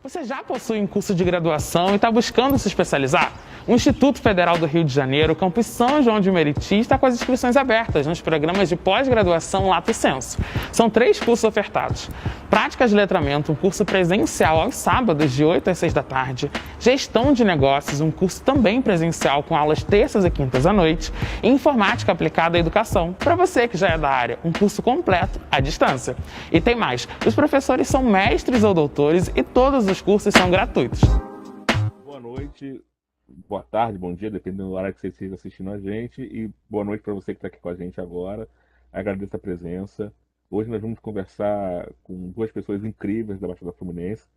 Você já possui um curso de graduação e está buscando se especializar? O Instituto Federal do Rio de Janeiro, campus São João de Meriti, está com as inscrições abertas nos programas de pós-graduação Lato Sensu. São 3 cursos ofertados. Práticas de letramento, um curso presencial aos sábados de 8 às 6 da tarde. Gestão de negócios, um curso também presencial com aulas terças e quintas à noite. E informática aplicada à educação, para você que já é da área, um curso completo à distância. E tem mais, os professores são mestres ou doutores e todos os cursos são gratuitos. Boa noite, boa tarde, bom dia, dependendo do horário que você esteja assistindo a gente. E boa noite para você que está aqui com a gente agora. Agradeço a presença. Hoje nós vamos conversar com 2 pessoas incríveis da Baixada Fluminense,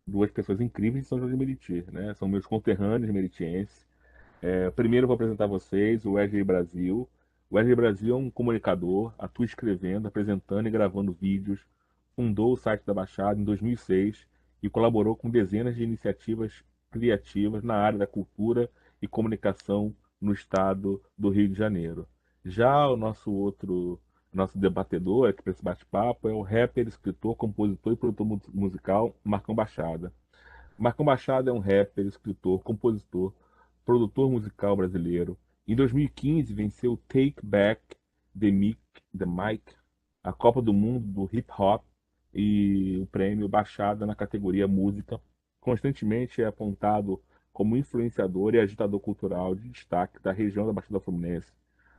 2 pessoas incríveis de São João de Meriti, né? São meus conterrâneos meritienses. Primeiro eu vou apresentar a vocês o Wesley Brasil. O Wesley Brasil é um comunicador, atua escrevendo, apresentando e gravando vídeos, fundou o site da Baixada em 2006 e colaborou com dezenas de iniciativas criativas na área da cultura e comunicação no estado do Rio de Janeiro. Já o nosso debatedor aqui para esse bate-papo é o rapper, escritor, compositor e produtor musical Marcão Baixada. Marcão Baixada é um rapper, escritor, compositor, produtor musical brasileiro. Em 2015 venceu o Take Back the Mic, a Copa do Mundo do Hip Hop e o prêmio Baixada na categoria Música. Constantemente é apontado como influenciador e agitador cultural de destaque da região da Baixada Fluminense.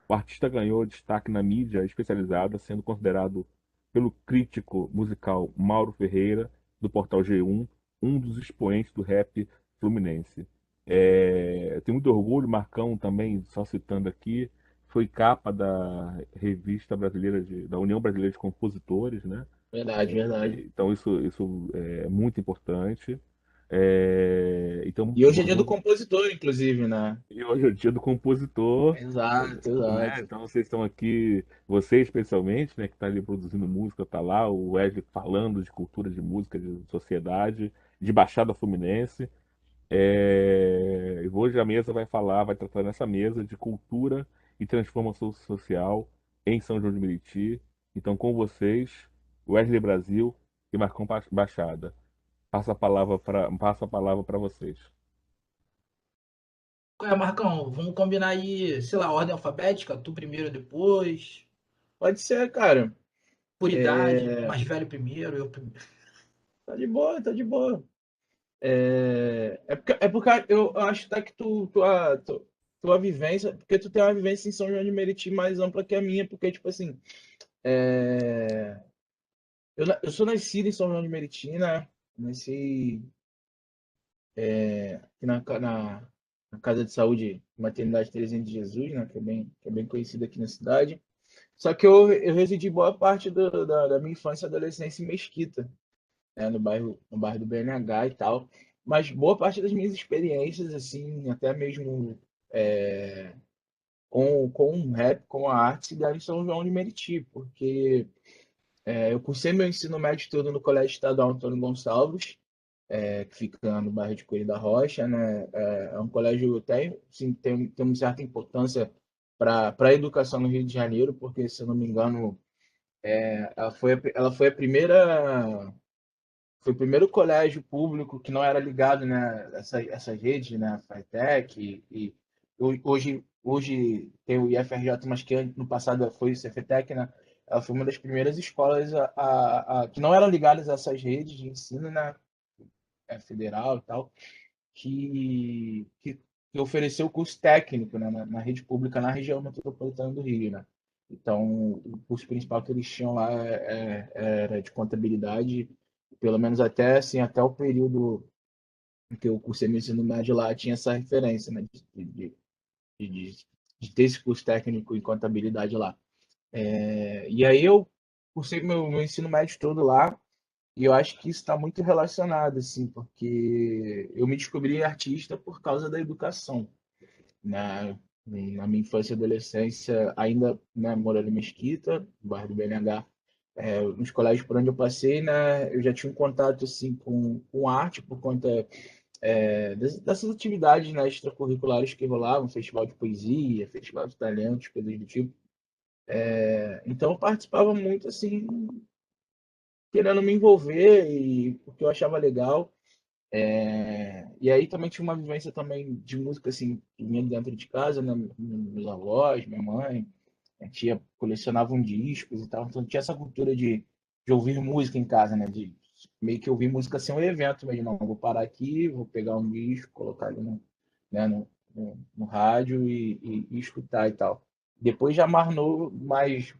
O artista ganhou destaque na mídia especializada, sendo considerado pelo crítico musical Mauro Ferreira, do portal G1, um dos expoentes do rap fluminense. Tenho muito orgulho, Marcão também, só citando aqui, foi capa da revista brasileira da União Brasileira de Compositores, né? Verdade, verdade. Então isso é muito importante. Então, E hoje é dia do compositor, inclusive, né? e hoje é o dia do compositor, Exato, né? exato. Então vocês estão aqui, você especialmente, né, que está ali produzindo música, tá lá, o Wesley falando de cultura, de música, de sociedade, de Baixada Fluminense. E hoje a mesa vai tratar nessa mesa de cultura e transformação social em São João de Meriti. Então, com vocês, Wesley Brasil e Marcão Baixada. Passo a palavra para vocês. Qual é, Marcão? Vamos combinar aí, sei lá, ordem alfabética? Tu primeiro, depois. Pode ser, cara. Por idade, É, mais velho primeiro, eu primeiro. Tá de boa, tá de boa. É porque eu acho até que tua vivência, porque tu tem uma vivência em São João de Meriti mais ampla que a minha, porque, tipo assim, é, eu sou nascido em São João de Meriti, né? Nasci aqui na Casa de Saúde Maternidade Terezinha de Jesus, né? Que é bem conhecida aqui na cidade. Só que eu residi boa parte da minha infância e adolescência em Mesquita, né, no bairro do BNH e tal. Mas boa parte das minhas experiências, assim, até mesmo com o rap, com a arte, se deram em São João de Meriti, porque eu cursei meu ensino médio todo no Colégio Estadual Antônio Gonçalves, que fica no bairro de Coelho da Rocha, né? É um colégio até, sim, tem uma certa importância para a educação no Rio de Janeiro, porque, se eu não me engano, ela foi a primeira. Foi o primeiro colégio público que não era ligado, né, essas redes, né, FATEC, e hoje tem o IFRJ, mas que no passado foi o Cefetec, né? Ela foi uma das primeiras escolas que não eram ligadas a essas redes de ensino, né, federal e tal, que ofereceu curso técnico, né, na rede pública na região metropolitana do Rio, né? Então, o curso principal que eles tinham lá era de contabilidade, pelo menos até, assim, até o período em que eu cursei meu ensino médio lá, tinha essa referência, né, de, de ter esse curso técnico em contabilidade lá. E aí eu cursei meu ensino médio todo lá, e eu acho que isso está muito relacionado, assim, porque eu me descobri artista por causa da educação, né? Na minha infância e adolescência, ainda, né, morando em Mesquita, no bairro do BNH, nos colégios por onde eu passei, né, eu já tinha um contato, assim, com arte por conta dessas atividades, né, extracurriculares que rolavam, festival de poesia, festival de talentos, coisas do tipo. Então eu participava muito, assim, querendo me envolver, e porque eu achava legal. E aí também tinha uma vivência também de música, assim, que vinha dentro de casa, né? Meus avós, minha mãe, a tia colecionavam discos e tal, então tinha essa cultura de ouvir música em casa, né? De meio que ouvir música assim, um evento mesmo. Não, vou parar aqui, vou pegar um disco, colocar ele né, no rádio e escutar e tal. Depois já Marnou mais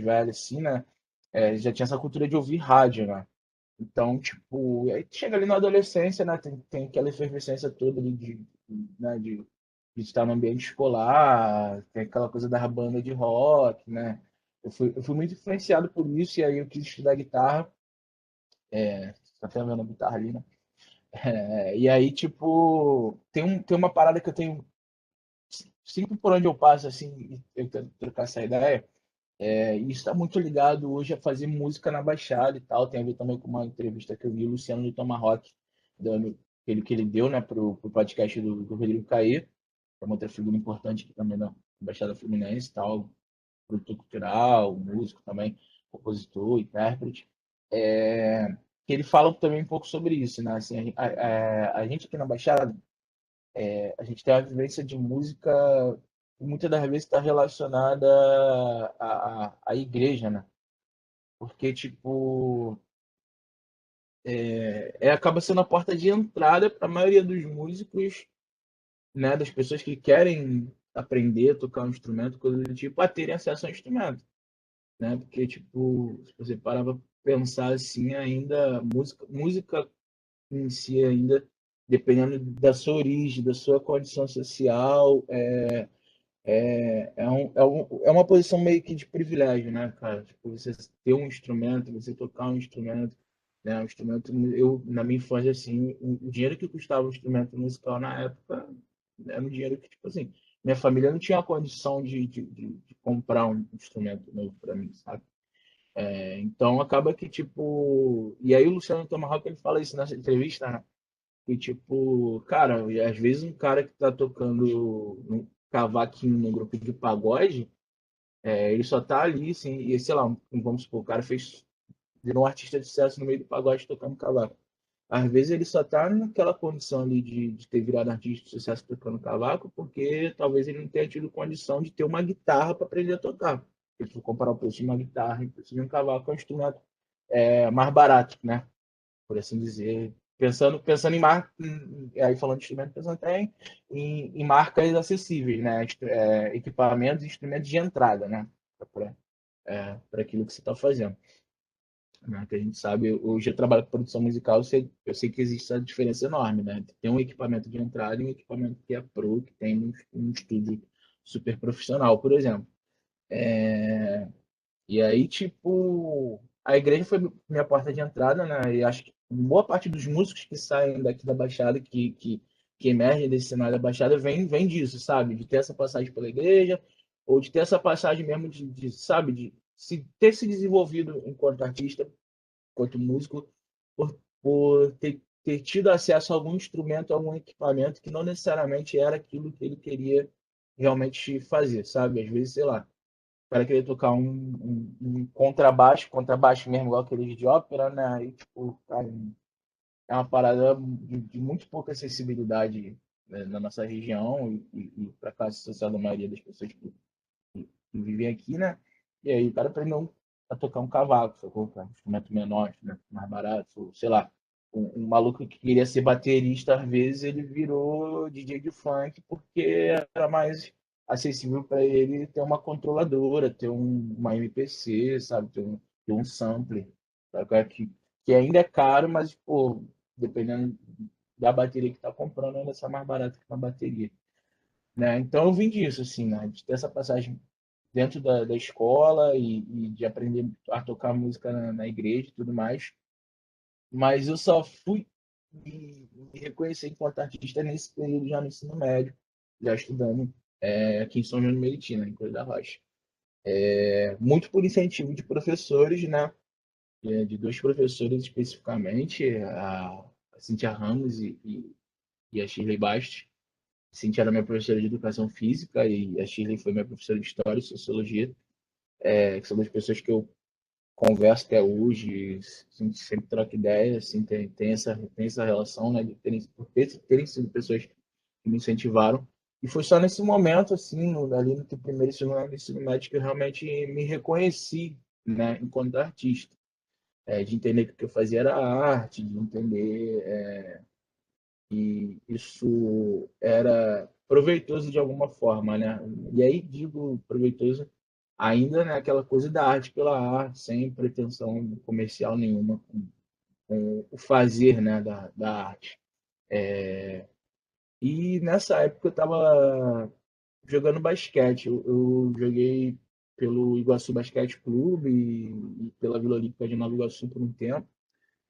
velho, assim, né? Já tinha essa cultura de ouvir rádio, né? Então, tipo, aí chega ali na adolescência, né? Tem aquela efervescência toda ali né, de estar no ambiente escolar, tem aquela coisa da banda de rock, né? Eu fui muito influenciado por isso, e aí eu quis estudar guitarra, tá até vendo a guitarra ali, né? E aí, tipo, tem uma parada que eu tenho, sempre por onde eu passo, assim, eu tento trocar essa ideia, e isso está muito ligado hoje a fazer música na Baixada e tal. Tem a ver também com uma entrevista que eu vi o Luciano do Tomahawk, que ele deu, né, pro podcast do Rodrigo Caê, que é uma outra figura importante aqui também da Baixada Fluminense e tal, produtor cultural, músico também, compositor, intérprete. É, que ele fala também um pouco sobre isso, né? Assim, a gente aqui na Baixada, a gente tem a vivência de música que muitas das vezes está relacionada à igreja, né? Porque, tipo, acaba sendo a porta de entrada para a maioria dos músicos, né? Das pessoas que querem aprender a tocar um instrumento, coisa do tipo, a terem acesso ao instrumento, né? Porque, tipo, se você parar para pensar assim, ainda, música em si ainda, dependendo da sua origem, da sua condição social, é uma posição meio que de privilégio, né, cara? Tipo, você ter um instrumento, você tocar um instrumento, né? Um instrumento, na minha infância, assim, o dinheiro que custava um instrumento musical na época era um dinheiro que, tipo assim, minha família não tinha a condição de comprar um instrumento novo para mim, sabe? Então acaba que, tipo. E aí o Luciano Tomahawk ele fala isso nessa entrevista, né? E tipo, cara, e às vezes um cara que tá tocando um cavaquinho num grupo de pagode, ele só tá ali, assim, e sei lá, vamos supor, o cara virou um artista de sucesso no meio do pagode tocando cavaco. Às vezes ele só tá naquela condição ali de ter virado artista de sucesso tocando cavaco, porque talvez ele não tenha tido condição de ter uma guitarra para aprender a tocar. Se for comparar o preço de uma guitarra e o preço de um cavaco, é um instrumento mais barato, né? Por assim dizer. Pensando em marca, aí falando de instrumento, pensando até em marcas acessíveis, né? Equipamentos e instrumentos de entrada, né? Para aquilo que você está fazendo. Né? Que a gente sabe, hoje eu trabalho com produção musical, eu sei que existe essa diferença enorme, né? Tem um equipamento de entrada e um equipamento que é pro, que tem um estúdio super profissional, por exemplo. E aí, tipo, a igreja foi minha porta de entrada, né? E acho que boa parte dos músicos que saem daqui da Baixada, que emergem desse cenário da Baixada, vem disso, sabe? De ter essa passagem pela igreja, ou de ter essa passagem mesmo sabe, ter se desenvolvido enquanto artista, enquanto músico, por ter tido acesso a algum instrumento, a algum equipamento que não necessariamente era aquilo que ele queria realmente fazer, sabe? Às vezes, sei lá, o cara queria tocar um contrabaixo mesmo, igual aqueles de ópera, né? Aí, tipo, cara, é uma parada de muito pouca acessibilidade, né, na nossa região e para a classe social da maioria das pessoas que vivem aqui, né? E aí o cara aprendeu a tocar um cavaco, sacou? Um instrumento menor, instrumento mais barato, sei lá. Um maluco que queria ser baterista, às vezes ele virou DJ de funk porque era mais acessível para ele ter uma controladora, ter uma MPC, sabe? Ter um sampler, sabe? Que ainda é caro, mas, pô, dependendo da bateria que tá comprando, ainda sai mais barato que uma bateria, né? Então eu vim disso, assim, né? De ter essa passagem dentro da escola e de aprender a tocar música na igreja e tudo mais. Mas eu só fui me reconhecer enquanto artista nesse período já no ensino médio, já estudando aqui em São João de Meriti, né, em Coisa da Rocha. Muito por incentivo de professores, né? De dois professores especificamente, a Cintia Ramos e a Shirley Bastos. A Cintia era minha professora de educação física e a Shirley foi minha professora de história e sociologia, que são duas pessoas que eu converso até hoje, a gente sempre troca ideia, assim, tem essa relação, né, de terem sido pessoas que me incentivaram. E foi só nesse momento, assim, ali no primeiro e segundo ano do ensino médio, que eu realmente me reconheci, né, enquanto artista. De entender que o que eu fazia era arte, de entender que isso era proveitoso de alguma forma, né? E aí digo proveitoso ainda, né, aquela coisa da arte pela arte, sem pretensão comercial nenhuma com o fazer, né, da arte. E nessa época eu estava jogando basquete. Eu joguei pelo Iguaçu Basquete Clube e pela Vila Olímpica de Nova Iguaçu por um tempo.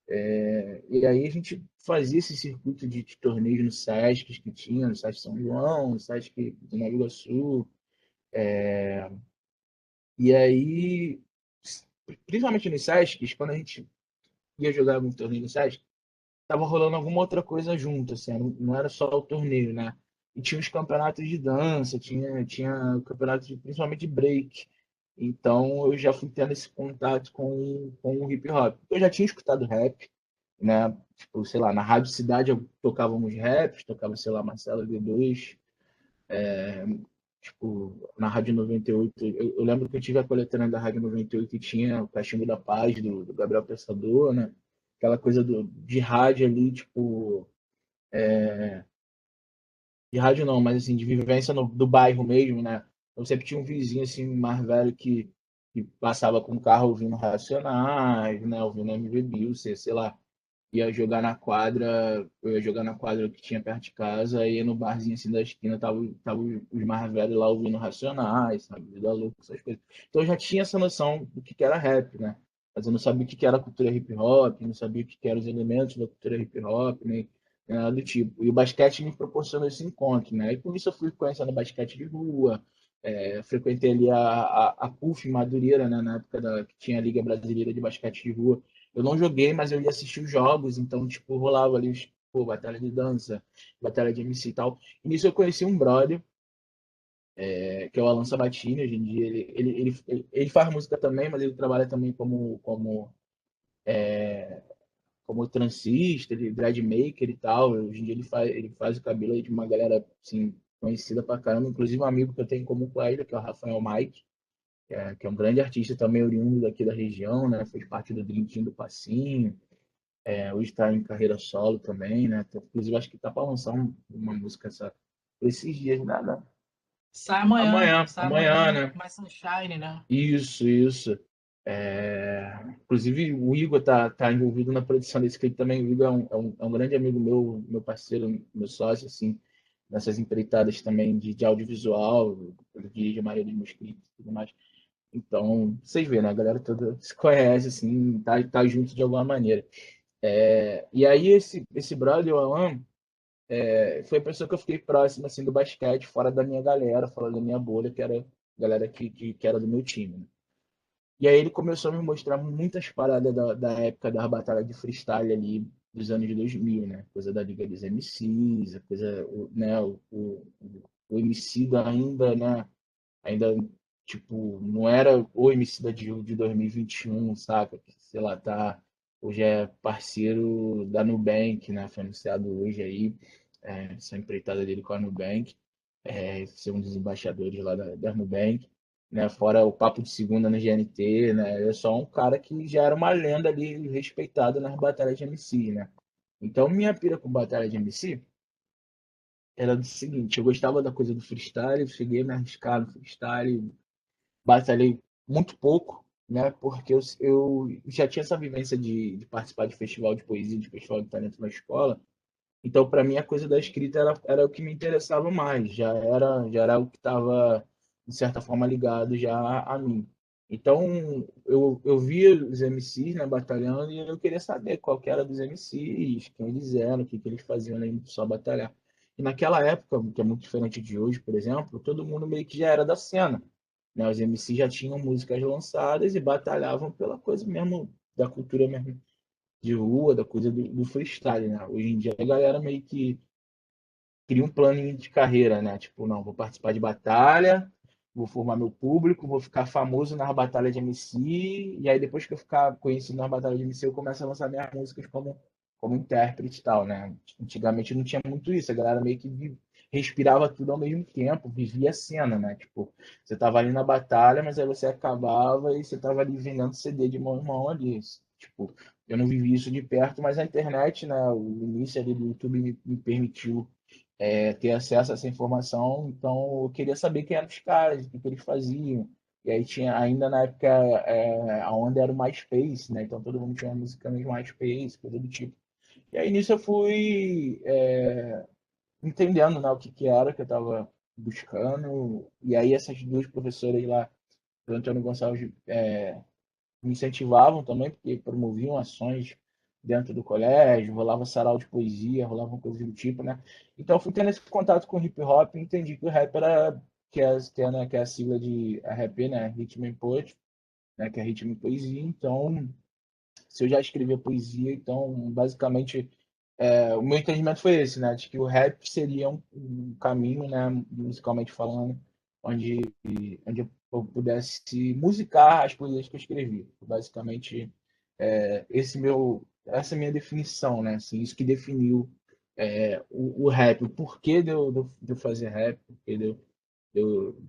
E aí a gente fazia esse circuito de torneios no SESC que tinha, no SESC São João, no SESC de Nova Iguaçu. E aí, principalmente nos SESCs, quando a gente ia jogar algum torneio no SESC, tava rolando alguma outra coisa junto, assim, não era só o torneio, né? E tinha os campeonatos de dança, tinha o campeonato principalmente de break. Então eu já fui tendo esse contato com o hip hop. Eu já tinha escutado rap, né? Tipo, sei lá, na Rádio Cidade eu tocava uns raps, tocava, sei lá, Marcelo D2, tipo, na Rádio 98. Eu lembro que eu tive a coletânea da Rádio 98 e tinha o Cachimbo da Paz, do Gabriel Pensador, né? Aquela coisa de rádio ali, tipo, de rádio não, mas assim, de vivência do bairro mesmo, né? Eu sempre tinha um vizinho assim, mais velho que passava com o carro ouvindo Racionais, né? Ouvindo MV Bill, sei lá, ia jogar na quadra, eu ia jogar na quadra que tinha perto de casa, aí no barzinho assim da esquina tava os mais velhos lá ouvindo Racionais, sabe? Vida louca, essas coisas. Então eu já tinha essa noção do que era rap, né? Mas eu não sabia o que era cultura hip hop, não sabia o que eram os elementos da cultura hip hop, nem nada do tipo. E o basquete me proporcionou esse encontro, né? E com isso eu fui conhecendo basquete de rua, frequentei ali a PUF Madureira, né? Na época que tinha a Liga Brasileira de Basquete de Rua. Eu não joguei, mas eu ia assistir os jogos, então, tipo, rolava ali, pô, batalha de dança, batalha de MC e tal. E nisso eu conheci um brother, que é o Alan Sabatini. Hoje em dia ele faz música também, mas ele trabalha também como transista, ele dread maker e tal. Hoje em dia ele faz o cabelo aí de uma galera, assim, conhecida pra caramba. Inclusive um amigo que eu tenho em comum com ele, que é o Rafael Mike, que é um grande artista também oriundo daqui da região, né? Fez parte do Dream Team do Passinho. Hoje está em carreira solo também, né? Inclusive, acho que tá para lançar uma música esses dias, nada. Amanhã, Sai amanhã, amanhã, né? mais Sunshine, né? Isso, isso. Inclusive, o Igor tá envolvido na produção desse clipe também. O Igor é um grande amigo meu parceiro, meu sócio, assim, nessas empreitadas também de audiovisual. Ele dirige a maioria dos meus clipes e tudo mais. Então, vocês vêem, né? A galera toda se conhece, assim, tá junto de alguma maneira. E aí esse brother, o Alan, foi a pessoa que eu fiquei próximo assim do basquete, fora da minha galera, fora da minha bolha, que era a galera que era do meu time, né? E aí ele começou a me mostrar muitas paradas da época da batalha de freestyle ali dos anos 2000, né? Coisa da Liga dos MCs, a coisa, né? O Emicida ainda, né? Ainda, tipo, não era o Emicida de 2021, saca? Que, sei lá, hoje é parceiro da Nubank, né? Foi anunciado hoje aí, essa empreitada dele com a Nubank, ser um dos embaixadores lá da Nubank, né? Fora o papo de segunda na GNT, né? É só um cara que já era uma lenda ali, respeitado nas batalhas de MC, né? Então, minha pira com batalha de MC era do seguinte: eu gostava da coisa do freestyle, cheguei a me arriscar no freestyle, batalhei muito pouco, né? Porque eu já tinha essa vivência de participar de festival de poesia, de festival de talento na escola. Então, para mim, a coisa da escrita era o que me interessava mais. Já era o que estava, de certa forma, ligado já a mim. Então, eu via os MCs, né, batalhando, e eu queria saber qual que era dos MCs, quem eles eram, o que que eles faziam além de só batalhar. E naquela época, que é muito diferente de hoje, por exemplo, todo mundo meio que já era da cena, né? Os MCs já tinham músicas lançadas e batalhavam pela coisa mesmo, da cultura mesmo de rua, da coisa do freestyle, né? Hoje em dia a galera meio que cria um plano de carreira, né? Tipo, não, vou participar de batalha, vou formar meu público, vou ficar famoso nas batalhas de MC, e aí depois que eu ficar conhecido nas batalhas de MC, eu começo a lançar minhas músicas como intérprete e tal, né? Antigamente não tinha muito isso, a galera meio que respirava tudo ao mesmo tempo, vivia a cena, né? Tipo, você tava ali na batalha, mas aí você acabava e você tava ali vendendo CD de mão em mão ali. Tipo, eu não vivi isso de perto, mas a internet, né? O início ali do YouTube me permitiu ter acesso a essa informação, então eu queria saber quem eram os caras, o que eles faziam. E aí tinha, ainda na época, a onda era o MySpace, né? Então todo mundo tinha uma música no MySpace, coisa do tipo. E aí nisso eu fui entendendo, né, o que era que eu estava buscando. E aí essas duas professoras lá, o Antônio Gonçalves, me incentivavam também, porque promoviam ações dentro do colégio, rolava sarau de poesia, rolava coisas do tipo, né? Então eu fui tendo esse contato com o hip hop e entendi que o rap era, que é a sigla de RAP, né? Rhythm and Poetry, né? Que é ritmo e poesia. Então, se eu já escrevia poesia, então basicamente o meu entendimento foi esse, né? De que o rap seria um caminho, né? Musicalmente falando, onde, onde eu pudesse musicar as poesias que eu escrevi. Basicamente, essa é a minha definição, né? Assim, isso que definiu o rap, o porquê de eu fazer rap, porquê de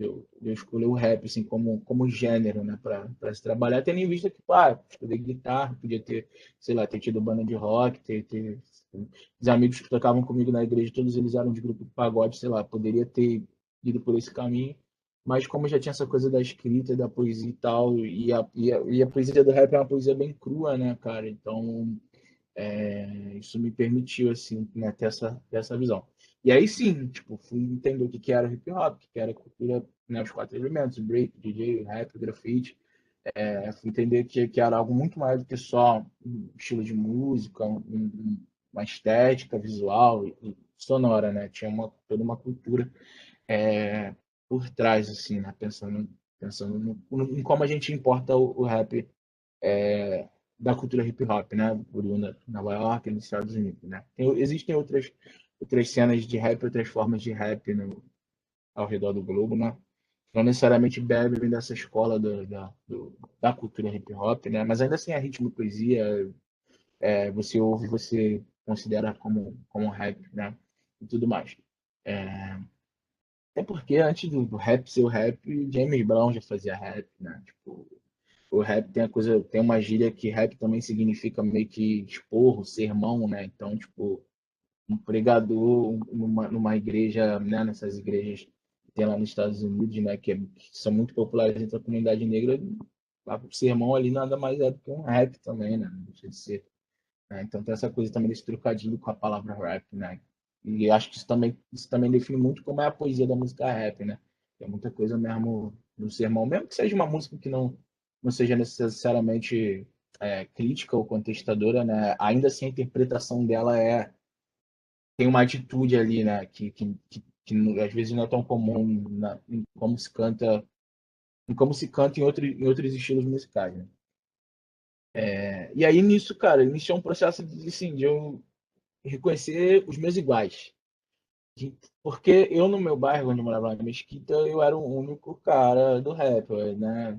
eu escolher o rap assim, como gênero, né, para se trabalhar, tendo em vista que, pá, estudei guitarra, podia ter, sei lá, ter tido banda de rock, ter os amigos que tocavam comigo na igreja, todos eles eram de grupo de pagode, sei lá, poderia ter ido por esse caminho, mas como já tinha essa coisa da escrita, da poesia e tal, e a poesia do rap é uma poesia bem crua, né, cara? Então, isso me permitiu, assim, né, ter essa visão. E aí sim, tipo, fui entender o que era o hip hop, o que era a cultura, né, os quatro elementos, break, DJ, rap, grafite. Fui entender que era algo muito mais do que só um estilo de música, uma estética visual e sonora, né? Tinha toda uma cultura por trás, assim, né? Pensando em como a gente importa o rap da cultura hip hop, né? Oriunda de Nova York e nos Estados Unidos, né? Existem outras cenas de rap, outras formas de rap ao redor do globo, né? Não necessariamente bebem dessa escola da cultura hip hop, né? Mas ainda assim é ritmo e poesia, você ouve, você considera como rap, né? E tudo mais. É, Até porque antes do rap ser o rap, James Brown já fazia rap, né? Tipo, o rap tem uma gíria que rap também significa meio que esporro, sermão, né? Então, tipo, um pregador numa igreja, né? Nessas igrejas que tem lá nos Estados Unidos, né? Que são muito populares entre a comunidade negra, o sermão ali nada mais é do que um rap também, né? Não deixa de ser, né? Então tem essa coisa também desse trocadilho com a palavra rap, né? E acho que isso também define muito como é a poesia da música rap, né? Tem muita coisa mesmo no sermão, mesmo que seja uma música que não seja necessariamente crítica ou contestadora, né? Ainda assim a interpretação dela tem uma atitude ali, né? Que às vezes não é tão comum em como se canta em outros estilos musicais, né? E aí nisso, cara, iniciou um processo assim, de eu reconhecer os meus iguais. Porque eu, no meu bairro, onde eu morava na Mesquita, eu era o único cara do rap, né?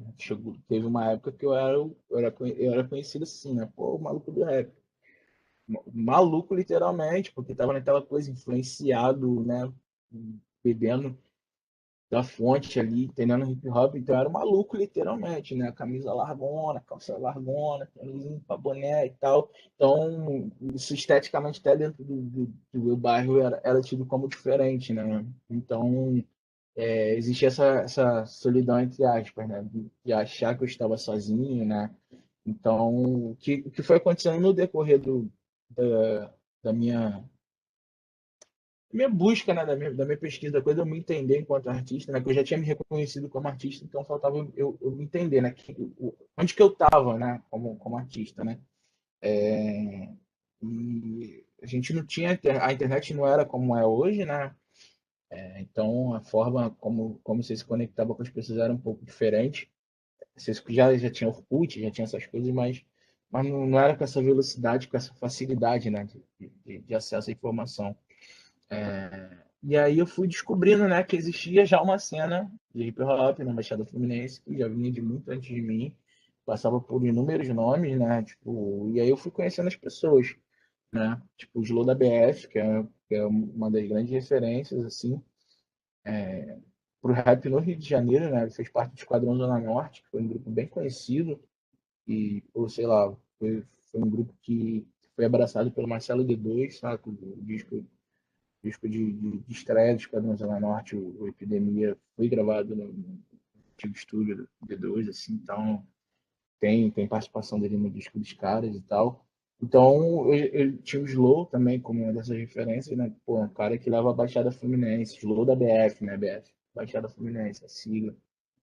Teve uma época que eu era conhecido assim, né? Pô, o maluco do rap. Maluco, literalmente, porque tava naquela coisa influenciado, né? Bebendo da fonte ali, entendendo hip hop, então eu era um maluco, literalmente, né? Camisa largona, calça largona, tênis pra boné e tal. Então, isso esteticamente até dentro do meu bairro era tido como diferente, né? Então, existia essa solidão, entre aspas, né? De achar que eu estava sozinho, né? Então, o que foi acontecendo no decorrer da minha busca, né, da minha pesquisa, da coisa, eu me entender enquanto artista, né, que eu já tinha me reconhecido como artista, então faltava eu me entender, né, onde que eu estava, né, como artista, né. E a gente não tinha, a internet não era como é hoje, né, então a forma como você se conectava com as pessoas era um pouco diferente. Você já tinha Orkut, já tinha essas coisas, mas não era com essa velocidade, com essa facilidade, né, de acesso à informação. E aí eu fui descobrindo, né, que existia já uma cena de hip hop na Baixada Fluminense, que já vinha de muito antes de mim, passava por inúmeros nomes, né, tipo, e aí eu fui conhecendo as pessoas, né, tipo o Slow da BF, que é uma das grandes referências, assim, pro rap no Rio de Janeiro, né, ele fez parte do Esquadrão Zona Norte, que foi um grupo bem conhecido, e, pô, sei lá, foi um grupo que foi abraçado pelo Marcelo D2, sabe, o disco de estreia do Esquadrão Zona Norte, o Epidemia, foi gravado no antigo estúdio do D2, assim, então tem participação dele no disco dos caras e tal. Então, eu tinha o Slow também como uma dessas referências, né? Pô, um cara que leva a Baixada Fluminense, Slow da BF, né? BF, Baixada Fluminense, a sigla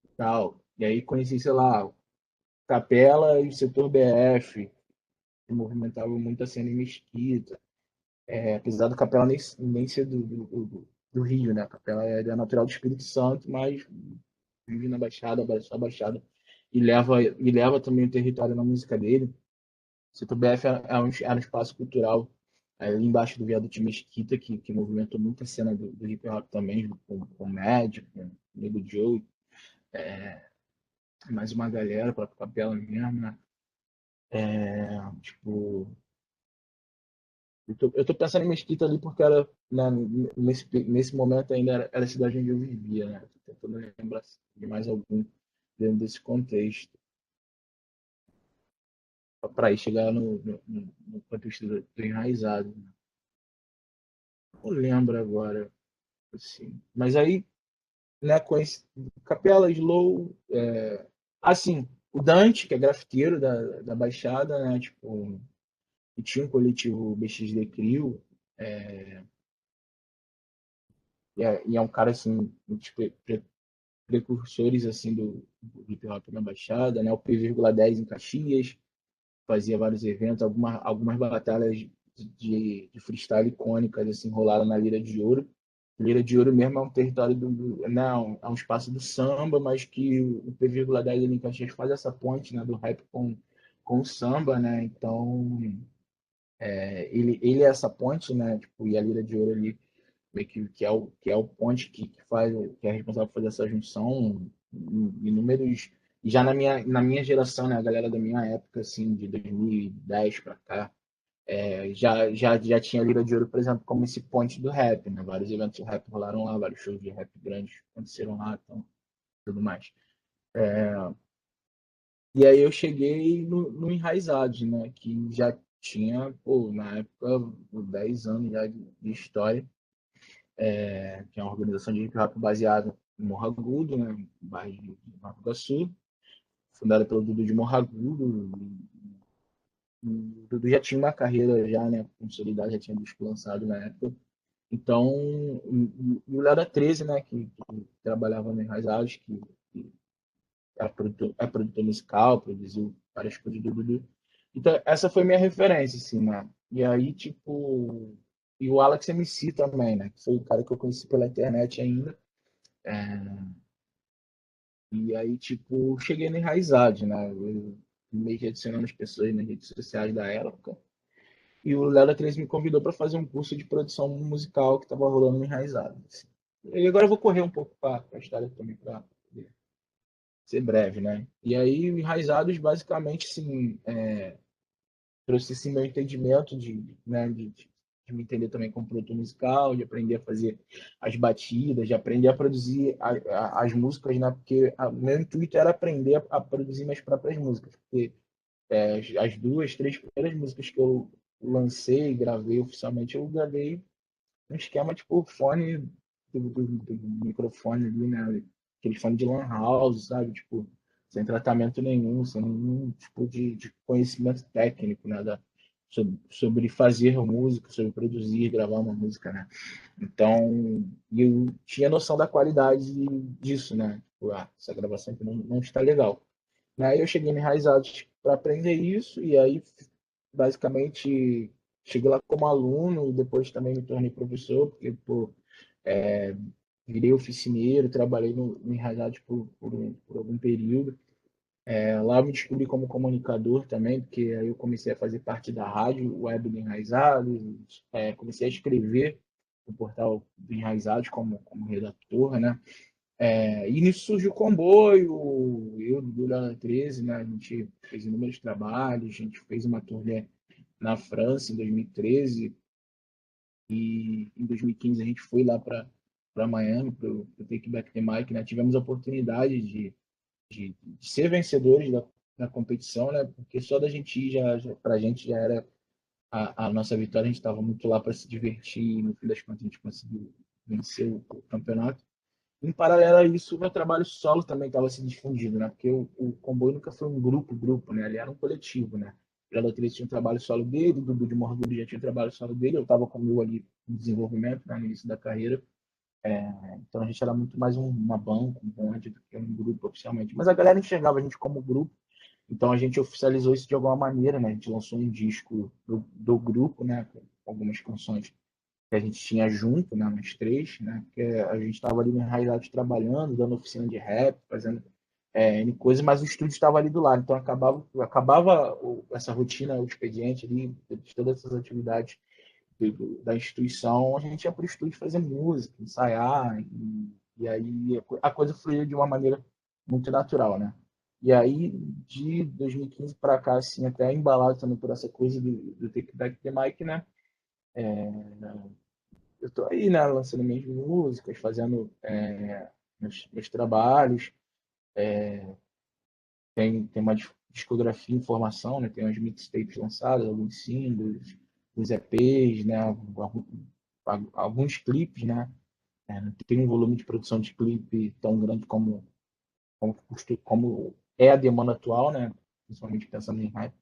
e tal. E aí conheci, sei lá, Capela e o Setor BF, que movimentavam muito a cena em Mesquita. Apesar do Capela nem ser do Rio, né? A Capela é natural do Espírito Santo, mas vive na Baixada, abraçou a Baixada e leva também o território na música dele. O Setor BF era um espaço cultural ali embaixo do viaduto de Mesquita, que movimentou muito a cena do hip hop também, com o Mad, com o Nego Joe, mais uma galera, para Capela mesmo, né? Tipo, eu tô pensando em Mesquita ali porque era, né, nesse momento ainda era a cidade onde eu vivia, né? Tô tentando lembrar de mais algum dentro desse contexto, para ir chegar no contexto do enraizado, né? Não lembro agora, assim. Mas aí, né, Capela, Slow, assim, o Dante, que é grafiteiro da Baixada, né, tipo, e tinha um coletivo BXD Crio, e é um cara, assim, tipo, precursores, assim, do hip hop na Baixada, né, o P,10 em Caxias, fazia vários eventos, algumas batalhas de freestyle icônicas, assim, rolaram na Lira de Ouro. Lira de Ouro mesmo é um território não, é um espaço do samba, mas que o P,10 ali em Caxias faz essa ponte, né, do rap com o samba, né? Então, ele é essa ponte, né? Tipo, e a Lira de Ouro ali meio que é o ponte que é responsável por fazer essa junção em números. E já na minha geração, né, a galera da minha época, assim, de 2010 para cá, já tinha a Lira de Ouro, por exemplo, como esse ponte do rap, né? Vários eventos de rap rolaram lá, vários shows de rap grandes aconteceram lá, então, tudo mais. E aí eu cheguei no Enraizados, né? Que já tinha, pô, na época, 10 anos já de história, que é uma organização de hip hop baseada em Morro Agudo, né? No bairro de Nova Iguaçu, fundada pelo Dudu de Morro Agudo. O Dudu já tinha uma carreira já, né, consolidada, já tinha disco lançado na época. Então, e o Léo da 13, né, que trabalhava no Enraizados, que é produtor musical, produziu várias coisas do Dudu. Então, essa foi minha referência, assim, né? E aí, tipo, e o Alex MC também, né? Que foi o cara que eu conheci pela internet ainda. E aí, tipo, cheguei no Enraizado, né? Eu meio que adicionando as pessoas nas redes sociais da época. E o Léo da 13 me convidou para fazer um curso de produção musical que estava rolando no Enraizado, assim. E agora eu vou correr um pouco para a história também, para ser breve, né? E aí, o Enraizados, basicamente, assim, trouxe esse meu entendimento né, de me entender também como produtor musical, de aprender a fazer as batidas, de aprender a produzir as músicas, né? Porque o meu intuito era aprender a produzir minhas próprias músicas, porque as duas, três primeiras músicas que eu lancei, gravei oficialmente, eu gravei um esquema tipo fone do microfone ali, né? Aquele fone de lan house, sabe? Tipo, sem tratamento nenhum, sem nenhum tipo de conhecimento técnico, né? Sobre fazer música, sobre produzir, gravar uma música, né? Então, eu tinha noção da qualidade disso, né? Tipo, essa gravação aqui não está legal. Aí eu cheguei em Enraizados para aprender isso, e aí, basicamente, cheguei lá como aluno, e depois também me tornei professor, porque, pô, é, virei oficineiro, trabalhei no Enraizados por algum período. Lá eu me descobri como comunicador também, porque aí eu comecei a fazer parte da rádio web do Enraizados, comecei a escrever portal do Enraizados como redator, né? E nisso surgiu o comboio, eu do Leandro 13, né? A gente fez inúmeros trabalhos, a gente fez uma turnê na França em 2013 e em 2015 a gente foi lá para Miami, para o Take Back the Mic, né? Tivemos a oportunidade de ser vencedores da competição, né? Porque só da gente ir para a gente já era a nossa vitória, a gente estava muito lá para se divertir e no fim das contas a gente conseguiu vencer o campeonato. Em paralelo a isso, o meu trabalho solo também estava se difundindo, né? Porque o Comboio nunca foi um grupo, né? Ele era um coletivo, né? O Relatriz tinha um trabalho solo dele, o Dudu de Morgulho já tinha um trabalho solo dele, eu estava com o meu ali no desenvolvimento, né, no início da carreira. Então a gente era muito mais uma banca, um bonde do que um grupo oficialmente. Mas a galera enxergava a gente como grupo, então a gente oficializou isso de alguma maneira, né? A gente lançou um disco do grupo, né? Com algumas canções que a gente tinha junto, né? Nós três, né? Porque a gente estava ali na realidade trabalhando, dando oficina de rap, fazendo N coisas, mas o estúdio estava ali do lado. Então acabava essa rotina, o expediente ali, de todas essas atividades da instituição, a gente ia para o estúdio fazer música, ensaiar, e aí a coisa fluía de uma maneira muito natural, né? E aí, de 2015 para cá, assim, até embalado também por essa coisa do Take Back the Mic, né? Eu tô aí, né, lançando minhas músicas, fazendo meus trabalhos, tem uma discografia em formação, né? Tem umas mixtapes lançadas, alguns singles, os EPs, né? Alguns clipes, né? Não tem um volume de produção de clipe tão grande como é a demanda atual, né? Principalmente pensando em hype.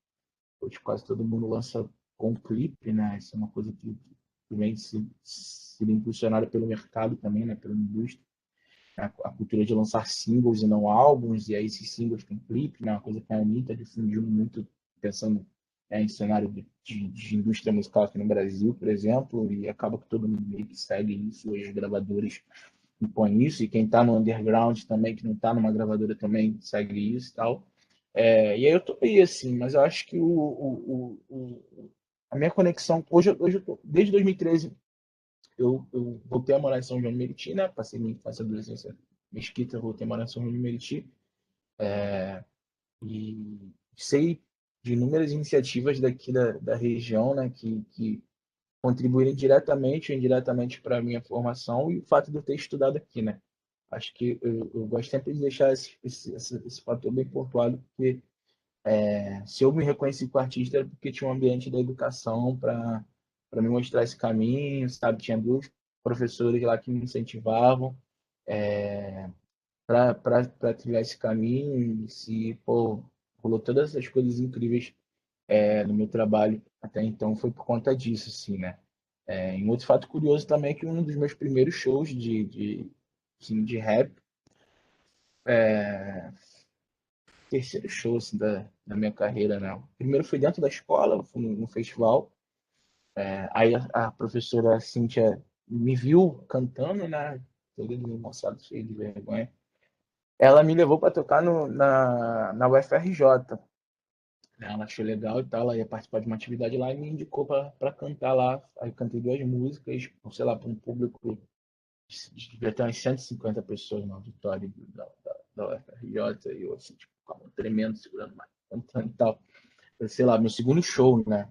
Hoje quase todo mundo lança com clipe, né? Isso é uma coisa que vem sendo impulsionada pelo mercado também, né? Pela indústria. A cultura de lançar singles e não álbuns, e aí esses singles têm clipe, né? Uma coisa que a Anitta difundiu muito, pensando em cenário de indústria musical aqui no Brasil, por exemplo, e acaba que todo mundo meio que segue isso, os gravadores impõem isso, e quem está no underground também, que não está numa gravadora também, segue isso e tal. E aí eu tô aí, assim, mas eu acho que a minha conexão, hoje eu tô, desde 2013, eu voltei a morar em São João de Meriti, né? Passei minha infância e adolescência em Mesquita, voltei a morar em São João de Meriti. E sei de inúmeras iniciativas daqui da região, né? Que contribuírem diretamente ou indiretamente para a minha formação e o fato de eu ter estudado aqui, né? Acho que eu gosto sempre de deixar esse fator bem pontuado, porque se eu me reconheci como artista era porque tinha um ambiente da educação para me mostrar esse caminho, sabe? Tinha dois professores lá que me incentivavam para trilhar esse caminho e se, pô, rolou todas essas coisas incríveis no meu trabalho até então foi por conta disso, assim, né? Um outro fato curioso também é que um dos meus primeiros shows assim, de rap, terceiro show assim, da minha carreira, né? O primeiro foi dentro da escola, foi num festival. Aí a professora Cíntia me viu cantando, né? Todo moçado cheio de vergonha. Ela me levou para tocar na UFRJ. Ela achou legal e tal, ela ia participar de uma atividade lá e me indicou para cantar lá. Aí eu cantei duas músicas, sei lá, para um público, devia ter umas 150 pessoas no auditório da UFRJ, e eu assim, tipo, tremendo, segurando mais, cantando e tal. Sei lá, meu segundo show, né?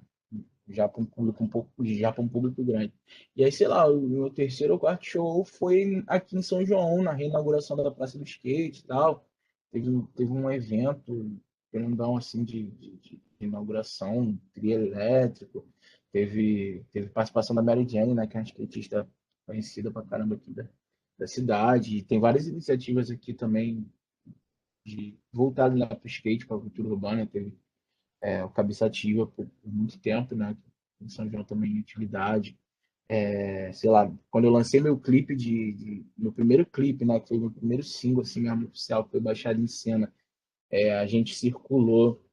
Já para um público já para um público grande. E aí, sei lá, o meu terceiro ou quarto show foi aqui em São João, na reinauguração da Praça do Skate e tal. Teve um evento grandão assim de inauguração, trio elétrico. Teve participação da Mary Jane, né, que é uma skatista conhecida pra caramba aqui da cidade. E tem várias iniciativas aqui também de voltar lá para o skate, para a cultura urbana. Teve o Cabeça Ativa por muito tempo, né? Em São João também em atividade. Sei lá, quando eu lancei meu clipe meu primeiro clipe, né? Que foi meu primeiro single, assim, mesmo oficial, que foi Baixada em Cena. A gente circulou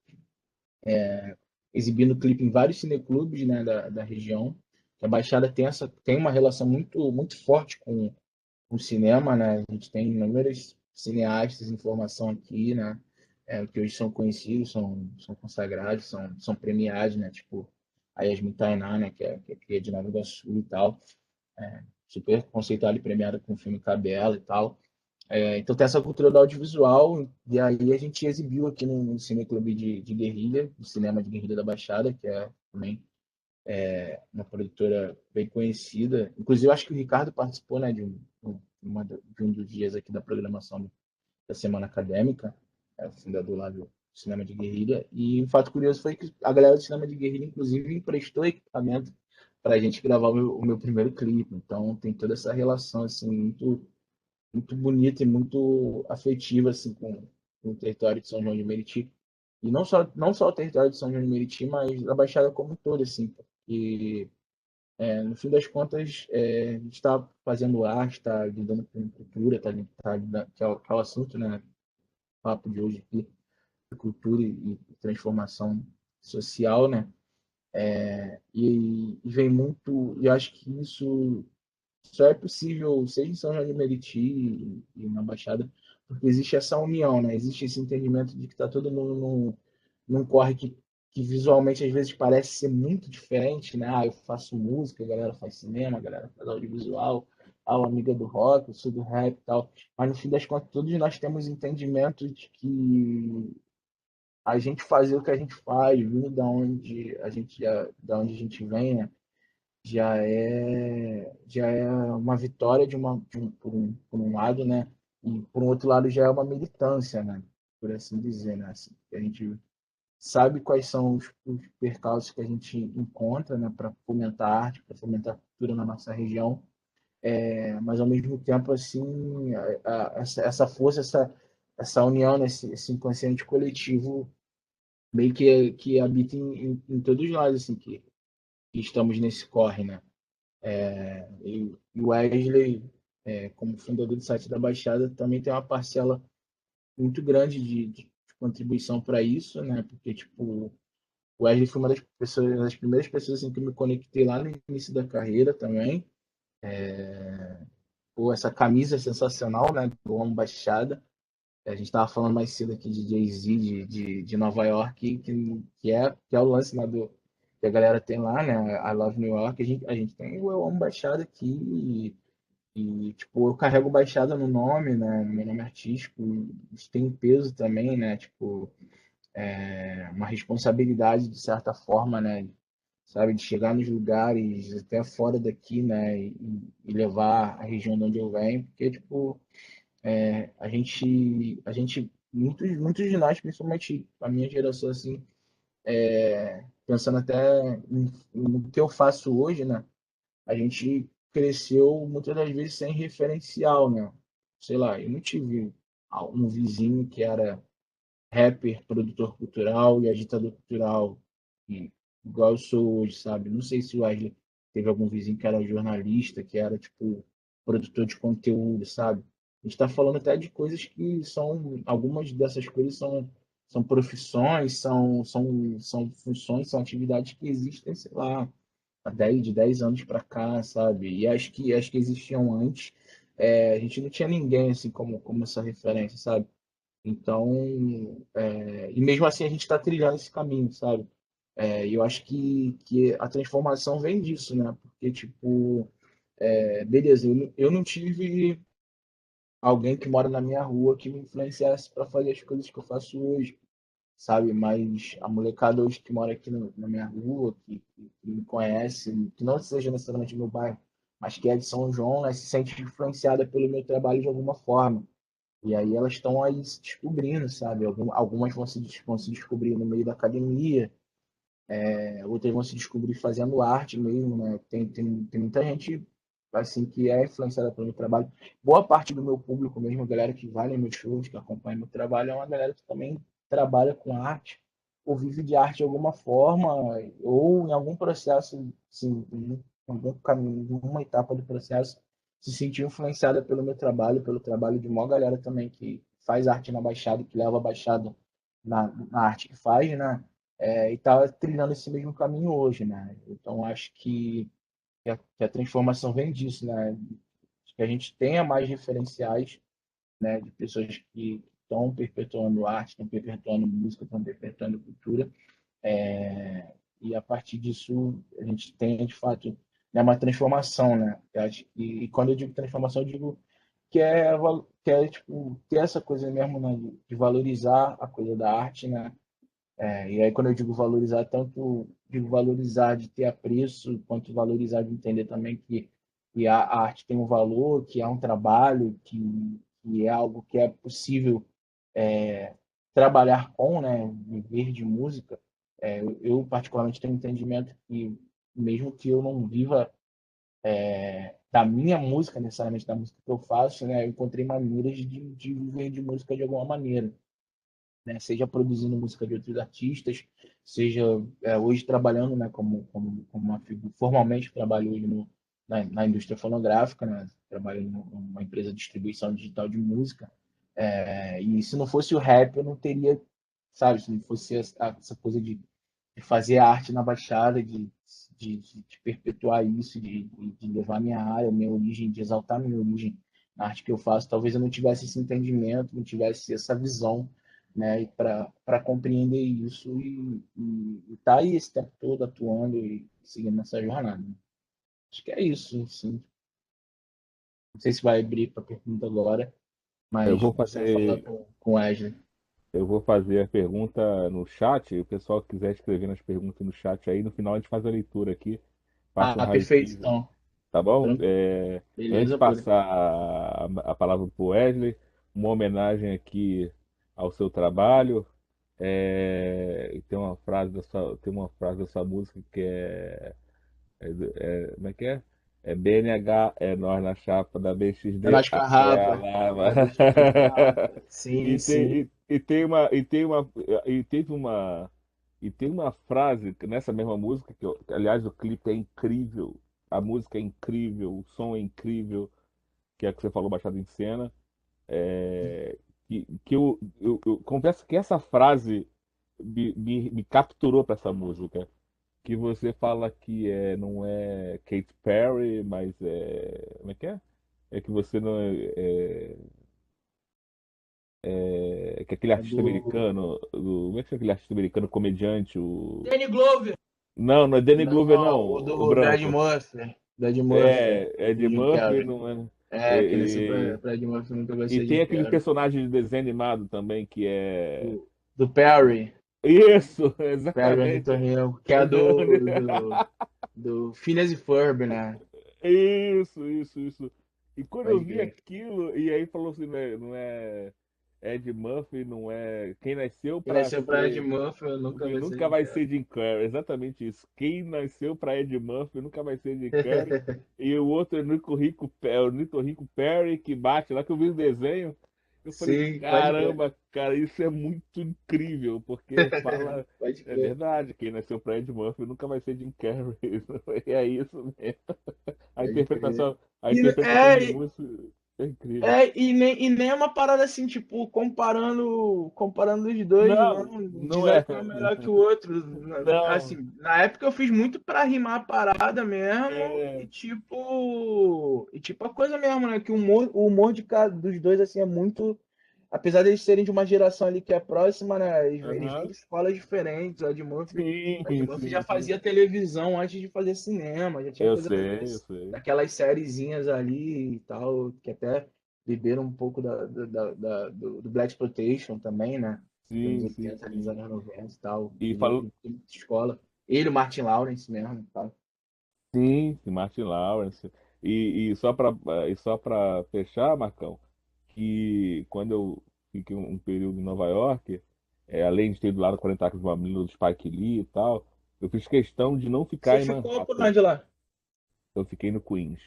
exibindo o clipe em vários cineclubes, né? Da região. A Baixada tem uma relação muito, muito forte com o cinema, né? A gente tem inúmeros cineastas em formação aqui, né? Que hoje são conhecidos, são consagrados, são premiados, né? Tipo a Yasmin Tainá, né? Que é de Nova Iguaçu e tal. super conceituada e premiada com o filme Cabela e tal. Então tem essa cultura do audiovisual, e aí a gente exibiu aqui no Cineclube de Guerrilha, no Cinema de Guerrilha da Baixada, que é também uma produtora bem conhecida. Inclusive, eu acho que o Ricardo participou, né, de um dos dias aqui da programação da Semana Acadêmica, o fundador lá do Cinema de Guerrilha. E um fato curioso foi que a galera do Cinema de Guerrilha, inclusive, emprestou equipamento para a gente gravar o meu primeiro clipe. Então, tem toda essa relação assim, muito bonita e muito afetiva assim, com o território de São João de Meriti. E não só o território de São João de Meriti, mas a Baixada como um todo, assim, porque no fim das contas, a gente está fazendo arte, está lidando com cultura, que é o assunto, né? Papo de hoje aqui, cultura e transformação social, né? E vem muito, e acho que isso só é possível, seja em São João de Meriti e na Baixada, porque existe essa união, né? Existe esse entendimento de que está todo mundo num corre que visualmente às vezes parece ser muito diferente, né? Eu faço música, a galera faz cinema, a galera faz audiovisual, o amiga do rock, eu sou do rap e tal. Mas no fim das contas, todos nós temos entendimento de que a gente fazer o que a gente faz, vindo da onde a gente vem, né? Já é uma vitória por um lado, né? E por um outro lado já é uma militância, né? Por assim dizer, né? Assim, a gente sabe quais são os percalços que a gente encontra, né? Para fomentar a arte, para fomentar a cultura na nossa região, mas ao mesmo tempo assim essa força, essa união, né? Esse inconsciente coletivo meio que habita em todos nós, assim, que estamos nesse corre, né? E o Wesley, como fundador do site da Baixada, também tem uma parcela muito grande de contribuição para isso, né? Porque, tipo, o Wesley foi uma das primeiras pessoas assim, que eu me conectei lá no início da carreira também. Pô, essa camisa é sensacional, né? Do Homem Baixada. A gente estava falando mais cedo aqui de Jay-Z de Nova York, que é o lance lá que a galera tem lá, né? I Love New York. A gente tem o Eu Amo Baixada aqui. Tipo, eu carrego Baixada no nome, né? No meu nome artístico. Isso tem um peso também, né? Tipo, uma responsabilidade, de certa forma, né? Sabe? De chegar nos lugares até fora daqui, né? E levar a região de onde eu venho. Porque, tipo, muitos de nós, principalmente a minha geração, assim, pensando até no que eu faço hoje, né? A gente cresceu muitas das vezes sem referencial, né? Sei lá, eu não tive um vizinho que era rapper, produtor cultural e agitador cultural, e, igual eu sou hoje, sabe? Não sei se o Wesley teve algum vizinho que era jornalista, que era, tipo, produtor de conteúdo, sabe? A gente está falando até de coisas que algumas dessas coisas são profissões, são funções, são atividades que existem, sei lá, de 10 anos para cá, sabe? E acho que existiam antes. A gente não tinha ninguém assim como essa referência, sabe? Então, e mesmo assim a gente está trilhando esse caminho, sabe? E eu acho que a transformação vem disso, né? Porque, tipo, beleza, eu não tive alguém que mora na minha rua que me influenciasse para fazer as coisas que eu faço hoje, sabe? Mas a molecada hoje que mora aqui na minha rua, que me conhece, que não seja necessariamente meu bairro, mas que é de São João, né, se sente influenciada pelo meu trabalho de alguma forma. E aí elas estão aí se descobrindo, sabe? Algumas vão se descobrir no meio da academia, outras vão se descobrir fazendo arte mesmo, né? Tem muita gente assim que é influenciada pelo meu trabalho. Boa parte do meu público mesmo, a galera que vai nos meus shows, que acompanha meu trabalho, é uma galera que também trabalha com arte ou vive de arte de alguma forma ou em algum processo, assim, em algum caminho, em uma etapa do processo, se sentiu influenciada pelo meu trabalho, pelo trabalho de uma galera também que faz arte na Baixada, que leva a Baixada na arte que faz, né? E está trilhando esse mesmo caminho hoje, né? Então acho que a transformação vem disso, né? Que a gente tenha mais referenciais, né, de pessoas que estão perpetuando arte, estão perpetuando música, estão perpetuando cultura, e a partir disso a gente tenha de fato é uma transformação, né? E quando eu digo transformação, eu digo que é tipo, ter essa coisa mesmo, né, de valorizar a coisa da arte, né? E aí, quando eu digo valorizar, tanto digo valorizar de ter apreço, quanto valorizar de entender também que a arte tem um valor, que é um trabalho, que é algo que é possível trabalhar com, né? Viver de música. Eu, particularmente, tenho um entendimento que, mesmo que eu não viva da minha música, necessariamente da música que eu faço, né? Eu encontrei maneiras de viver de música de alguma maneira, né? Seja produzindo música de outros artistas, seja hoje trabalhando, né, como uma figura, formalmente trabalho hoje na indústria fonográfica, né? Trabalho numa empresa de distribuição digital de música. E se não fosse o rap, eu não teria, sabe, se não fosse essa coisa de fazer arte na Baixada, de perpetuar isso, de levar minha área, minha origem, de exaltar minha origem na arte que eu faço, talvez eu não tivesse esse entendimento, não tivesse essa visão, né, para compreender isso e tá aí esse tempo todo atuando e seguindo nessa jornada. Acho que é isso, assim. Não sei se vai abrir para pergunta agora, Eu mas vou você vai falar fazer, com o Wesley. eu vou fazer a pergunta no chat. O pessoal que quiser escrever nas perguntas no chat aí, no final a gente faz a leitura aqui, passa um Ah, perfeito, raio-x, então. tá bom? Tranquilo. Antes de Beleza, pô. passar a palavra para o Wesley, uma homenagem aqui ao seu trabalho. E tem uma frase dessa música que como é que é? É BNH, é nós na chapa da É BXD, nós com a até a rapa. lava. Da BXD com a rapa. Sim, E sim. tem, e tem uma, e tem uma, e teve uma, e tem uma frase nessa mesma música que, aliás, o clipe é incrível, a música é incrível, o som é incrível, que é a que você falou, Baixado em Cena, que eu confesso que essa frase me capturou para essa música, que você fala que não é Katy Perry, mas como é que é? É que você não que aquele É artista do americano, como é que é aquele artista americano comediante, o... Danny Glover. Não, não é Danny Glover, Não, não, o o do Brad branco. Murphy. Brad Murphy. É O Ed Jim Murphy, Carrey. não é? Que nasceu pra Ed Murphy nunca vai E ser tem Jim aquele Carrey. personagem de desenho animado também, que é... Do Perry. Isso, Perry exatamente. Ornitorrinco, que é do Phineas e Ferb, né? Isso. E quando eu Pode vi crer. aquilo, e aí falou assim, não é Ed Murphy, não é... Quem nasceu Quem pra nasceu pra Ed ser... Murphy nunca vai ser Nunca Jim vai Carrey. ser Jim Carrey, exatamente isso. Quem nasceu pra Ed Murphy nunca vai ser Jim Carrey. E o outro é o Nico Rico Perry, que bate lá, que eu vi o desenho. Eu falei, Sim, pode crer. caramba, cara, isso é muito incrível, porque fala, Pode é crer. verdade, quem nasceu pra Ed Murphy nunca vai ser Jim Carrey. E é isso mesmo. Pode crer. A E, interpretação de música é incrível. e nem é uma parada assim, tipo, comparando os dois, Não, não, não dizendo é. que um é melhor que o outro. Não. Assim, na época eu fiz muito pra rimar a parada mesmo, É, e tipo a coisa mesmo, né? Que o humor de cada dos dois, assim, é muito. Apesar de eles serem de uma geração ali que é próxima, né? Eles vêm aham. de escolas diferentes. Sim, O Ed Murphy já sim. fazia televisão antes de fazer cinema, já tinha coisa Eu sei. daquelas sériezinhas ali e tal, que até beberam um pouco do Black Exploitation também, né? Dos anos Sim, sim, 80 ali, dos sim. anos 90 e tal. E Ele falou, tem muita escola. Ele, o Martin Lawrence mesmo, e tal. sim, Martin Lawrence. E só para fechar, Marcão, que quando eu fiquei um período em Nova York, além de ter ido lá no 40 Acres do Mamilo do Spike Lee e tal, eu fiz questão de não Você ficar em ficou por Manhattan. onde lá? Eu fiquei no Queens.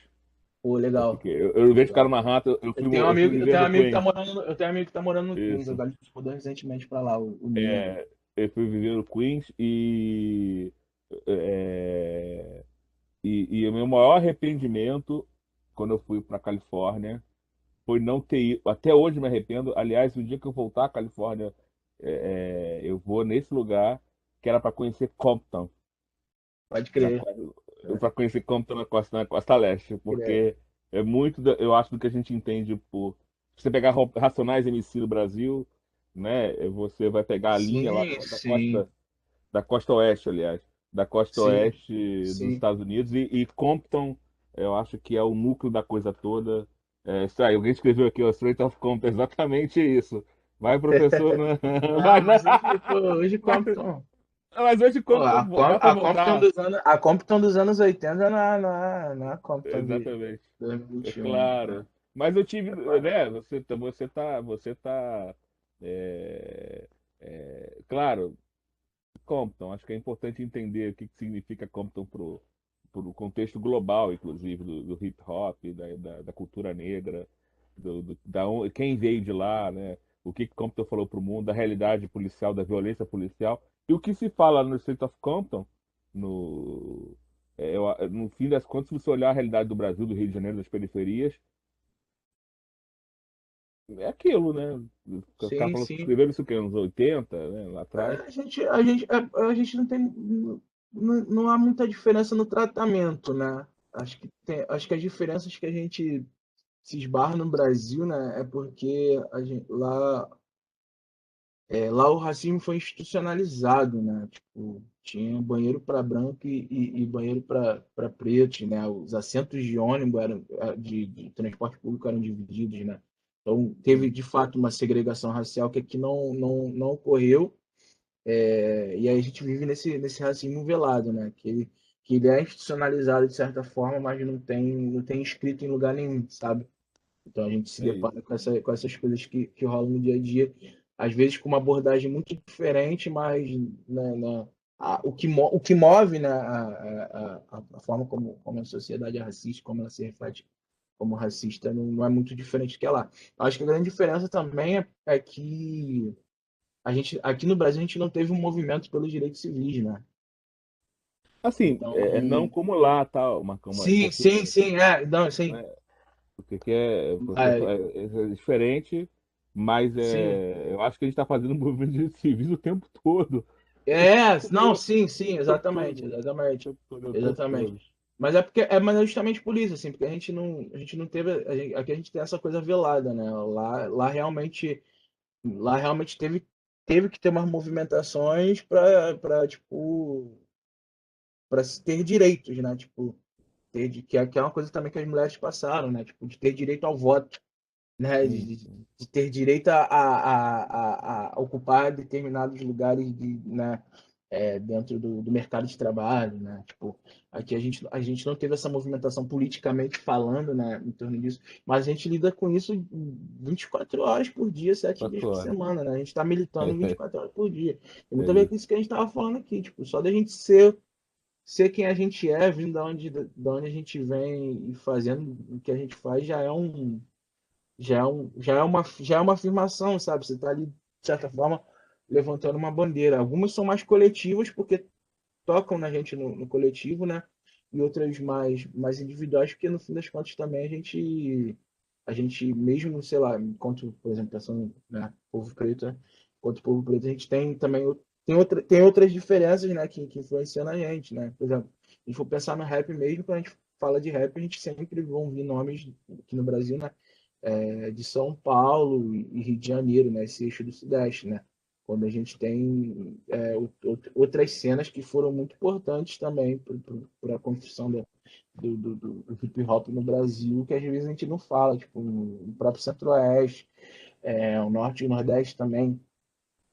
Pô, legal. Em vez de ficar no Legal. Manhattan, eu fui viver no Queens. Eu tenho um amigo que tá morando no Queens, Isso. agora ele se mudou recentemente pra lá, o Nino. É, eu fui viver no Queens é, e o meu maior arrependimento quando eu fui para Califórnia foi não ter ido. Até hoje me arrependo. Aliás, o dia que eu voltar à Califórnia, eu vou nesse lugar que era para conhecer Compton, Pode crer. para conhecer Compton na costa leste, Pode crer. porque é muito, eu acho, do que a gente entende por. Se você pegar Racionais MC do Brasil, né, você vai pegar a linha lá Sim, sim. da costa oeste, aliás. da costa Sim, oeste dos sim. Estados Unidos, e Compton, eu acho que é o núcleo da coisa toda. Isso aí, alguém escreveu aqui, o Strait of Compton, exatamente isso. Vai, professor, né? Vai, Não, né? mas hoje, pô, hoje Mas, Compton. mas hoje Pô, Compton dá pra voltar. A Compton dos anos 80 não é a Compton de Exatamente. É 2021, né? claro. Mas eu tive, né? Você tá, é, claro, Compton. Acho que é importante entender o que significa Compton pro contexto global, inclusive, do hip hop, da cultura negra, quem veio de lá, né? O que Compton falou para o mundo, da realidade policial, da violência policial. E o que se fala no Street of Compton, no, no fim das contas, se você olhar a realidade do Brasil, do Rio de Janeiro, das periferias, é aquilo, né? Os caras Sim, sim. escreveram isso que nos 80, né? Lá atrás. A gente não tem, não há muita diferença no tratamento, né? Acho que as diferenças que a gente se esbarra no Brasil, né, é porque lá o racismo foi institucionalizado, né? Tipo, tinha banheiro para branco e banheiro para preto, né? Os assentos de ônibus de transporte público eram divididos, né? Então, teve de fato uma segregação racial que aqui não ocorreu, e aí a gente vive nesse racismo velado, né? Que ele é institucionalizado de certa forma, mas não tem escrito em lugar nenhum, sabe? Então a gente se É isso. depara com essas coisas que rolam no dia a dia, às vezes com uma abordagem muito diferente, mas o que move, né, a forma como a sociedade é racista, como ela se reflete como racista, não é muito diferente do que é lá. Eu acho que a grande diferença também é que aqui no Brasil a gente não teve um movimento pelos direitos civis, né? Assim, Então, não como lá, tal, Marcão, sim, porque, sim, sim, não, sim, né, porque é, é diferente, mas sim. eu acho que a gente está fazendo movimento de civis o tempo todo. O tempo Não, todo, sim, sim, o tempo exatamente, todo, exatamente, o tempo exatamente. todo. Mas mas é justamente por isso, assim, porque a gente não teve, aqui a gente tem essa coisa velada, né? Lá realmente teve que ter umas movimentações para tipo, para se ter direitos, né? Tipo, que é uma coisa também que as mulheres passaram, né? Tipo, de ter direito ao voto, né? Sim, De ter direito a ocupar determinados lugares né, dentro do mercado de trabalho, né? Tipo, aqui a gente não teve essa movimentação politicamente falando, né, em torno disso, mas a gente lida com isso 24 horas por dia, 7 dias 4 por horas. semana, né? A gente está militando 24 horas por dia. Tem É muito a ver com isso. isso que a gente estava falando aqui, tipo, só da gente ser quem a gente é, vindo da onde a gente vem e fazendo o que a gente faz, já é uma afirmação, sabe? Você está ali, de certa forma, levantando uma bandeira. Algumas são mais coletivas, porque tocam na gente no coletivo, né? E outras mais individuais, porque no fim das contas também a gente mesmo, sei lá, enquanto, por exemplo, pensando, né, povo preto, né? Enquanto povo preto, a gente tem também tem outras diferenças, né, que influenciam na gente, né? Por exemplo, se a gente for pensar no rap mesmo, quando a gente fala de rap, a gente sempre vai ouvir nomes aqui no Brasil, né? De São Paulo e Rio de Janeiro, né? Esse eixo do Sudeste, né? Quando a gente tem outras cenas que foram muito importantes também para a construção do hip hop no Brasil, que às vezes a gente não fala, tipo o próprio Centro-Oeste, o Norte e o Nordeste também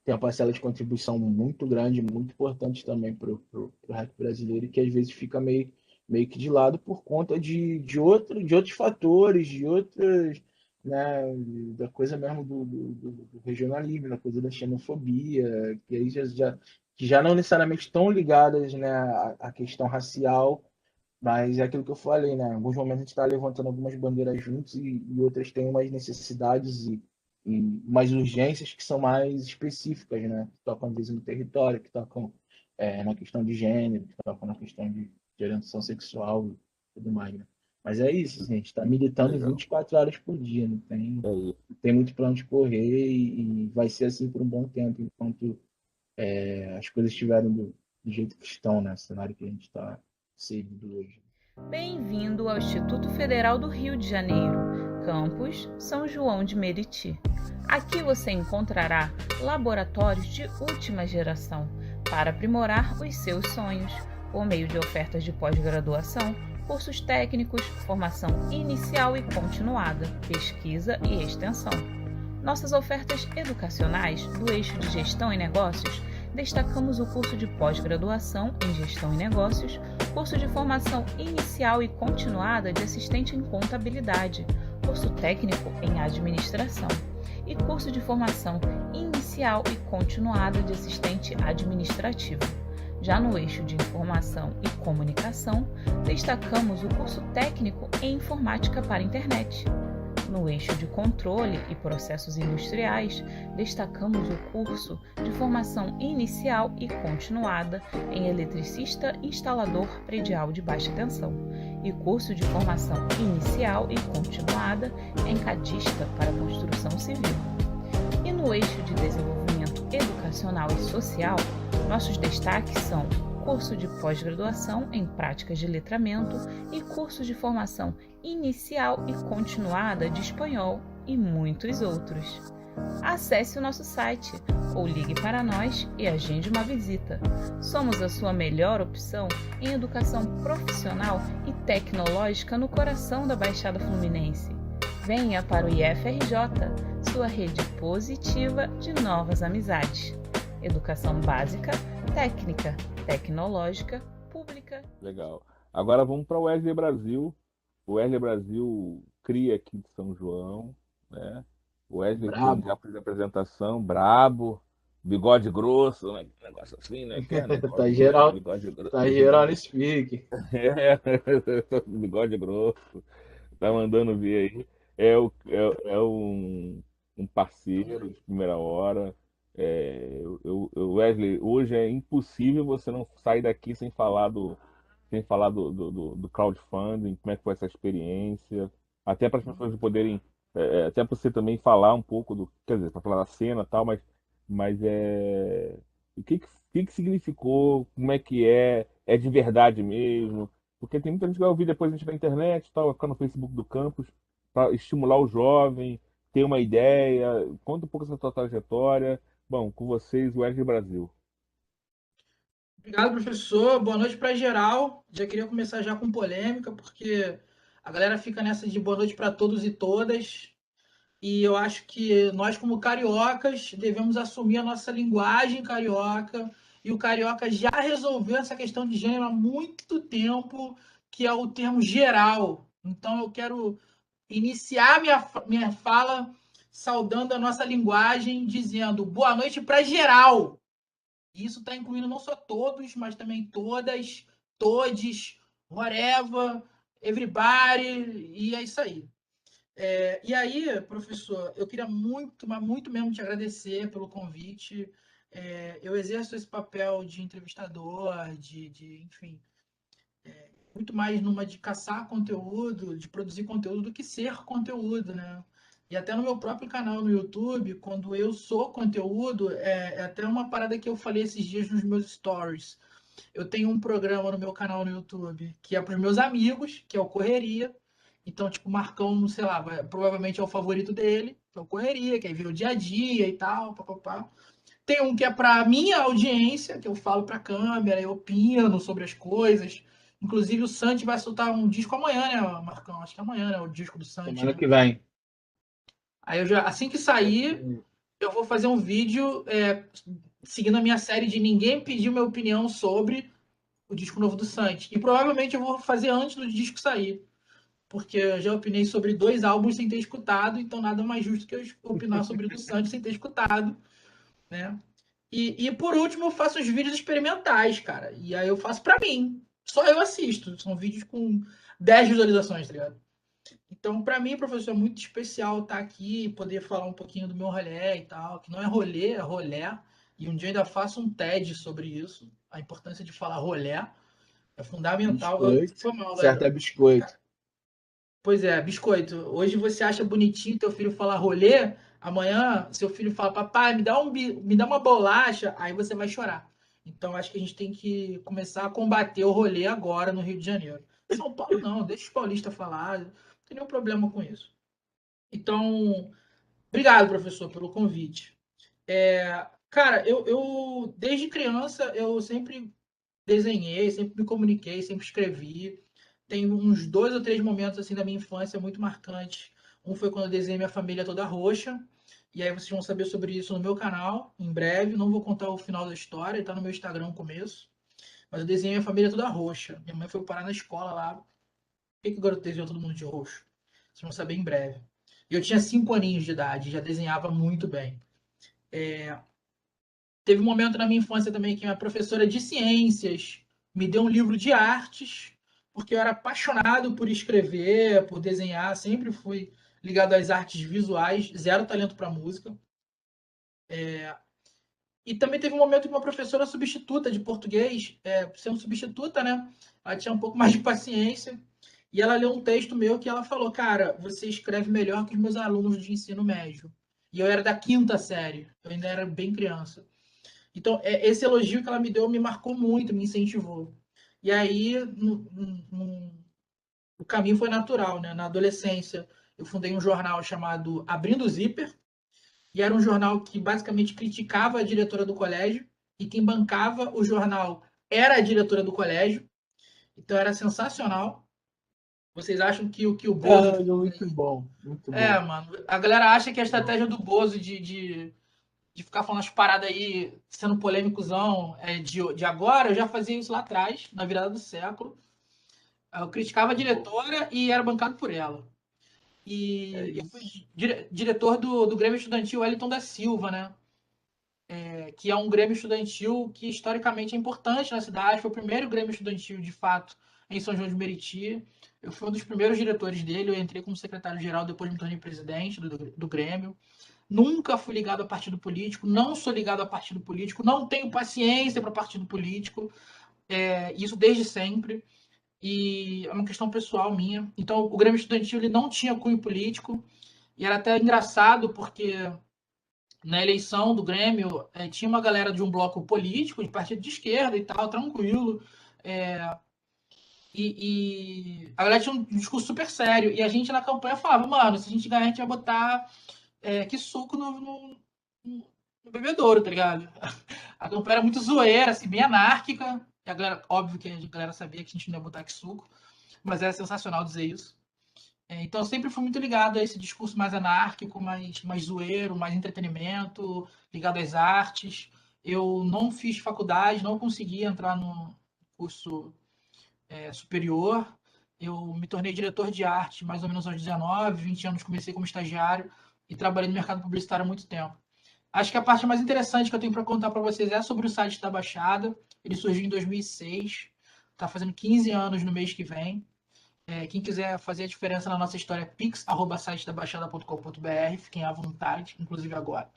tem uma parcela de contribuição muito grande, muito importante também para o rap brasileiro, e que às vezes fica meio que de lado por conta de outros fatores, de outras, né, da coisa mesmo do regionalismo, da coisa da xenofobia, que aí que já não necessariamente estão ligadas, né, à questão racial, mas é aquilo que eu falei, né? Em alguns momentos a gente está levantando algumas bandeiras juntos e outras têm umas necessidades e umas urgências que são mais específicas, né? Que tocam às vezes no território, que tocam na questão de gênero, que tocam na questão de orientação sexual e tudo mais, né? Mas é isso, assim, a gente está militando Legal. 24 horas por dia, não tem, É isso. não tem muito plano de correr e vai ser assim por um bom tempo, enquanto as coisas estiverem do jeito que estão, né? O cenário que a gente está inserido hoje. Bem-vindo ao Instituto Federal do Rio de Janeiro, campus São João de Meriti. Aqui você encontrará laboratórios de última geração, para aprimorar os seus sonhos, por meio de ofertas de pós-graduação, cursos técnicos, formação inicial e continuada, pesquisa e extensão. Nossas ofertas educacionais do eixo de Gestão e Negócios, destacamos o curso de pós-graduação em Gestão e Negócios, curso de formação inicial e continuada de assistente em contabilidade, curso técnico em administração e curso de formação inicial e continuada de assistente administrativo. Já no eixo de Informação e Comunicação, destacamos o curso técnico em Informática para a Internet. No eixo de Controle e Processos Industriais, destacamos o curso de formação inicial e continuada em Eletricista Instalador Predial de Baixa Tensão e curso de formação inicial e continuada em Cadista para Construção Civil. E no eixo de Desenvolvimento Educacional e Social, nossos destaques são curso de pós-graduação em Práticas de Letramento e curso de formação inicial e continuada de Espanhol e muitos outros. Acesse o nosso site ou ligue para nós e agende uma visita. Somos a sua melhor opção em educação profissional e tecnológica no coração da Baixada Fluminense. Venha para o IFRJ, sua rede positiva de novas amizades. Educação básica, técnica, tecnológica, pública. Legal. Agora vamos para o Wesley Brasil. O Wesley Brasil cria aqui de São João, né? O Wesley Brabo. já fez a apresentação, brabo, bigode grosso, né? Negócio assim, né? Que é, né? Tá geral, Bigode grosso. tá geral no speak. É, bigode grosso. Tá mandando ver aí. É um parceiro de primeira hora. Wesley, hoje é impossível você não sair daqui sem falar do crowdfunding, como é que foi essa experiência, até para as pessoas poderem, até para você também falar um pouco quer dizer, para falar da cena e tal, mas o que significou, como é que é de verdade mesmo, porque tem muita gente que vai ouvir depois a gente na internet, e tal, vai ficar no Facebook do campus, para estimular o jovem, ter uma ideia, conta um pouco essa tua trajetória. Bom, com vocês, o Wesley Brasil. Obrigado, professor. Boa noite para geral. Já queria começar já com polêmica, porque a galera fica nessa de boa noite para todos e todas. E eu acho que nós, como cariocas, devemos assumir a nossa linguagem carioca. E o carioca já resolveu essa questão de gênero há muito tempo, que é o termo geral. Então, eu quero iniciar minha fala saudando a nossa linguagem, dizendo boa noite para geral. Isso está incluindo não só todos, mas também todas, todes, whatever, everybody, e é isso aí. E aí, professor, eu queria muito, mas muito mesmo te agradecer pelo convite. Eu exerço esse papel de entrevistador, enfim, muito mais numa de caçar conteúdo, de produzir conteúdo, do que ser conteúdo, né? E até no meu próprio canal no YouTube, quando eu sou conteúdo, é até uma parada que eu falei esses dias nos meus stories. Eu tenho um programa no meu canal no YouTube que é para os meus amigos, que é o Correria. Então, tipo, o Marcão, sei lá, provavelmente é o favorito dele, que é o Correria, que aí vê o dia a dia e tal, papapá. Tem um que é para minha audiência, que eu falo para a câmera, eu opino sobre as coisas. Inclusive, o Santi vai soltar um disco amanhã, né, Marcão? Acho que amanhã, né? O disco do Santi. Semana Né? que vem. Aí assim que sair, eu vou fazer um vídeo seguindo a minha série de Ninguém Pediu Minha Opinião sobre o disco novo do Santi. E provavelmente eu vou fazer antes do disco sair. Porque eu já opinei sobre 2 álbuns sem ter escutado, então nada mais justo que eu opinar sobre o do Santi sem ter escutado. Né? E por último, eu faço os vídeos experimentais, cara. E aí eu faço pra mim. Só eu assisto. São vídeos com 10 visualizações, tá ligado? Então, para mim, professor, é muito especial estar aqui e poder falar um pouquinho do meu rolê e tal, que não é rolê, é rolé. E um dia ainda faço um TED sobre isso. A importância de falar rolé é fundamental. Biscoito. Certo, é biscoito. Pois é, biscoito. Hoje você acha bonitinho teu filho falar rolê, amanhã seu filho fala, papai, me dá uma bolacha, aí você vai chorar. Então, acho que a gente tem que começar a combater o rolê agora no Rio de Janeiro. São Paulo não, deixa os paulistas falar. Não tem nenhum problema com isso. Então, obrigado, professor, pelo convite. Cara, eu desde criança eu sempre desenhei, sempre me comuniquei, sempre escrevi. Tem uns 2 ou 3 momentos assim da minha infância muito marcantes. Um foi quando eu desenhei minha família toda roxa. E aí vocês vão saber sobre isso no meu canal em breve. Não vou contar o final da história, tá no meu Instagram no começo. Mas eu desenhei minha família toda roxa. Minha mãe foi parar na escola lá. Por que que o garoto desenhou todo mundo de roxo? Vocês vão saber em breve. E eu tinha 5 aninhos de idade, já desenhava muito bem. Teve um momento na minha infância também que minha professora de ciências me deu um livro de artes, porque eu era apaixonado por escrever, por desenhar, sempre fui ligado às artes visuais, zero talento para música. E também teve um momento que uma professora substituta de português, sendo substituta, né? Ela tinha um pouco mais de paciência. E ela leu um texto meu que ela falou: Cara, você escreve melhor que os meus alunos de ensino médio. E eu era da 5ª série, eu ainda era bem criança. Então, esse elogio que ela me deu me marcou muito, me incentivou. E aí, o caminho foi natural, né? Na adolescência, eu fundei um jornal chamado Abrindo o Zíper, e era um jornal que basicamente criticava a diretora do colégio, e quem bancava o jornal era a diretora do colégio. Então, era sensacional. Vocês acham que o Bozo. Ah, muito bom, muito bom. Mano, a galera acha que a estratégia do Bozo de ficar falando as paradas aí, sendo polêmicozão de agora, eu já fazia isso lá atrás, na virada do século. Eu criticava a diretora e era bancado por ela. É E eu fui isso. diretor do Grêmio Estudantil Wellington da Silva, né? Que é um Grêmio Estudantil que historicamente é importante na cidade. Foi o primeiro Grêmio Estudantil, de fato, em São João de Meriti. Eu fui um dos primeiros diretores dele. Eu entrei como secretário-geral, depois me tornei presidente do Grêmio. Nunca fui ligado a partido político, não sou ligado a partido político, não tenho paciência para partido político, isso desde sempre. E é uma questão pessoal minha. Então, o Grêmio Estudantil ele não tinha cunho político, e era até engraçado, porque na eleição do Grêmio tinha uma galera de um bloco político, de partido de esquerda e tal, tranquilo. É, e a galera tinha um discurso super sério. E a gente na campanha falava, mano, se a gente ganhar, a gente vai botar que suco no bebedouro, tá ligado? A campanha era muito zoeira, assim, bem anárquica. E a galera, óbvio que a galera sabia que a gente não ia botar que suco, mas era sensacional dizer isso. Então eu sempre fui muito ligado a esse discurso mais anárquico, mais zoeiro, mais entretenimento, ligado às artes. Eu não fiz faculdade, não consegui entrar no curso superior. Eu me tornei diretor de arte mais ou menos aos 19, 20 anos, comecei como estagiário e trabalhei no mercado publicitário há muito tempo. Acho que a parte mais interessante que eu tenho para contar para vocês é sobre o site da Baixada. Ele surgiu em 2006, está fazendo 15 anos no mês que vem. Quem quiser fazer a diferença na nossa história, pix@sitedabaixada.com.br, fiquem à vontade, inclusive agora.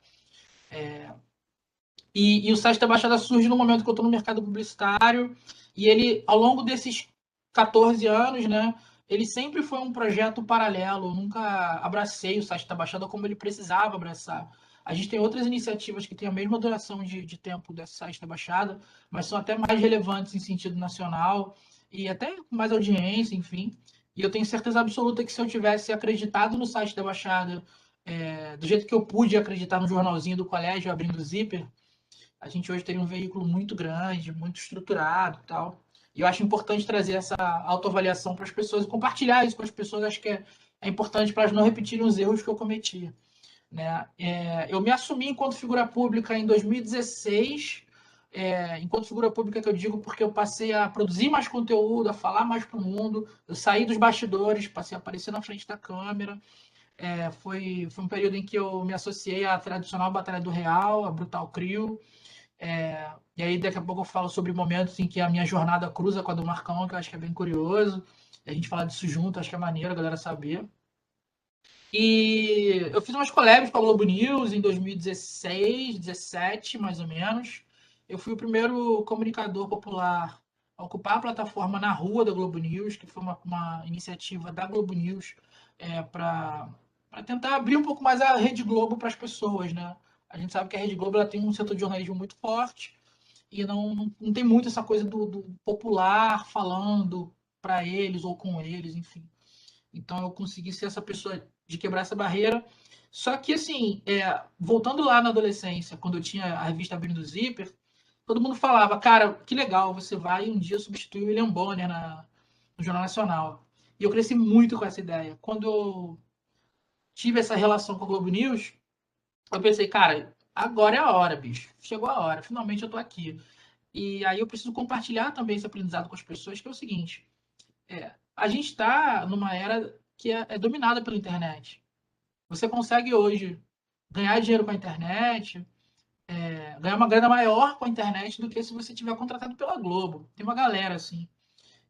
E o site da Baixada surge no momento que eu estou no mercado publicitário, e ele, ao longo desses 14 anos, né, ele sempre foi um projeto paralelo. Eu nunca abracei o site da Baixada como ele precisava abraçar. A gente tem outras iniciativas que têm a mesma duração de tempo desse site da Baixada, mas são até mais relevantes em sentido nacional e até com mais audiência, enfim. E eu tenho certeza absoluta que se eu tivesse acreditado no site da Baixada, do jeito que eu pude acreditar no jornalzinho do colégio abrindo o zíper, a gente hoje teria um veículo muito grande, muito estruturado e tal. E eu acho importante trazer essa autoavaliação para as pessoas e compartilhar isso com as pessoas. Acho que é importante para elas não repetirem os erros que eu cometi. Né? Eu me assumi enquanto figura pública em 2016, enquanto figura pública que eu digo porque eu passei a produzir mais conteúdo, a falar mais para o mundo, eu saí dos bastidores, passei a aparecer na frente da câmera. Foi um período em que eu me associei à tradicional Batalha do Real, a Brutal Crew. E aí daqui a pouco eu falo sobre momentos em que a minha jornada cruza com a do Marcão, que eu acho que é bem curioso. A gente fala disso junto, acho que é maneiro a galera saber. E eu fiz umas collabs com a Globo News em 2016, 17, mais ou menos. Eu fui o primeiro comunicador popular a ocupar a plataforma na rua da Globo News, que foi uma iniciativa da Globo News para tentar abrir um pouco mais a Rede Globo para as pessoas, né? A gente sabe que a Rede Globo ela tem um setor de jornalismo muito forte e não tem muito essa coisa do popular falando para eles ou com eles, enfim. Então eu consegui ser essa pessoa de quebrar essa barreira. Só que, assim, voltando lá na adolescência, quando eu tinha a revista Abrindo Zíper, todo mundo falava, cara, que legal, você vai um dia substituir o William Bonner no Jornal Nacional. E eu cresci muito com essa ideia. Quando eu tive essa relação com o Globo News, eu pensei, cara, agora é a hora, bicho. Chegou a hora, finalmente eu tô aqui. E aí eu preciso compartilhar também esse aprendizado com as pessoas, que é o seguinte: a gente está numa era que é dominada pela internet. Você consegue hoje ganhar dinheiro com a internet, ganhar uma grana maior com a internet do que se você tiver contratado pela Globo. Tem uma galera assim.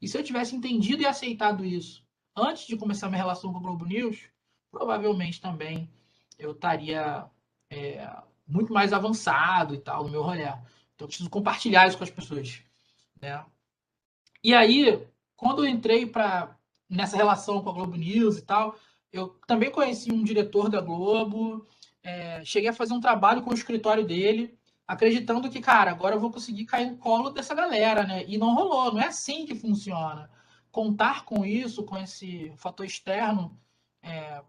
E se eu tivesse entendido e aceitado isso antes de começar minha relação com o Globo News, provavelmente também eu estaria muito mais avançado e tal no meu rolê. Então eu preciso compartilhar isso com as pessoas, né? E aí, quando eu entrei nessa relação com a Globo News e tal, eu também conheci um diretor da Globo, cheguei a fazer um trabalho com o escritório dele, acreditando que, cara, agora eu vou conseguir cair no colo dessa galera, né? E não rolou, não é assim que funciona. Contar com isso, com esse fator externo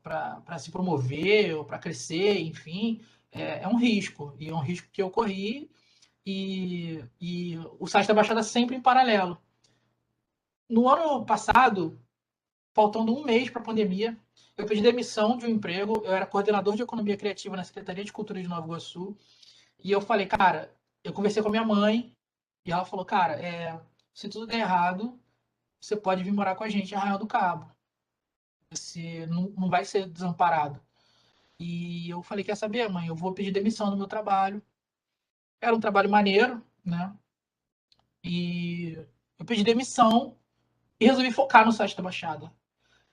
para se promover ou para crescer, enfim, é um risco. E é um risco que eu corri e o site da Baixada sempre em paralelo. No ano passado, faltando um mês para a pandemia, eu pedi demissão de um emprego. Eu era coordenador de economia criativa na Secretaria de Cultura de Nova Iguaçu. E eu falei, cara, eu conversei com a minha mãe e ela falou, cara, se tudo der errado, você pode vir morar com a gente em Arraial do Cabo. Você não vai ser desamparado. E eu falei, quer saber, mãe? Eu vou pedir demissão do meu trabalho. Era um trabalho maneiro, né? E eu pedi demissão e resolvi focar no site da Baixada.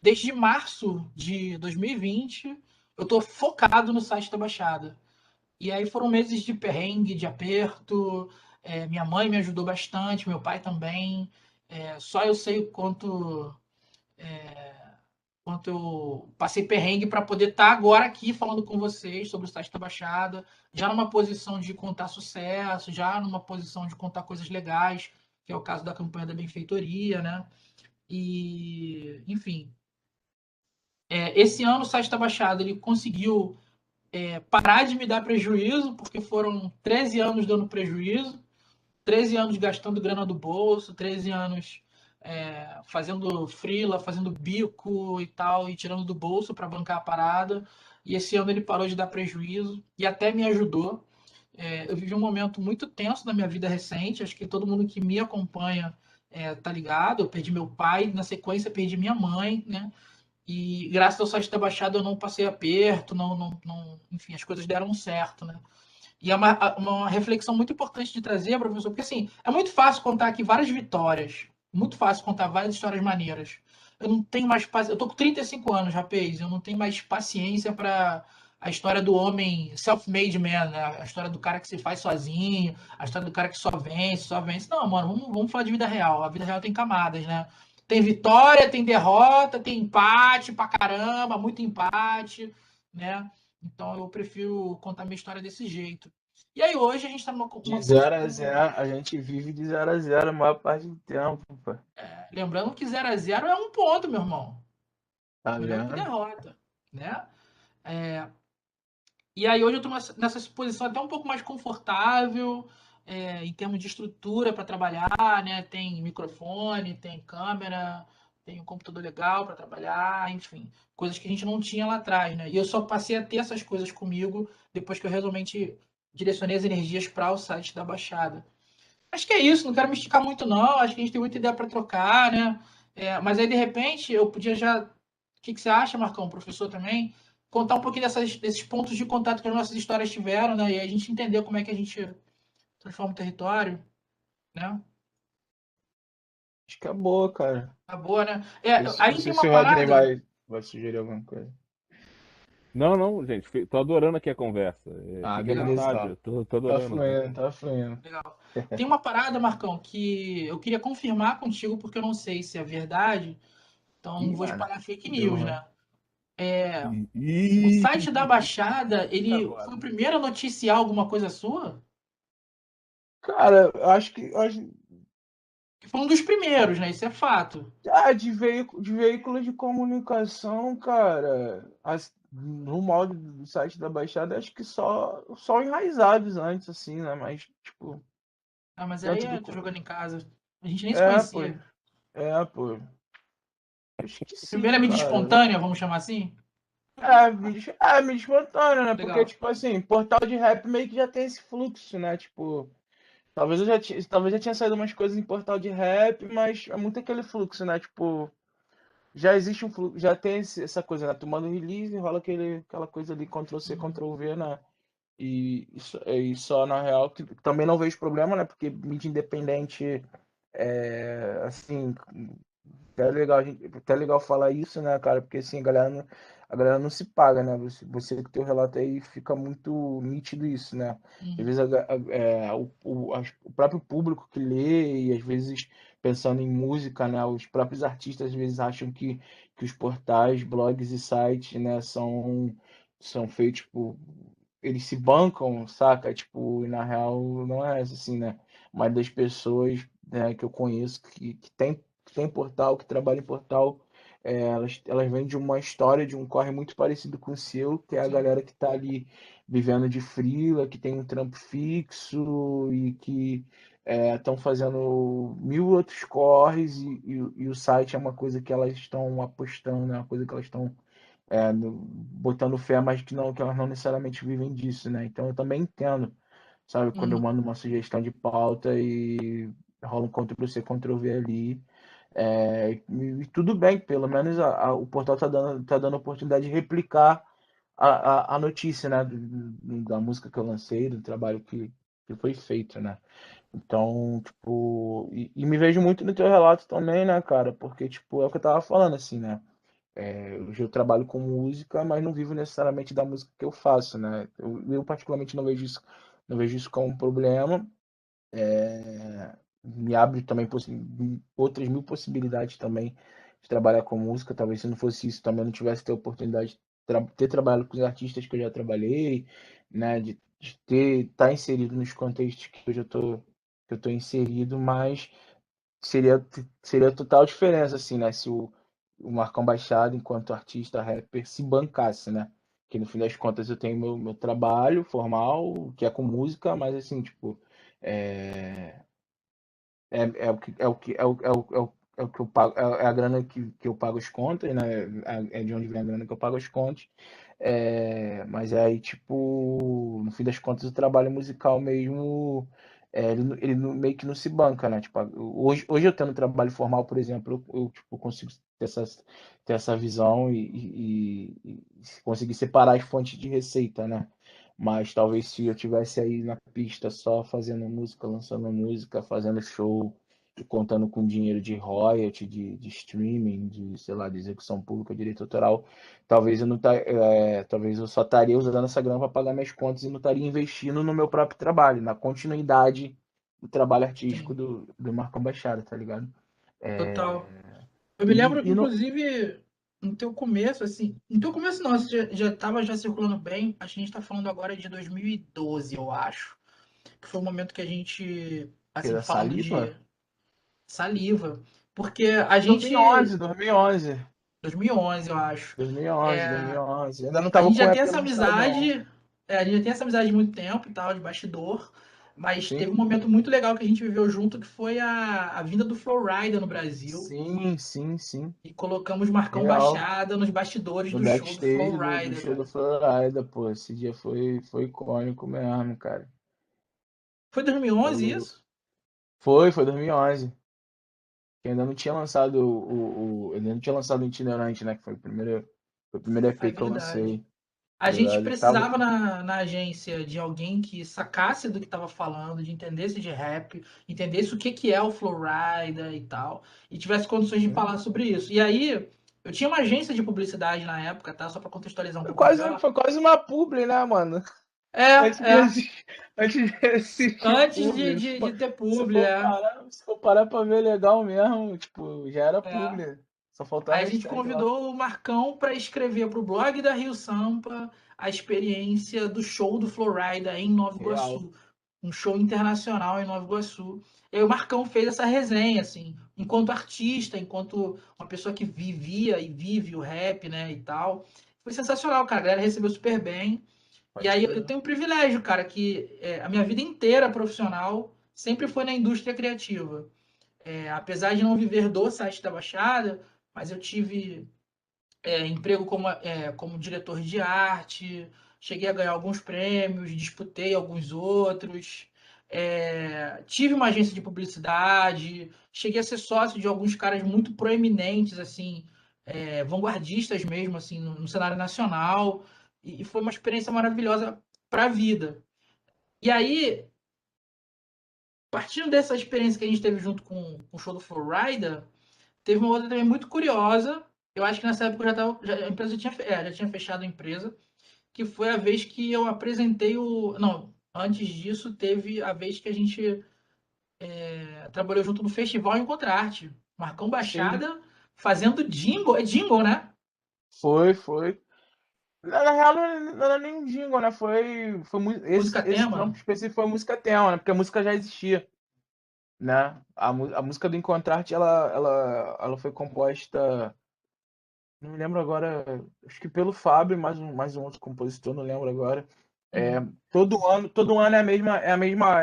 Desde março de 2020, eu estou focado no site da Baixada. E aí foram meses de perrengue, de aperto. Minha mãe me ajudou bastante, meu pai também. Só eu sei o quanto eu passei perrengue para poder estar agora aqui falando com vocês sobre o site da Baixada, já numa posição de contar sucesso, já numa posição de contar coisas legais, que é o caso da campanha da benfeitoria, né? E, enfim, esse ano o site da Baixada ele conseguiu parar de me dar prejuízo, porque foram 13 anos dando prejuízo, 13 anos gastando grana do bolso, 13 anos fazendo freela, fazendo bico e tal, e tirando do bolso para bancar a parada. E esse ano ele parou de dar prejuízo e até me ajudou. Eu vivi um momento muito tenso na minha vida recente, acho que todo mundo que me acompanha tá ligado. Eu perdi meu pai, na sequência perdi minha mãe, né? E graças ao site da Baixada eu não passei aperto, enfim, as coisas deram certo, né? E é uma reflexão muito importante de trazer, professor, porque assim, é muito fácil contar aqui várias vitórias, muito fácil contar várias histórias maneiras. Eu não tenho mais paciência, eu tô com 35 anos, rapaz, eu não tenho mais paciência para a história do homem self-made man, né? A história do cara que se faz sozinho, a história do cara que só vence, só vence. Não, mano, vamos falar de vida real. A vida real tem camadas, né? Tem vitória, tem derrota, tem empate pra caramba, muito empate, né? Então eu prefiro contar minha história desse jeito. E aí hoje a gente tá numa De 0 a 0, a gente vive de 0 a 0 a maior parte do tempo, pô. lembrando que 0 a 0 é um ponto, meu irmão. Tá Melhor que vendo? derrota, né? E aí hoje eu tô nessa posição até um pouco mais confortável, em termos de estrutura para trabalhar, né? Tem microfone, tem câmera, tem um computador legal para trabalhar, enfim, coisas que a gente não tinha lá atrás, né? E eu só passei a ter essas coisas comigo depois que eu realmente direcionei as energias para o site da Baixada. Acho que é isso, não quero me esticar muito não, acho que a gente tem muita ideia para trocar, né? Mas aí de repente eu podia já, o que você acha, Marcão, professor também, contar um pouquinho desses pontos de contato que as nossas histórias tiveram, né? E a gente entender como é que a gente transforma o território, né? Acho que é boa, cara. Tá boa, né? Não Aí sei tem se uma o Rodney parada. vai sugerir alguma coisa. Não, gente, tô adorando aqui a conversa. Ah, Fique à Legal. beleza, vontade, tá. eu tô Tá adorando. fluindo, tá fluindo. Legal. Tem uma parada, Marcão, que eu queria confirmar contigo, porque eu não sei se é verdade, então não Ih, vou mano, espalhar fake deu news, ruim. né? O site da Ih, Baixada, E ele agora? foi o primeiro a noticiar alguma coisa sua? Cara, eu acho que Que foi um dos primeiros, né? Isso é fato. de veículo de comunicação, cara. no molde do site da Baixada, acho que só enraizados antes, assim, né? Mas, tipo, Ah, mas aí dentro do. eu tô jogando em casa. A gente nem se É, pô. conhecia. Pô. Acho que Primeira sim, mídia cara. espontânea, vamos chamar assim? Mídia espontânea, né? Porque, Legal. tipo assim, portal de rap meio que já tem esse fluxo, né? Tipo, talvez já tinha saído umas coisas em portal de rap, mas é muito aquele fluxo, né? Tipo, já existe um fluxo, já tem essa coisa, né? Tu manda o release, rola aquela coisa ali, Ctrl+C, Uhum. Ctrl+V, né? E só na real, que também não vejo problema, né? Porque mídia independente, assim, até legal falar isso, né, cara? Porque assim, a galera não se paga, né? Você com teu relato aí fica muito nítido isso, né? Às Uhum. vezes o próprio público que lê, e às vezes pensando em música, né? Os próprios artistas às vezes acham que os portais, blogs e sites, né, são feitos por. Eles se bancam, saca? Tipo, e na real não é assim, né? Mas das pessoas, né, que eu conheço que tem portal, que trabalha em portal, elas vêm de uma história, de um corre muito parecido com o seu, que é a Sim. galera que está ali vivendo de freela, que tem um trampo fixo e que estão fazendo mil outros corres e o site é uma coisa que elas estão apostando, né? Uma coisa que elas estão botando fé, mas que elas não necessariamente vivem disso, né? Então eu também entendo, sabe, quando eu Uhum. mando uma sugestão de pauta e rola um Ctrl+C, Ctrl+V ali, e tudo bem, pelo menos o portal tá dando a oportunidade de replicar a notícia, né, da música que eu lancei, do trabalho que foi feito, né? Então, tipo, e me vejo muito no teu relato também, né, cara? Porque, tipo, é o que eu tava falando, assim, né? Hoje eu trabalho com música, mas não vivo necessariamente da música que eu faço, né? Eu particularmente não vejo isso como um problema. Me abre também outras mil possibilidades também de trabalhar com música. Talvez se não fosse isso, também não tivesse ter a oportunidade de ter trabalhado com os artistas que eu já trabalhei, né? De ter estar inserido nos contextos que eu tô inserido, mas seria, seria total diferença, assim, né? Se o Marcão Baixado, enquanto artista rapper, se bancasse, né? Que no fim das contas eu tenho meu trabalho formal, que é com música, mas assim, tipo, é, é o que eu pago, é a grana que eu pago as contas, né? É de onde vem a grana que eu pago as contas. Mas aí, tipo, no fim das contas, o trabalho musical mesmo, meio que não se banca, né? Tipo, hoje eu tendo trabalho formal, por exemplo, tipo, consigo ter essa visão e conseguir separar as fontes de receita, né? Mas talvez se eu tivesse aí na pista só fazendo música, lançando música, fazendo show, e contando com dinheiro de royalty, de streaming, de, sei lá, de execução pública, direito autoral, talvez eu só estaria usando essa grana para pagar minhas contas e não estaria investindo no meu próprio trabalho, na continuidade do trabalho artístico Sim, do Marcão Baixada, tá ligado? total. Eu me lembro, E não. inclusive, no teu começo, assim. No teu começo, não, você já estava já circulando bem. Acho que a gente está falando agora de 2012, eu acho. Que foi o momento que a gente, Que assim, da falando de Saliva? saliva. Porque a gente. 2011, 2011. 2011, eu acho. 2011, É, 2011. Ainda não a tava gente com já o tem app essa lançado, não. amizade. A gente já tem essa amizade de muito tempo e tal, de bastidor. Mas teve um Sim, momento muito legal que a gente viveu junto, que foi a vinda do Flowrider no Brasil. sim, sim, sim. E colocamos Marcão Real. Baixada nos bastidores No do show do backstage do Flowrider, show cara. do Florida, pô. Esse dia foi icônico mesmo, cara. Foi Tá 2011 louco. isso? Foi 2011. Que ainda não tinha lançado ainda não tinha lançado o Itinerante, né? Que foi o primeiro Ah, é EP que eu verdade. lancei, A tá gente ligado? E tava. precisava na agência de alguém que sacasse do que estava falando, de entendesse de rap, entendesse o que é o Flowrider e tal, e tivesse condições de Sim. falar sobre isso. E aí, eu tinha uma agência de publicidade na época, tá? Só para contextualizar um Foi pouco quase, melhor. foi quase uma publi, né, mano? Antes É, de é. existir, antes de existir Antes de, publi. Se de, for, de ter se publi, for é. parar, se for parar pra ver legal mesmo, tipo, já era É. publi. Só faltava a Aí a gente hashtag lá. convidou o Marcão para escrever para o blog da Rio Sampa a experiência do show do Flowrider em Nova Real. Iguaçu, um show internacional em Nova Iguaçu. E aí o Marcão fez essa resenha, assim, enquanto artista, enquanto uma pessoa que vivia e vive o rap, né, e tal. foi sensacional, cara. A galera recebeu super bem. Pode E aí eu crer. tenho um privilégio, cara, que a minha vida inteira profissional sempre foi na indústria criativa. Apesar de não viver do site da Baixada, mas eu tive emprego como diretor de arte, cheguei a ganhar alguns prêmios, disputei alguns outros, tive uma agência de publicidade, cheguei a ser sócio de alguns caras muito proeminentes, assim, vanguardistas mesmo, assim, no cenário nacional, e foi uma experiência maravilhosa para a vida. E aí, partindo dessa experiência que a gente teve junto com o show do Flowrider, teve uma outra também muito curiosa. Eu acho que nessa época a empresa já tinha fechado a empresa, que foi a vez que eu apresentei o. Não, antes disso, teve a vez que a gente trabalhou junto no Festival Encontra Arte. Marcão Sim, Baixada fazendo jingle. É jingle, né? foi. Na real, não era nem um jingle, né? Esse, Música esse tema. trampo específico foi música tema, né? Porque a música já existia, né? A música do Encontrarte, ela foi composta, não me lembro agora, acho que pelo Fábio, mais um outro compositor, não lembro agora. É, Uhum. todo ano é a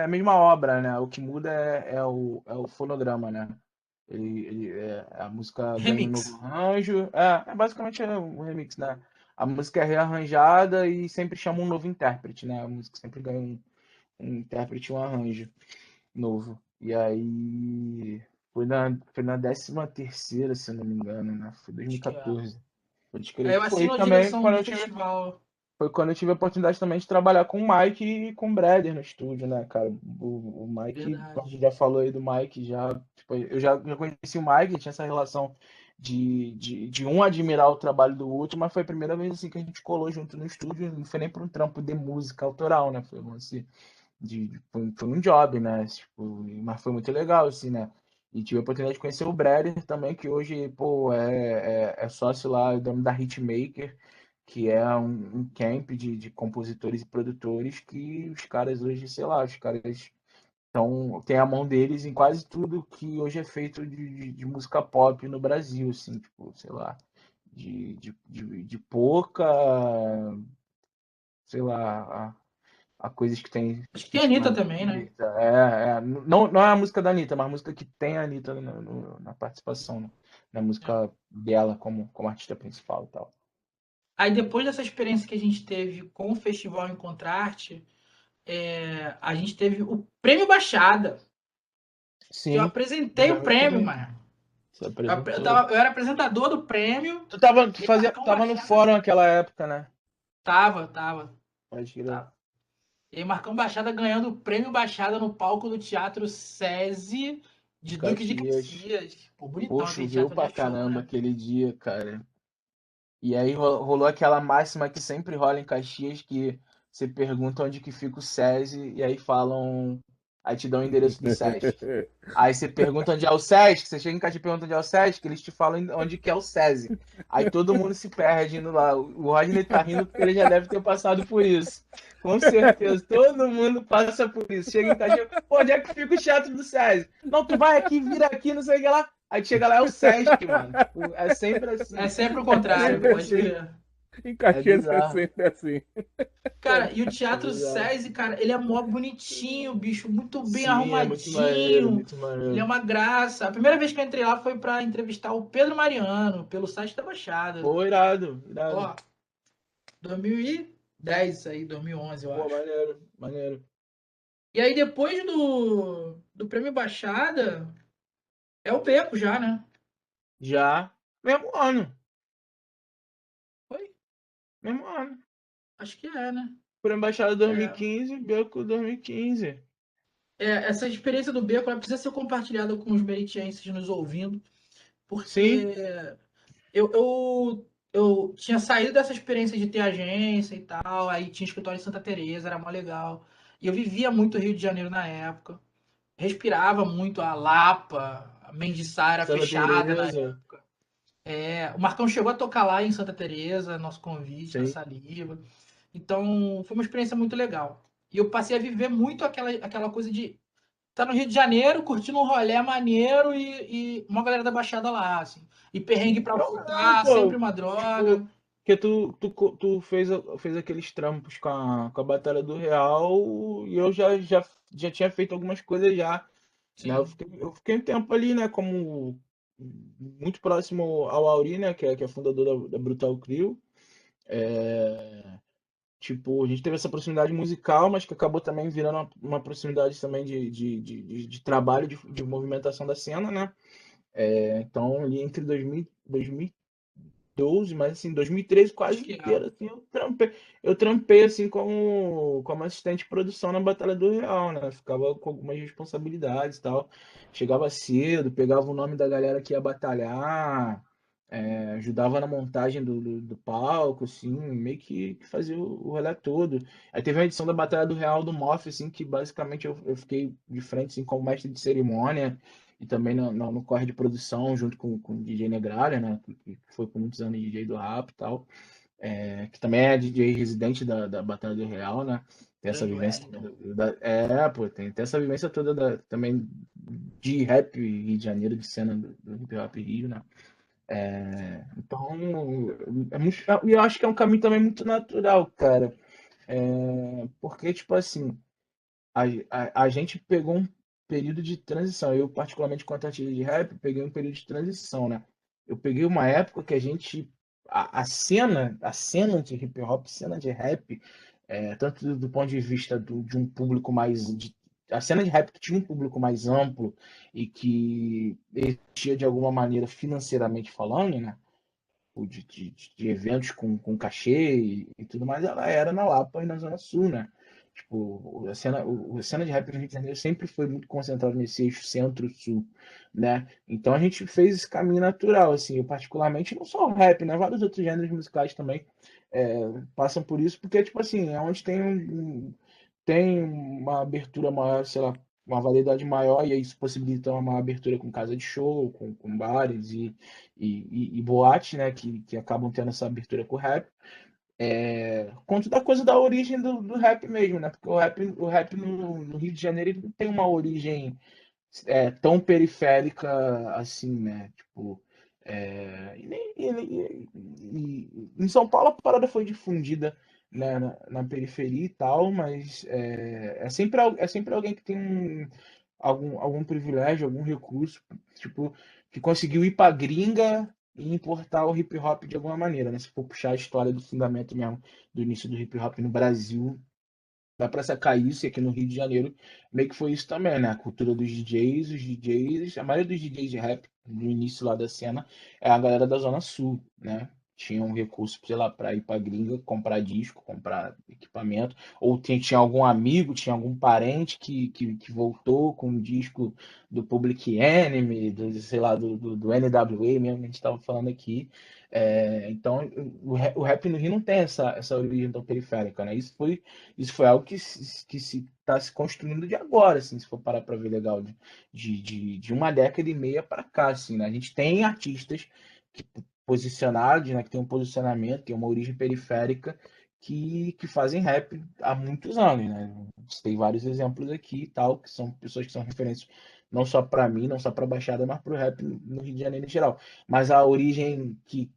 mesma obra, né? O que muda é o fonograma, né? A música ganha um novo Remix. arranjo. Basicamente é um remix, né? A música é rearranjada e sempre chama um novo intérprete, né? A música sempre ganha um intérprete, um arranjo novo. E aí foi na 13ª, se eu não me engano, né? Foi Acho que é. 2014. Pode crer. Aí eu Foi assino a também direção quando do eu tive festival. foi quando eu tive a oportunidade também de trabalhar com o Mike e com o Breder no estúdio, né, cara? O Mike, a Verdade. gente já falou aí do Mike, já, tipo, eu já conheci o Mike, tinha essa relação de um admirar o trabalho do outro, mas foi a primeira vez assim que a gente colou junto no estúdio, não foi nem para um trampo de música autoral, né? Foi um lance foi um job, né? Tipo, mas foi muito legal, assim, né? E tive a oportunidade de conhecer o Breder também, que hoje, pô, é sócio lá da Hitmaker, que é um camp de compositores e produtores que os caras hoje, sei lá, os caras têm a mão deles em quase tudo que hoje é feito de música pop no Brasil, assim, tipo, sei lá, de pouca, sei lá, a coisas que tem Acho que tem a feat com a Anitta também, né? Anitta. Não é a música da Anitta, mas a música que tem a Anitta na participação, né? Na música dela como artista principal e tal. Aí depois dessa experiência que a gente teve com o Festival Encontra Arte, a gente teve o Prêmio Baixada, que eu Sim, apresentei o lembro muito prêmio, bem. mano. Você Eu, apresentou. eu era apresentador do prêmio Tu e Marcão tava no Baixada fórum naquela época, né? tava. Pode crer. Tava. E aí Marcão Baixada ganhando o Prêmio Baixada no palco do Teatro SESI De de Duque de Caxias. Caxias. Pô, Pô, bonitão aquele choveu teatro, pra já show, caramba né? aquele dia, cara. E aí rolou aquela máxima que sempre rola em Caxias, que você pergunta onde que fica o SESI, e aí falam. Aí te dão o endereço do SESC. Aí você pergunta onde é o SESC, você chega em casa e pergunta onde é o SESC, eles te falam onde que é o SESI. Aí todo mundo se perde indo lá. O Rodney tá rindo porque ele já deve ter passado por isso. Com certeza, todo mundo passa por isso. Chega em casa, pô, onde é que fica o teatro do SESI? Não, tu vai aqui, vira aqui, não sei o que lá. Aí chega lá, é o Sesc, mano. Tipo, é sempre É assim. sempre o É contrário, sempre pode assim. crer. Em É Caxias é bizarro. sempre assim. Cara, e o É Teatro bizarro. SESI, cara, ele é mó bonitinho, bicho, muito bem Sim, é muito maneiro, arrumadinho. muito Ele é maneiro. uma graça. A primeira vez que eu entrei lá foi para entrevistar o Pedro Mariano, pelo site da Baixada. Pô, irado, irado. Ó, 2010, isso aí, 2011, eu Pô, acho. maneiro, maneiro. E aí, depois do Prêmio Baixada, é o Beco já, né? Já, mesmo ano, Foi? mesmo ano. Acho que é, né? Por Embaixada É, 2015, Beco 2015. essa experiência do Beco ela precisa ser compartilhada com os meritienses nos ouvindo, Sim, porque eu tinha saído dessa experiência de ter agência e tal, aí tinha escritório em Santa Teresa, era mó legal. E eu vivia muito Rio de Janeiro na época, respirava muito a Lapa, a Mendiçara Santa fechada na Teresa. época. O Marcão chegou a tocar lá em Santa Teresa, nosso convite, na Sim. Saliva. Então, foi uma experiência muito legal. E eu passei a viver muito aquela coisa de estar no Rio de Janeiro, curtindo um rolê maneiro e uma galera da Baixada lá, assim. E perrengue pra Eu, voltar, sempre pô, uma tipo, droga. Porque tu fez aqueles trampos com a Batalha do Real e eu já tinha feito algumas coisas já, né? Eu Sim. fiquei um tempo ali, né? Como muito próximo ao Auri, né? Que é fundador da Brutal Crew. Tipo, a gente teve essa proximidade musical, mas que acabou também virando uma proximidade também de trabalho, de movimentação da cena, né? Então, ali entre 2012, mas assim, 2013 Acho quase que é. inteiro, assim, eu trampei assim como assistente de produção na Batalha do Real, né? Ficava com algumas responsabilidades e tal. Chegava cedo, pegava o nome da galera que ia batalhar, ajudava na montagem do palco, assim, meio que fazia o rolê todo. Aí teve uma edição da Batalha do Real do MOF, assim, que basicamente eu fiquei de frente, assim, como mestre de cerimônia e também no corre de produção, junto com o DJ Negralha, né? Que foi por muitos anos DJ do rap e tal. Que também é DJ residente da Batalha do Real, né? Tem essa Grande vivência Wellington. pô, tem essa vivência toda também de rap Rio de Janeiro, de cena do hip hop Rio, né? Então, e eu acho que é um caminho também muito natural, cara. Porque, tipo assim, a gente pegou um período de transição. Eu, particularmente, quanto artista de rap, peguei um período de transição, né? Eu peguei uma época que a gente. A cena de hip hop, cena de rap, tanto do ponto de vista de um público mais. A cena de rap tinha um público mais amplo e que existia de alguma maneira financeiramente falando, né? De eventos com cachê e tudo mais, ela era na Lapa e na Zona Sul, né? Tipo, a cena de rap no Rio de Janeiro sempre foi muito concentrada nesse eixo centro-sul, né? Então a gente fez esse caminho natural, assim, eu particularmente, não só o rap, né? Vários outros gêneros musicais também passam por isso, porque, tipo assim, é onde tem uma abertura maior, sei lá, uma variedade maior, e isso possibilita uma abertura com casa de show, com bares e boates, né, que acabam tendo essa abertura com o rap. Conto da coisa da origem do rap mesmo, né? Porque o rap no Rio de Janeiro ele não tem uma origem tão periférica assim, né? Tipo, em São Paulo a parada foi difundida, né, na periferia e tal, mas é sempre alguém que tem algum privilégio, algum recurso, tipo, que conseguiu ir pra gringa e importar o hip hop de alguma maneira, né? Se for puxar a história do fundamento mesmo do início do hip hop no Brasil, dá pra sacar isso, e aqui no Rio de Janeiro meio que foi isso também, né? A cultura dos DJs, a maioria dos DJs de rap no início lá da cena é a galera da Zona Sul, né? Tinha um recurso, sei lá, pra ir pra gringa, comprar disco, comprar equipamento, ou tinha algum amigo, tinha algum parente que voltou com um disco do Public Enemy, sei lá, do NWA mesmo, que a gente tava falando aqui. Então, o rap no Rio não tem essa origem tão periférica, né? Isso foi algo que se está se construindo de agora, assim, se for parar para ver legal, de uma década e meia para cá, assim, né? A gente tem artistas que posicionados, né, que tem um posicionamento, que tem uma origem periférica, que fazem rap há muitos anos, né? Tem vários exemplos aqui e tal, que são pessoas que são referências não só para mim, não só para a Baixada, mas para o rap no Rio de Janeiro em geral. Mas a origem que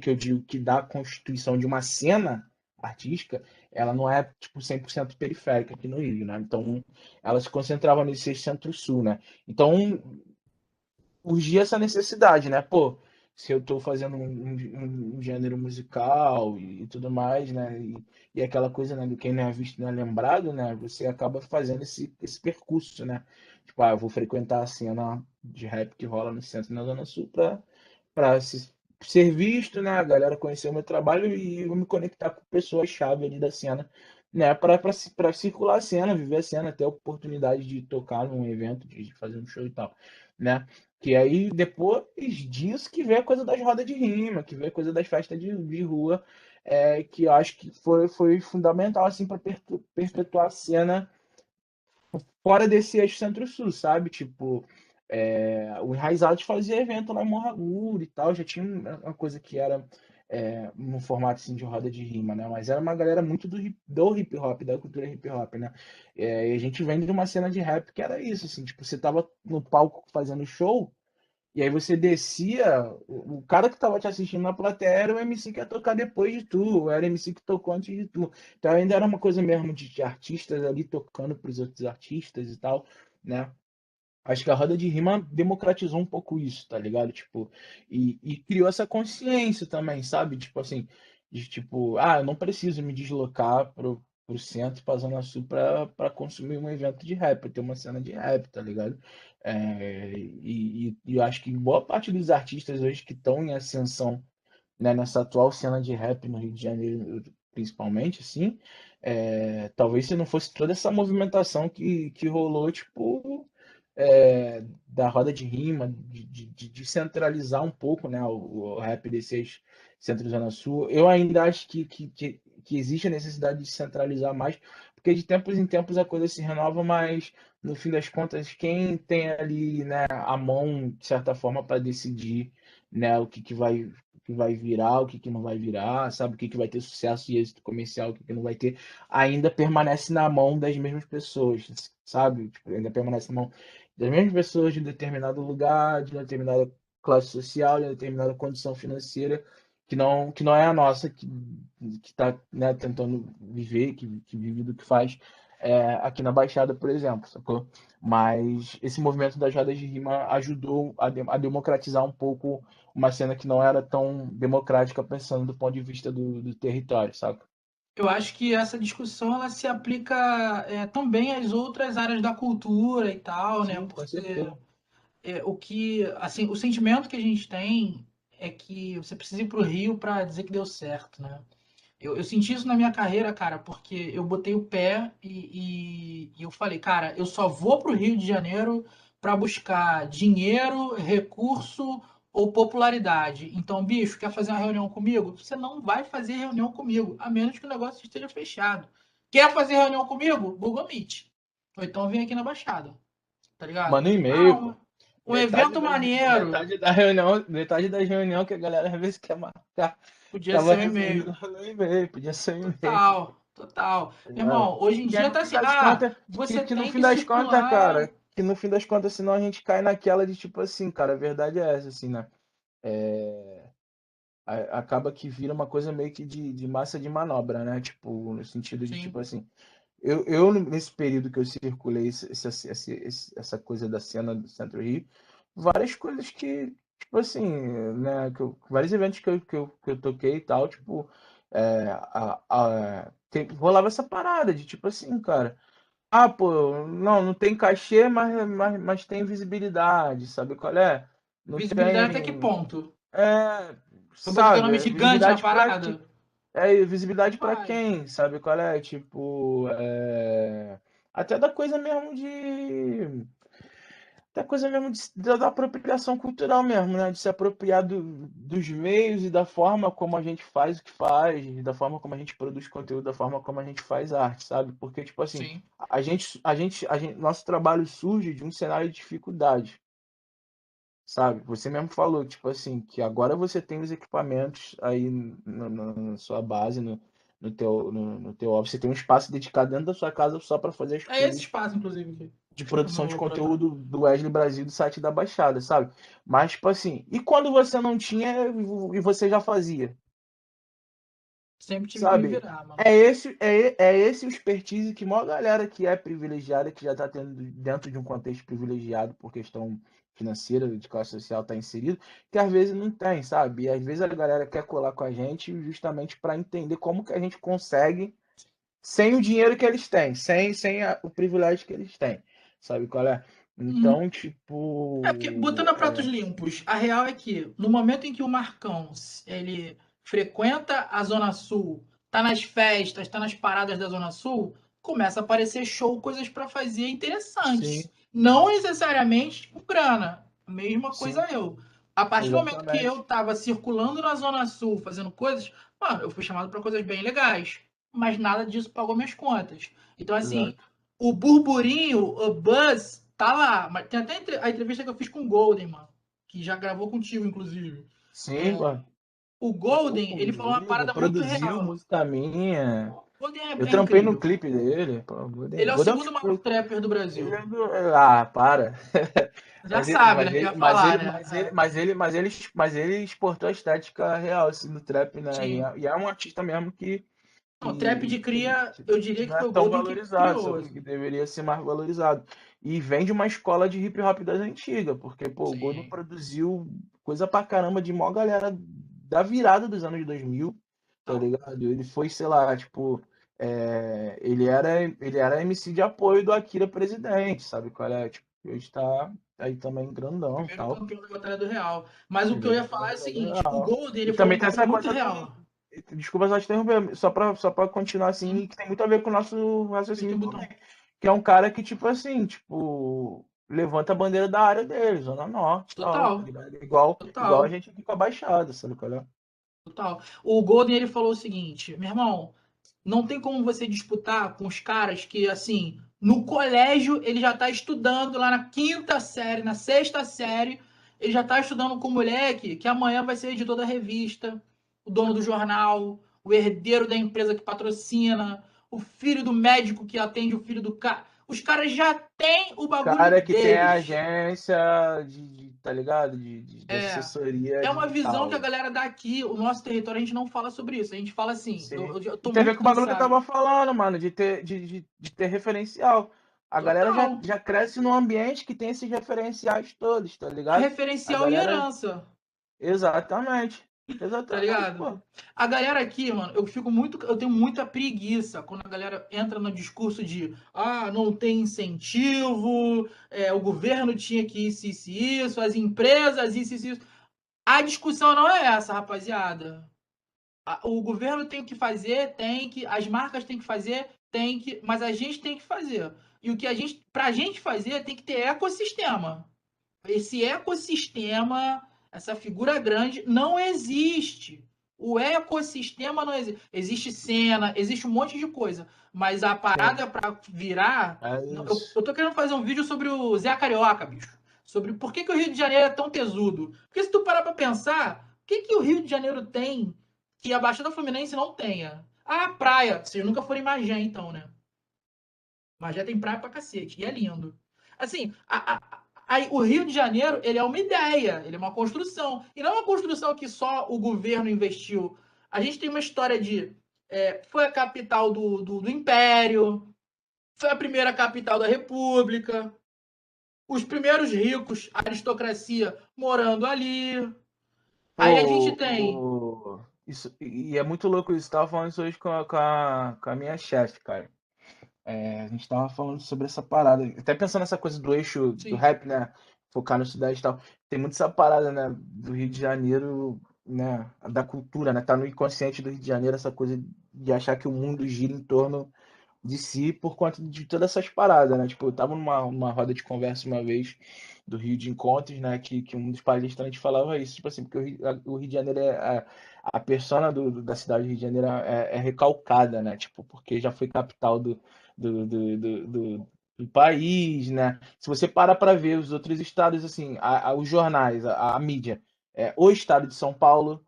eu digo que dá a constituição de uma cena artística, ela não é tipo 100% periférica aqui no Rio, né? Então, ela se concentrava nesse centro-sul, né? Então, urgia essa necessidade, né? Pô, se eu tô fazendo um gênero musical e tudo mais, né? E aquela coisa, né, do quem não é visto não é lembrado, né? Você acaba fazendo esse percurso, né? Tipo, eu vou frequentar a cena de rap que rola no centro e na Zona Sul para ser visto, né? A galera conhecer o meu trabalho e eu me conectar com pessoas-chave ali da cena, né? Para circular a cena, viver a cena, ter a oportunidade de tocar num evento, de fazer um show e tal, né? Que aí depois disso que vem a coisa das rodas de rima, que vem a coisa das festas de rua, que eu acho que foi fundamental assim para perpetuar a cena fora desse eixo centro-sul, sabe? Tipo, o Enraizados fazia evento lá em Morragudo e tal, já tinha uma coisa que era no formato assim, de roda de rima, né? Mas era uma galera muito do hip hop, da cultura hip hop, né? E a gente vem de uma cena de rap que era isso, assim, tipo, você tava no palco fazendo show, E aí você descia, o cara que tava te assistindo na plateia era o MC que ia tocar depois de tu, era o MC que tocou antes de tu. Então ainda era uma coisa mesmo de artistas ali tocando pros outros artistas e tal, né? Acho que a roda de rima democratizou um pouco isso, tá ligado? Tipo, e criou essa consciência também, sabe? Tipo assim, de tipo, eu não preciso me deslocar pro centro, pra Zona Sul pra consumir um evento de rap, pra ter uma cena de rap, tá ligado? E eu acho que boa parte dos artistas hoje que estão em ascensão, né, nessa atual cena de rap no Rio de Janeiro, principalmente, assim, talvez se não fosse toda essa movimentação que rolou, tipo, da roda de rima, de centralizar um pouco, né, o rap desses Centro-Zona Sul, eu ainda acho que existe a necessidade de centralizar mais, porque de tempos em tempos a coisa se renova, mas no fim das contas, quem tem ali, né, a mão, de certa forma, para decidir, né, o que vai virar, o que não vai virar, sabe? O que vai ter sucesso e êxito comercial, o que não vai ter, ainda permanece na mão das mesmas pessoas, sabe? Tipo, ainda permanece na mão das mesmas pessoas de determinado lugar, de determinada classe social, de determinada condição financeira, que não é a nossa, que está, né, tentando viver, que vive do que faz aqui na Baixada, por exemplo, sacou? Mas esse movimento das rodas de rima ajudou a democratizar um pouco uma cena que não era tão democrática, pensando do ponto de vista do território, saca? Eu acho que essa discussão ela se aplica também às outras áreas da cultura e tal, né? Sim, com Porque certeza. assim, o sentimento que a gente tem é que você precisa ir para o Rio para dizer que deu certo, né? Eu senti isso na minha carreira, cara, porque eu botei o pé e eu falei, cara, eu só vou pro Rio de Janeiro para buscar dinheiro, recurso ou popularidade. Então, bicho, quer fazer uma reunião comigo? Você não vai fazer reunião comigo, a menos que o negócio esteja fechado. Quer fazer reunião comigo? Google Meet. Ou então vem aqui na Baixada, tá ligado? Manda um e-mail, pô. Um evento maneiro. Metade da reunião que a galera às vezes quer marcar, Podia tava ser um e-mail. resolvida no e-mail, podia ser um e-mail, Total, total. tá Meu ligado? irmão, hoje em Que é dia no tá fim assim, das contas, você que no tem fim que das contas, circular. cara, que no fim das contas, senão a gente cai naquela de tipo assim, cara, a verdade é essa, assim, né? É, acaba que vira uma coisa meio que de massa de manobra, né? Tipo, no sentido de Sim, tipo assim, eu nesse período que eu circulei essa coisa da cena do Centro Rio, várias coisas que, tipo assim, né, vários eventos que eu toquei e tal, tipo, rolava essa parada de tipo assim, cara, pô, não tem cachê, mas tem visibilidade, sabe qual é? Não visibilidade até que tem, ponto? é, Vou botar teu nome sabe, gigante na visibilidade pra quê? parada? Visibilidade pra Vai. quem, sabe qual é? Tipo, até da coisa mesmo da coisa mesmo da apropriação cultural mesmo, né? De se apropriar dos meios e da forma como a gente faz o que faz, da forma como a gente produz conteúdo, da forma como a gente faz arte, sabe? Porque, tipo assim, Sim. nosso trabalho surge de um cenário de dificuldade, sabe? Você mesmo falou, tipo assim, que agora você tem os equipamentos aí na sua base, no teu office, você tem um espaço dedicado dentro da sua casa só para fazer as É esse coisas espaço, inclusive, aqui. de Desculpa produção meu de laboratório. conteúdo do Wesley Brasil do site da Baixada, sabe? Mas, tipo assim, e quando você não tinha e você já fazia? Sempre tive que me Sabe? virar, mano. É esse o expertise que a maior galera que é privilegiada, que já está tendo dentro de um contexto privilegiado por questão financeira, de classe social, está inserido, que às vezes não tem, sabe? E às vezes a galera quer colar com a gente justamente para entender como que a gente consegue sem o dinheiro que eles têm, sem o privilégio que eles têm, sabe qual é? Uhum. Então, É porque, botando tipo, a pratos limpos, a real é que no momento em que o Marcão ele frequenta a Zona Sul, tá nas festas, tá nas paradas da Zona Sul, começa a aparecer show, coisas para fazer sim, interessantes. Não necessariamente com grana. A mesma coisa sim, eu. A partir do momento que eu exatamente, tava circulando na Zona Sul, fazendo coisas, mano, eu fui chamado para coisas bem legais. Mas nada disso pagou minhas contas. Então, assim, exato. o burburinho, o buzz, tá lá. Mas tem até a entrevista que eu fiz com o Golden, mano. Que já gravou contigo, inclusive. Sim, mano. O Gravou Golden, ele falou uma comigo, parada muito produziu real. música minha. Golden Eu é trampei no incrível. clipe dele. Pô, Ele é o Golden segundo maior trapper do Brasil. Ah, para. Já sabe, né? Que ia falar, né? Mas ele exportou a estética real, assim, no trap, né? Sim. E é um artista mesmo Não, trap de cria, eu diria que que não é foi o tão Golden que valorizado, criou. sabe? Que deveria ser mais valorizado. E vem de uma escola de hip hop das antigas, porque, pô, o Golden Sim. produziu coisa pra caramba de mó galera da virada dos anos 2000, tá Não, ligado? Ele foi, sei lá, tipo, ele era MC de apoio do Akira Presidente, sabe qual é? Tipo, hoje tá aí também grandão e primeiro tal. campeão da Batalha do Real. Mas o que eu Primeiro ia campeão falar da é o Batalha seguinte: o Real. Golden E ele foi um também tem bagulho essa muito coisa real. desculpa só te interromper, só pra continuar assim, Sim, que tem muito a ver com o nosso apertei raciocínio o também. botão. Que é um cara que, tipo assim, tipo, levanta a bandeira da área dele, Zona Norte e tal, tá Total, ligado? Igual a total, gente aqui com a Baixada, sabe qual é? total. O Golden ele falou o seguinte: meu irmão, não tem como você disputar com os caras que, assim, no colégio ele já tá estudando lá na quinta série, na sexta série, ele já tá estudando com o moleque que amanhã vai ser editor da revista, o dono do jornal, o herdeiro da empresa que patrocina, o filho do médico que atende o filho do cara. Os caras já têm o bagulho Cara que tem a deles. agência tá ligado? De É. assessoria É uma visão que a digital. galera dá aqui. O nosso território, a gente não fala sobre isso. A gente fala assim, Sim. eu E tô tem a ver muito com o bagulho que eu cansado. tava falando, mano, de ter referencial. A galera Total. já cresce num ambiente que tem esses referenciais todos, tá É ligado? A referencial e galera. herança, Exatamente. tá Exatamente, ligado? pô. A galera aqui, mano, eu tenho muita preguiça quando a galera entra no discurso de não tem incentivo, o governo tinha que isso, as empresas, isso. A discussão não é essa, rapaziada. O governo tem que fazer, as marcas têm que fazer, mas a gente tem que fazer. E o que pra gente fazer, tem que ter ecossistema. Esse ecossistema, essa figura grande, não existe. O ecossistema não existe. Existe cena, existe um monte de coisa. Mas a Sim. parada para virar. É isso. Eu tô querendo fazer um vídeo sobre o Zé Carioca, bicho. Sobre por que o Rio de Janeiro é tão tesudo. Porque se tu parar pra pensar, o que o Rio de Janeiro tem que a Baixada Fluminense não tenha? A praia. Vocês nunca foram em Magé, então, né? Magé tem praia pra cacete. E é lindo. Assim, o Rio de Janeiro, ele é uma ideia, ele é uma construção. E não é uma construção que só o governo investiu. A gente tem uma história de... foi a capital do Império, foi a primeira capital da República, os primeiros ricos, a aristocracia, morando ali. Aí a gente Pô, tem... isso, e é muito louco isso. Tava falando isso hoje com a minha chefe, cara. A gente tava falando sobre essa parada. Até pensando nessa coisa do eixo do Sim, rap, né? Focar no Sudeste e tal. Tem muito essa parada, né? Do Rio de Janeiro, né? Da cultura, né? Tá no inconsciente do Rio de Janeiro essa coisa de achar que o mundo gira em torno de si por conta de todas essas paradas, né? Tipo, eu tava numa roda de conversa uma vez do Rio de Encontros, né? Que um dos palestrantes falava isso, tipo assim, porque o Rio de Janeiro a persona da cidade do Rio de Janeiro é recalcada, né? Tipo, porque já foi capital do país, né? Se você para para ver os outros estados, assim, os jornais, a mídia, o estado de São Paulo,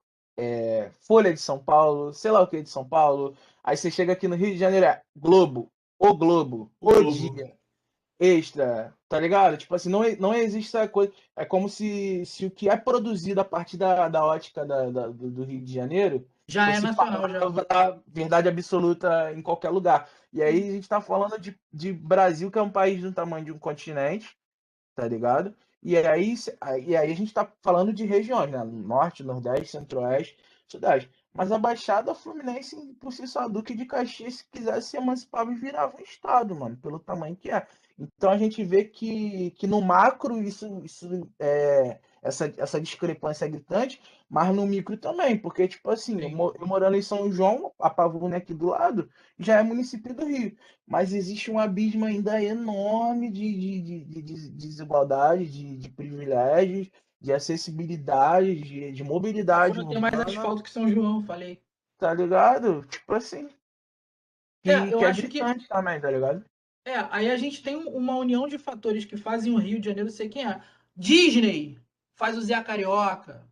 Folha de São Paulo, sei lá o que de São Paulo. Aí você chega aqui no Rio de Janeiro, Globo, o O Globo. Dia, Extra, tá ligado? Tipo assim, não existe essa coisa. É como se o que é produzido a partir da ótica do Rio de Janeiro Já é fosse nacional, já. palavra verdade absoluta em qualquer lugar. E aí a gente tá falando de Brasil, que é um país do tamanho de um continente, tá ligado? E aí a gente está falando de regiões, né? Norte, Nordeste, Centro-Oeste, Sudeste. Mas a Baixada Fluminense, por si só, Duque de Caxias, se quisesse se emancipava e virava um estado, mano, pelo tamanho que é. Então a gente vê que no macro essa discrepância é gritante, mas no micro também, porque, tipo assim, Sim. eu morando em São João, a Pavuna aqui do lado, já é município do Rio. Mas existe um abismo ainda enorme de desigualdade, de privilégios, de acessibilidade, de mobilidade Pavuna tem mais urbana, asfalto que São João, falei. tá ligado? Tipo assim, Eu que é acho que gritante também, tá ligado? aí a gente tem uma união de fatores que fazem o Rio de Janeiro ser quem é. Disney faz o Zé Carioca.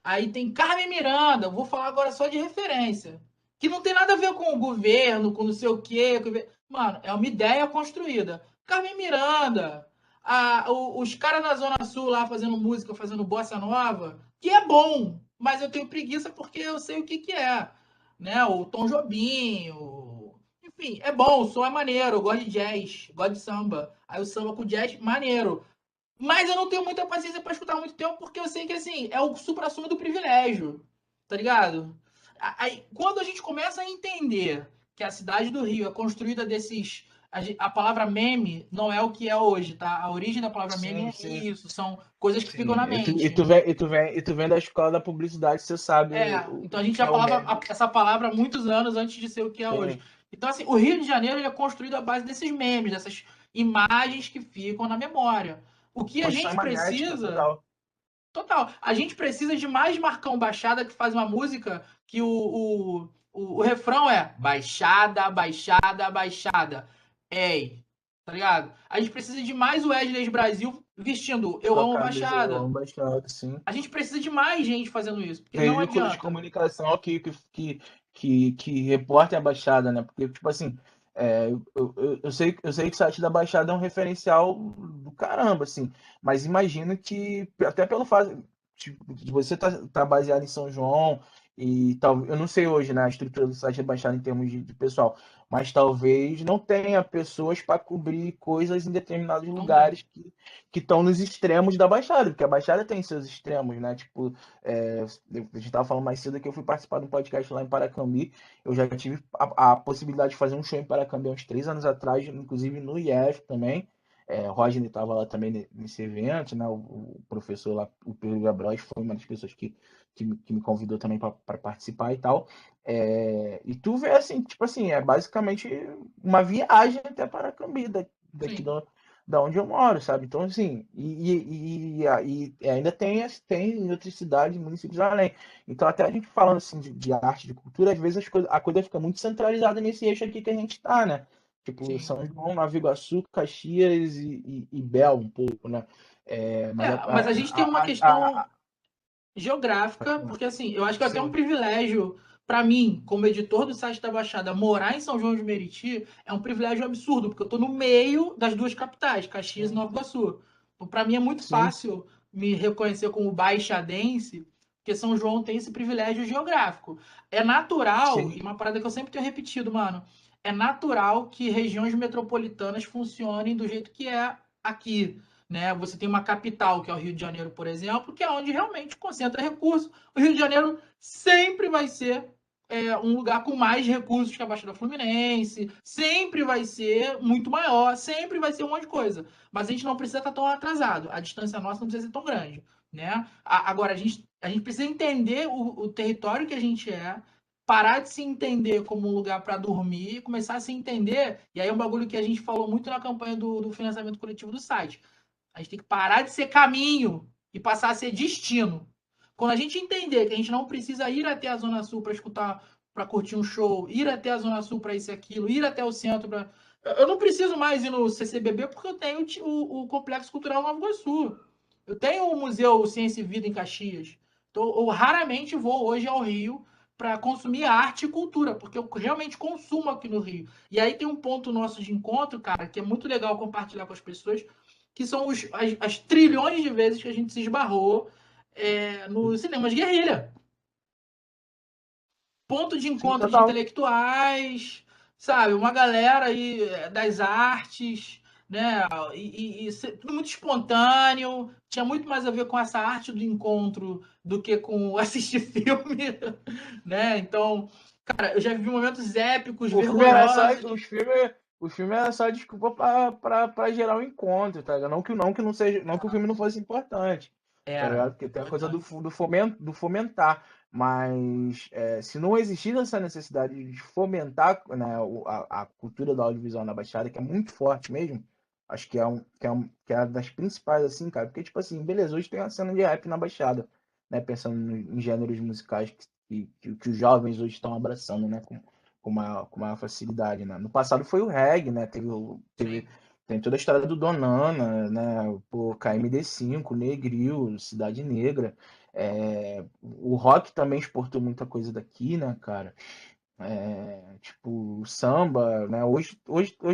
Aí tem Carmen Miranda, vou falar agora só de referência. que não tem nada a ver com o governo, com não sei o quê. Mano, é uma ideia construída. Carmen Miranda, os caras na Zona Sul lá fazendo música, fazendo bossa nova, que é bom, mas eu tenho preguiça porque eu sei o que, que é. Né? O Tom Jobim, enfim, é bom, o som é maneiro, eu gosto de jazz, gosto de samba. Aí o samba com jazz, maneiro. Mas eu não tenho muita paciência para escutar muito tempo, porque eu sei que, assim, é o supra-sumo do privilégio, tá ligado? Aí, quando a gente começa a entender que a cidade do Rio é construída desses... A palavra meme não é o que é hoje, tá? A origem da palavra meme Sim, é sim, isso, são coisas que ficam sim. na mente. E tu vem da escola da publicidade, você sabe Então a o gente que já é o falava meme. essa palavra há muitos anos antes de ser o que é hoje. Sim. Então, assim, o Rio de Janeiro ele é construído à base desses memes, dessas imagens que ficam na memória. O que a Construção gente magnética precisa. total. Total. A gente precisa de mais Marcão Baixada que faz uma música que o refrão é Baixada, Baixada, Baixada. Ei, tá ligado? A gente precisa de mais Wesley Brasil vestindo Eu Com a Amo a camisa eu Baixada. amo bastante, sim. A gente precisa de mais gente fazendo isso, porque não Veículos de adianta. comunicação que reportem a Baixada, né? Porque, tipo assim, eu sei que o site da Baixada é um referencial do caramba, assim, mas imagino que, até pelo fato tipo, de você tá baseado em São João e tal, eu não sei hoje, né, a estrutura do site da Baixada em termos de pessoal, mas talvez não tenha pessoas para cobrir coisas em determinados Não tem. lugares que estão nos extremos da Baixada, porque a Baixada tem seus extremos, né? Tipo, a gente estava falando mais cedo que eu fui participar de um podcast lá em Paracambi. Eu já tive a possibilidade de fazer um show em Paracambi há uns 3 anos atrás, inclusive no IF também. O Rodney estava lá também nesse evento, né? O professor lá, o Pedro Gabros, foi uma das pessoas que me convidou também para participar e tal. E tu vê assim, tipo assim, é basicamente uma viagem até Paracambi, daqui Sim. da onde eu moro, sabe? Então, assim, e ainda tem em outras cidades, municípios além. Então, até a gente falando assim de arte, de cultura, às vezes a coisa fica muito centralizada nesse eixo aqui que a gente tá, né? Tipo, Sim. São João, Nova Iguaçu, Caxias e Bel um pouco, né? Mas Mas a gente tem uma questão geográfica, porque assim, eu acho que é até um sim, privilégio para mim, como editor do site da Baixada, morar em São João de Meriti é um privilégio absurdo, porque eu estou no meio das duas capitais, Caxias e sim, Nova Iguaçu. Então, para mim é muito sim, fácil me reconhecer como baixadense, porque São João tem esse privilégio geográfico. É natural, e sim, uma parada que eu sempre tenho repetido, mano, é natural que regiões metropolitanas funcionem do jeito que é aqui, né? Você tem uma capital, que é o Rio de Janeiro, por exemplo, que é onde realmente concentra recursos. O Rio de Janeiro sempre vai ser um lugar com mais recursos que a Baixada Fluminense, sempre vai ser muito maior, sempre vai ser um monte de coisa. Mas a gente não precisa estar tão atrasado, a distância nossa não precisa ser tão grande. Né? Agora, a gente precisa entender o território que a gente é, parar de se entender como um lugar para dormir e começar a se entender. E aí é um bagulho que a gente falou muito na campanha do financiamento coletivo do site. A gente tem que parar de ser caminho e passar a ser destino. Quando a gente entender que a gente não precisa ir até a Zona Sul para escutar, para curtir um show, ir até a Zona Sul para isso e aquilo, ir até o centro para. Eu não preciso mais ir no CCBB porque eu tenho o Complexo Cultural Nova Iguaçu. Eu tenho o Museu Ciência e Vida em Caxias. Então, eu raramente vou hoje ao Rio para consumir arte e cultura, porque eu realmente consumo aqui no Rio. E aí tem um ponto nosso de encontro, cara, que é muito legal compartilhar com as pessoas, que são as trilhões de vezes que a gente se esbarrou no cinema de guerrilha. Ponto de sim, encontro de total. intelectuais, sabe? Uma galera aí das artes, né? Tudo muito espontâneo. Tinha muito mais a ver com essa arte do encontro do que com assistir filme, né? Então, cara, eu já vivi momentos épicos, O filme era só, vergonhosos. o filme era só desculpa para gerar um encontro, tá ligado? Não que não seja, não que o filme não fosse importante, tá Era ligado? Porque tem a coisa importante. do fomentar, mas se não existir essa necessidade de fomentar, né, a cultura do audiovisual na Baixada, que é muito forte mesmo, acho que é uma das principais, assim, cara, porque, tipo assim, beleza, hoje tem uma cena de rap na Baixada, né, pensando em gêneros musicais que os jovens hoje estão abraçando, né, com maior facilidade, né? No passado foi o reggae, né? Sim. Tem toda a história do Donana, né? Pô, KMD5, Negril, Cidade Negra. O rock também exportou muita coisa daqui, né, cara? tipo, samba, né? Hoje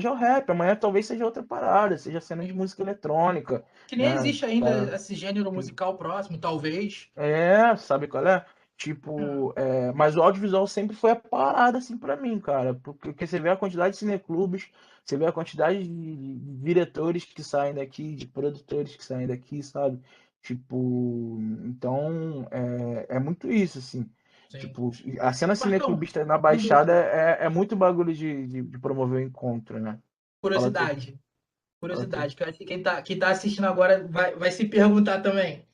é o rap, amanhã talvez seja outra parada, seja cena de música eletrônica, Que nem né? existe ainda Tá, esse gênero musical próximo, talvez. sabe qual é? Tipo, mas o audiovisual sempre foi a parada, assim, pra mim, cara. Porque você vê a quantidade de cineclubes, você vê a quantidade de diretores que saem daqui, de produtores que saem daqui, sabe? Tipo, então, é muito isso, assim. Sim. Tipo, a cena Marcão, cineclubista na uma Baixada dúvida, é muito bagulho de promover o encontro, né? Fala tu, curiosidade, fala tu. curiosidade, que eu acho que quem tá assistindo agora vai se perguntar também.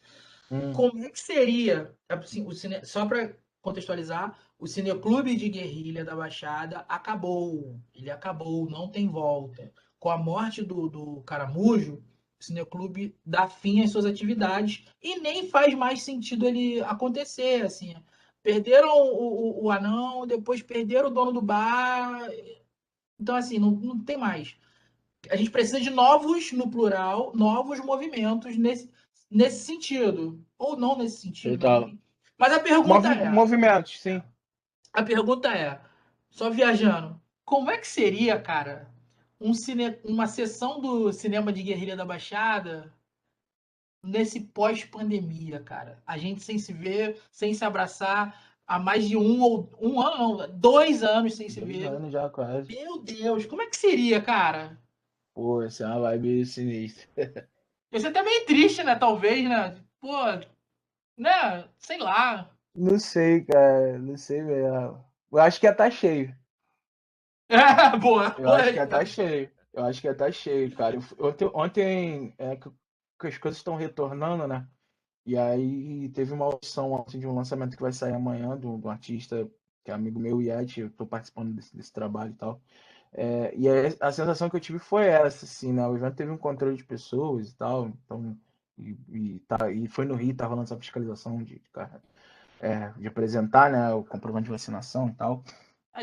Hum, Como é que seria, assim, só para contextualizar, o Cineclube de Guerrilha da Baixada acabou. Ele acabou, não tem volta. Com a morte do Caramujo, o Cineclube dá fim às suas atividades e nem faz mais sentido ele acontecer, assim. Perderam o anão, depois perderam o dono do bar. Então, assim, não tem mais. A gente precisa de novos, no plural, novos movimentos nesse sentido. Ou não nesse sentido, total. enfim. Mas Movimentos, sim. a pergunta é, só viajando, como é que seria, cara, uma sessão do cinema de Guerrilha da Baixada nesse pós-pandemia, cara? A gente sem se ver, sem se abraçar, há mais de um ano, não, 2 anos sem se 2 ver. anos já quase. Meu Deus, como é que seria, cara? Pô, essa é uma vibe sinistra. Ia ser até meio triste, né? Talvez, né? Pô, né? Sei lá. Não sei, cara. Não sei mesmo. Eu acho que ia estar cheio. Boa, Eu boa acho que ia estar resposta. cheio. Eu acho que ia estar cheio, cara. Ontem que as coisas estão retornando, né? E aí teve uma audição ontem de um lançamento que vai sair amanhã do artista que é amigo meu, Yeti. Eu tô participando desse trabalho e tal. E aí a sensação que eu tive foi essa, assim, né? O evento teve um controle de pessoas e tal, então, e foi no Rio, tá rolando essa fiscalização de apresentar, né, o comprovante de vacinação e tal.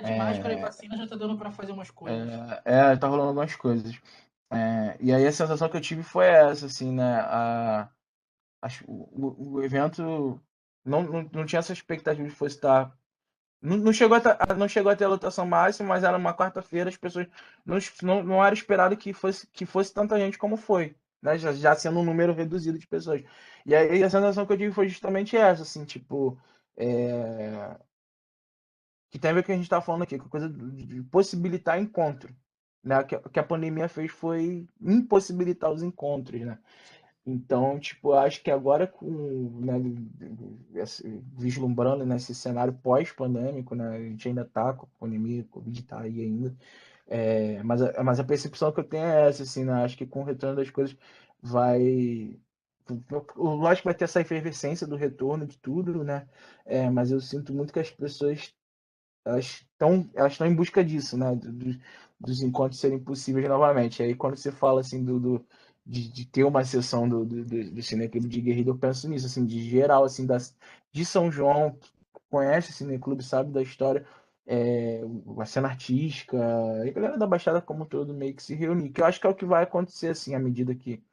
De máscara e vacina já tá dando pra fazer umas coisas. Tá rolando algumas coisas. E aí a sensação que eu tive foi essa, assim, né? O evento não tinha essa expectativa de fosse estar. Não chegou a ter a lotação máxima, mas era uma quarta-feira, as pessoas não era esperado que fosse tanta gente como foi, né? Já sendo um número reduzido de pessoas. E aí a sensação que eu tive foi justamente essa, assim, tipo, é, que tem a ver com o que a gente está falando aqui, com a coisa de possibilitar encontro, né? O que a pandemia fez foi impossibilitar os encontros, né? Então, tipo, eu acho que agora né, vislumbrando nesse cenário pós-pandêmico, né, a gente ainda está com a pandemia, o Covid está aí ainda, mas a percepção que eu tenho é essa, assim, né, acho que com o retorno das coisas vai... Lógico que vai ter essa efervescência do retorno de tudo, né, mas eu sinto muito que as pessoas elas estão em busca disso, né? Dos encontros serem possíveis novamente. Aí quando você fala assim de ter uma sessão do Cineclube de Guerrilha, eu penso nisso, assim, de geral, assim, de São João, conhece o Cineclube, sabe da história, a cena artística, e a galera da Baixada como um todo meio que se reunir, que eu acho que é o que vai acontecer, assim, à medida que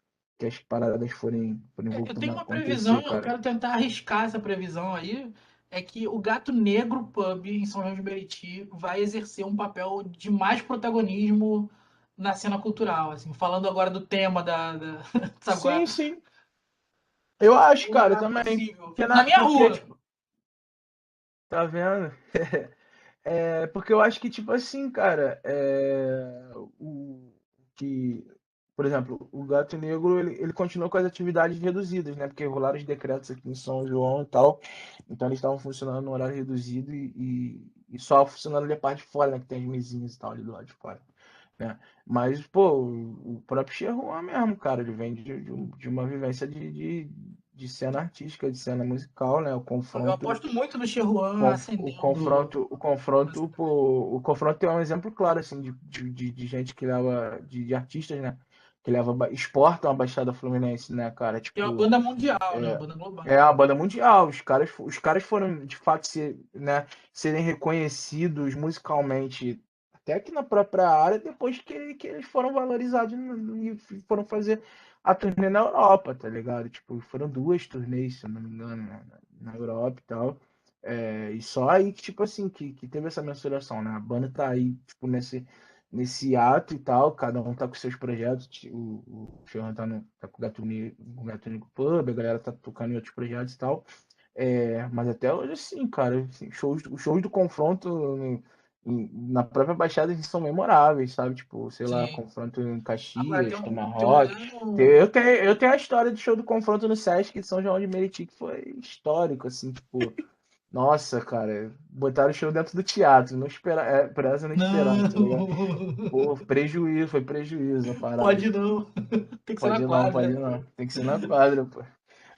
as paradas forem Eu voltando tenho a uma acontecer, previsão, eu cara. quero tentar arriscar essa previsão aí, é que o Gato Negro Pub em São João de Meriti vai exercer um papel de mais protagonismo na cena cultural, assim, falando agora do tema sabe qual é? Sim, sim. Eu acho, O cara, lugar também. possível. Porque, Na minha porque rua. tipo, tá vendo? Porque eu acho que, tipo assim, cara, o que, por exemplo, o Gato Negro, ele continuou com as atividades reduzidas, né? Porque rolaram os decretos aqui em São João e tal, então eles estavam funcionando no horário reduzido e só funcionando ali a parte de fora, né? Que tem as mesinhas e tal ali do lado de fora, né? Mas, pô, o próprio Cherruan mesmo, cara, ele vem de uma vivência de cena artística, de cena musical, né? O Eu confronto aposto muito no Cherruan conf- o ascendendo. confronto, o confronto, pô, o confronto é um exemplo claro assim de gente que leva de artistas, né? Que exportam a Baixada Fluminense, né, cara? Que é uma Tipo, banda mundial, né? Uma é, banda global. é a banda mundial. Os caras foram de fato né, serem reconhecidos musicalmente até aqui na própria área depois que eles foram valorizados e foram fazer a turnê na Europa, tá ligado? Tipo, foram 2 turnês, se eu não me engano, na Europa e tal. E só aí que, tipo assim, que teve essa mensuração, né? A banda tá aí, tipo, nesse ato e tal, cada um tá com seus projetos. O Ferran tá com o Gatunico Pub, a galera tá tocando em outros projetos e tal. Mas até hoje, assim, cara, assim, os shows do confronto na própria Baixada eles são memoráveis, sabe? Tipo, sei lá, Sim. confronto em Agora Caxias, tem um Tomahawk. plano. Eu tenho a história do show do confronto no Sesc de São João de Meriti, que foi histórico, assim, tipo. Nossa, cara, botaram o show dentro do teatro, não espera, por essa não esperava, Não, tá ligado? Pô, prejuízo, foi prejuízo a parada. pode não. Tem que ser na Pode não, pode quadra. não. Tem que ser na quadra, pô.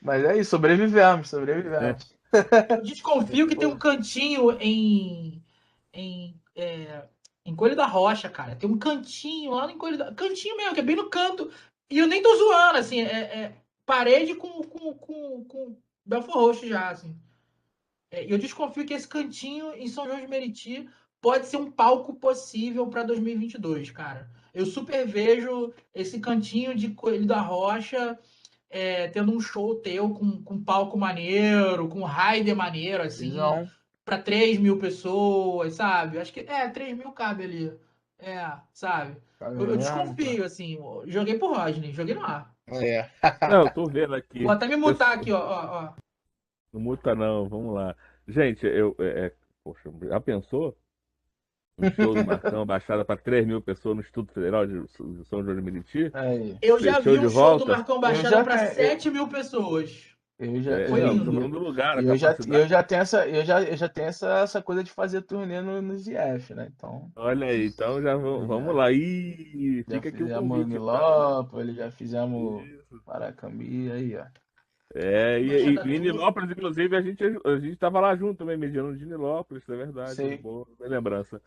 Mas é isso, sobrevivemos, sobrevivemos. Eu desconfio que tem um Pô, cantinho em Coelho da Rocha, cara. Tem um cantinho lá no Coelho da... Cantinho mesmo, que é bem no canto. E eu nem tô zoando, assim. Parede com Belfort Roxo já, assim. E eu desconfio que esse cantinho em São João de Meriti pode ser um palco possível para 2022, cara. Eu super vejo esse cantinho de Coelho da Rocha tendo um show teu com palco maneiro, com rider maneiro, assim, visão. para 3.000 pessoas, sabe? Acho que 3.000 cabe ali. Sabe? Cara, Eu mesmo, pô. desconfio, assim. Joguei pro Rodney, joguei no ar. É. Não, eu tô vendo Vou aqui. até me mutar aqui, ó, ó. Não muta não, vamos lá. Gente, poxa, já pensou? Um show do Marcão, baixada para 3 mil pessoas no Instituto Federal de São João de Meriti? Aí. Eu já Show vi de um show do volta? Marcão Eu Baixada já para tenho. 7.000 pessoas. Foi Não, tô lindo. falando do lugar, a Eu capacidade. já tenho eu já tenho essa coisa de fazer turnê nos IF, né? Então, Olha aí, então já vamos já, lá. Ih, já fica aqui o fizemos convite, então, né? Nilópolis, já fizemos Isso. Paracambi, aí, ó. E Baixada em Tour. Nilópolis, inclusive, a gente tava lá junto também, mediano de Nilópolis, isso é verdade. Sei. Boa lembrança.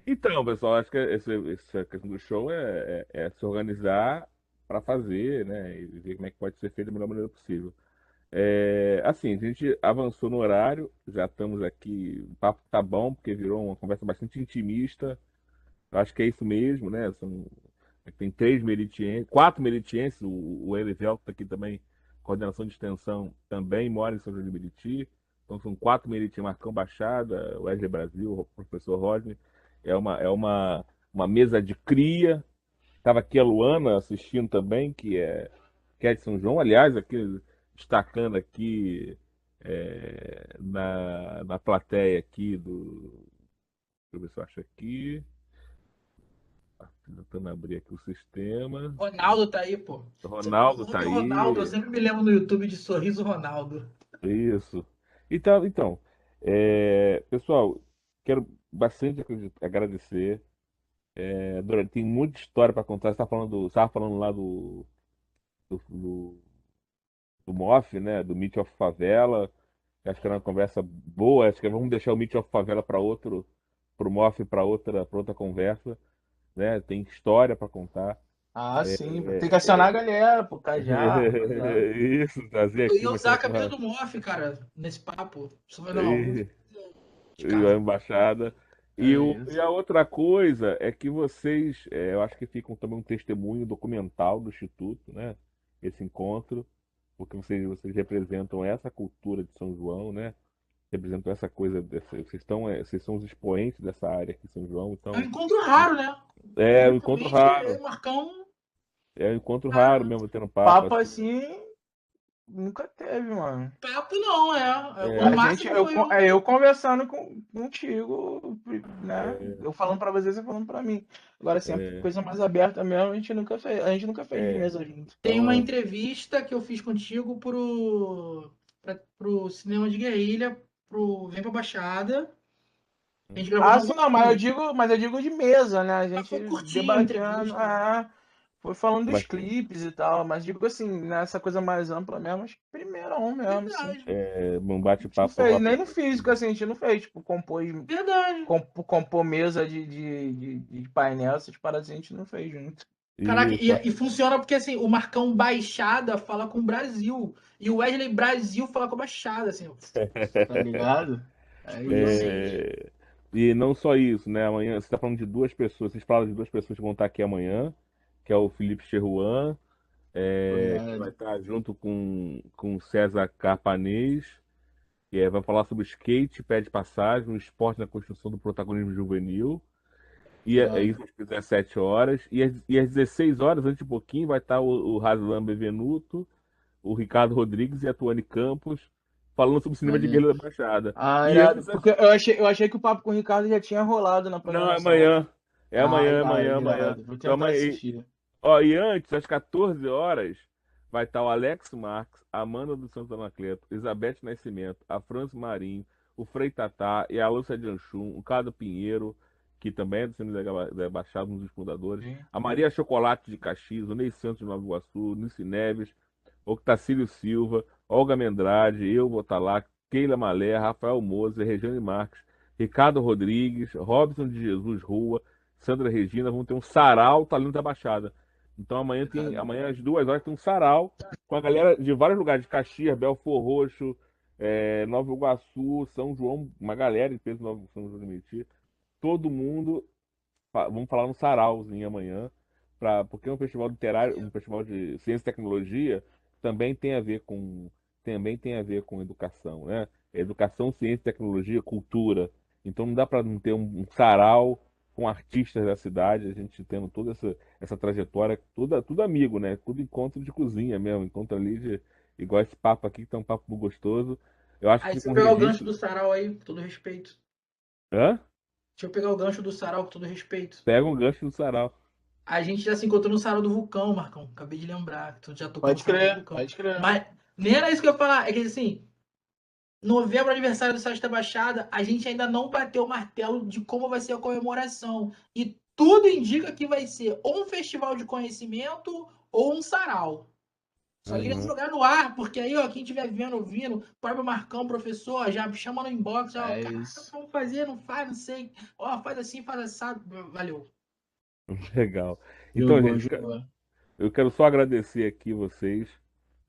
Então, pessoal, acho que essa questão do show é se organizar para fazer, né? E ver como é que pode ser feito da melhor maneira possível. Assim, a gente avançou no horário, já estamos aqui, o papo tá bom, porque virou uma conversa bastante intimista. Eu acho que é isso mesmo, né? Tem 3 meritienses, 4 meritienses, o Elivel, que está aqui também, coordenação de extensão, também mora em São João de Meriti. Então são 4 meritienses, Marcão Baixada, Wesley Brasil, o professor Rodney. É uma mesa de cria. Estava aqui a Luana assistindo também, que é de São João. Aliás, aqui, destacando aqui na plateia aqui do. Deixa eu ver se eu acho aqui. Tentando abrir aqui o sistema. Ronaldo tá aí, pô. Você falou Ronaldo o tá nome Ronaldo, eu aí. sempre me lembro no YouTube de Sorriso Ronaldo. Isso. Então, pessoal, quero bastante agradecer. Tem muita história para contar. Você estava falando lá do MOF, né? Do Meet of Favela. Acho que era uma conversa boa. Acho que vamos deixar o Meet of Favela pro MOF para outra conversa, né? Tem história para contar. Ah, sim. Tem que É, acionar a galera, pô, Cajá, rapaziada. Isso, trazer Eu aqui ia uma usar a seleção. camisa do Moff, cara, nesse papo. Só não, vou E, de e a casa. embaixada. E, É o, e isso. a outra coisa é que vocês, eu acho que ficam também um testemunho documental do Instituto, né? Esse encontro, porque vocês representam essa cultura de São João, né? Representam essa coisa, vocês são os expoentes dessa área aqui em São João, É um então encontro raro, né? é um encontro Ironicamente, eu e raro, o Marcão, é um encontro raro cara, mesmo, tendo papo Papo assim. assim, nunca teve, mano. papo não, o É, A gente, máximo foi o. eu conversando contigo, né? Eu falando pra você, você falando pra mim. Agora, assim, a é, coisa mais aberta mesmo, a gente nunca fez é. mesa junto. Tem uma Então, entrevista que eu fiz contigo pro cinema de guerrilha, pro Vem pra Baixada. A gente gravou Ah, no sim, não, mas eu Guaíba. digo, mas eu digo de mesa, né? A Mas foi gente curtinho a debatendo, entrevista. foi falando dos mas, clipes e tal, mas digo assim, nessa coisa mais ampla mesmo, acho que primeirão mesmo, assim. Verdade, um A gente não bate-papo fez, nem rápido. no físico, assim, a gente não fez, tipo, verdade. compor mesa de painel, essas paradas a gente não fez junto, Caraca, Isso, e funciona porque assim, o Marcão Baixada fala com o Brasil. E o Wesley Brasil fala com a Baixada, assim. tá ligado? É isso. Fluidamente. É, e não só isso, né? Amanhã você está falando de duas pessoas, vocês falam de duas pessoas que vão estar aqui amanhã, que é o Felipe Cheruan, Tô que vai ligado. estar junto com o César Carpanês, E aí vai falar sobre o skate, pé de passagem, o esporte na construção do protagonismo juvenil. E é Irado. isso às 17 horas. E às 16 horas, antes de um pouquinho, vai estar o Raslan Bevenuto, o Ricardo Rodrigues e a Tuane Campos falando sobre o cinema de Maneiro. Guerra da Baixada. Ah, E irado. antes, Porque eu achei que o papo com o Ricardo já tinha rolado na não, é programação. amanhã. É Ah, amanhã, é irado, amanhã, é amanhã. irado. Vou Então, tentar assistir. ó, e antes, às 14 horas, vai estar o Alex Marques, a Amanda dos Santos Anacleto, Elizabeth Nascimento, a Franci Marinho, o Frei Tatá e a Lúcia de Anchum, o Cado Pinheiro, que também é do Cinema da Baixada, um dos fundadores, Sim. a Maria Chocolate de Caxias, o Ney Santos de Nova Iguaçu, Nice Neves, Octacílio Silva, Olga Mendrade, eu vou estar lá, Keila Malé, Rafael Moser, Regiane Marques, Ricardo Rodrigues, Robson de Jesus Rua, Sandra Regina, vão ter um sarau Talento da Baixada. Então Irado. amanhã às 2 horas tem um sarau com a galera de vários lugares, de Caxias, Belfor Roxo, Nova Iguaçu, São João, uma galera de peso Nova São João de Meriti. Todo mundo vamos falar no sarauzinho amanhã, porque é um festival literário, um festival de ciência e tecnologia, também tem a ver com educação, né? Educação, ciência, tecnologia, cultura. Então não dá para não ter um sarau com artistas da cidade, a gente tendo toda essa trajetória, tudo amigo, né? Tudo encontro de cozinha mesmo, encontro ali igual esse papo aqui, que tá um papo gostoso. Eu acho que Aí, fica se um eu pegar o gancho registro. do sarau aí, com todo respeito. Hã? Deixa eu pegar o gancho do sarau, com todo respeito. Pega um gancho do sarau. A gente já se encontrou no sarau do Vulcão, Marcão. Acabei de lembrar que tu já tocou no Pode sarau do crer, Vulcão. pode crer. Mas nem era isso que eu ia falar. É que assim, novembro, aniversário do Site da Baixada, a gente ainda não bateu o martelo de como vai ser a comemoração. E tudo indica que vai ser ou um festival de conhecimento ou um sarau. Só queria Uhum. jogar no ar, porque aí, ó, quem estiver vendo, ouvindo, o próprio Marcão, professor, já chama no inbox, ó, É caraca, isso. vamos fazer, não faz, não sei. Ó, faz assim, faz assado. Valeu. Legal. Então, Jogou, gente, jogou. eu quero só agradecer aqui vocês,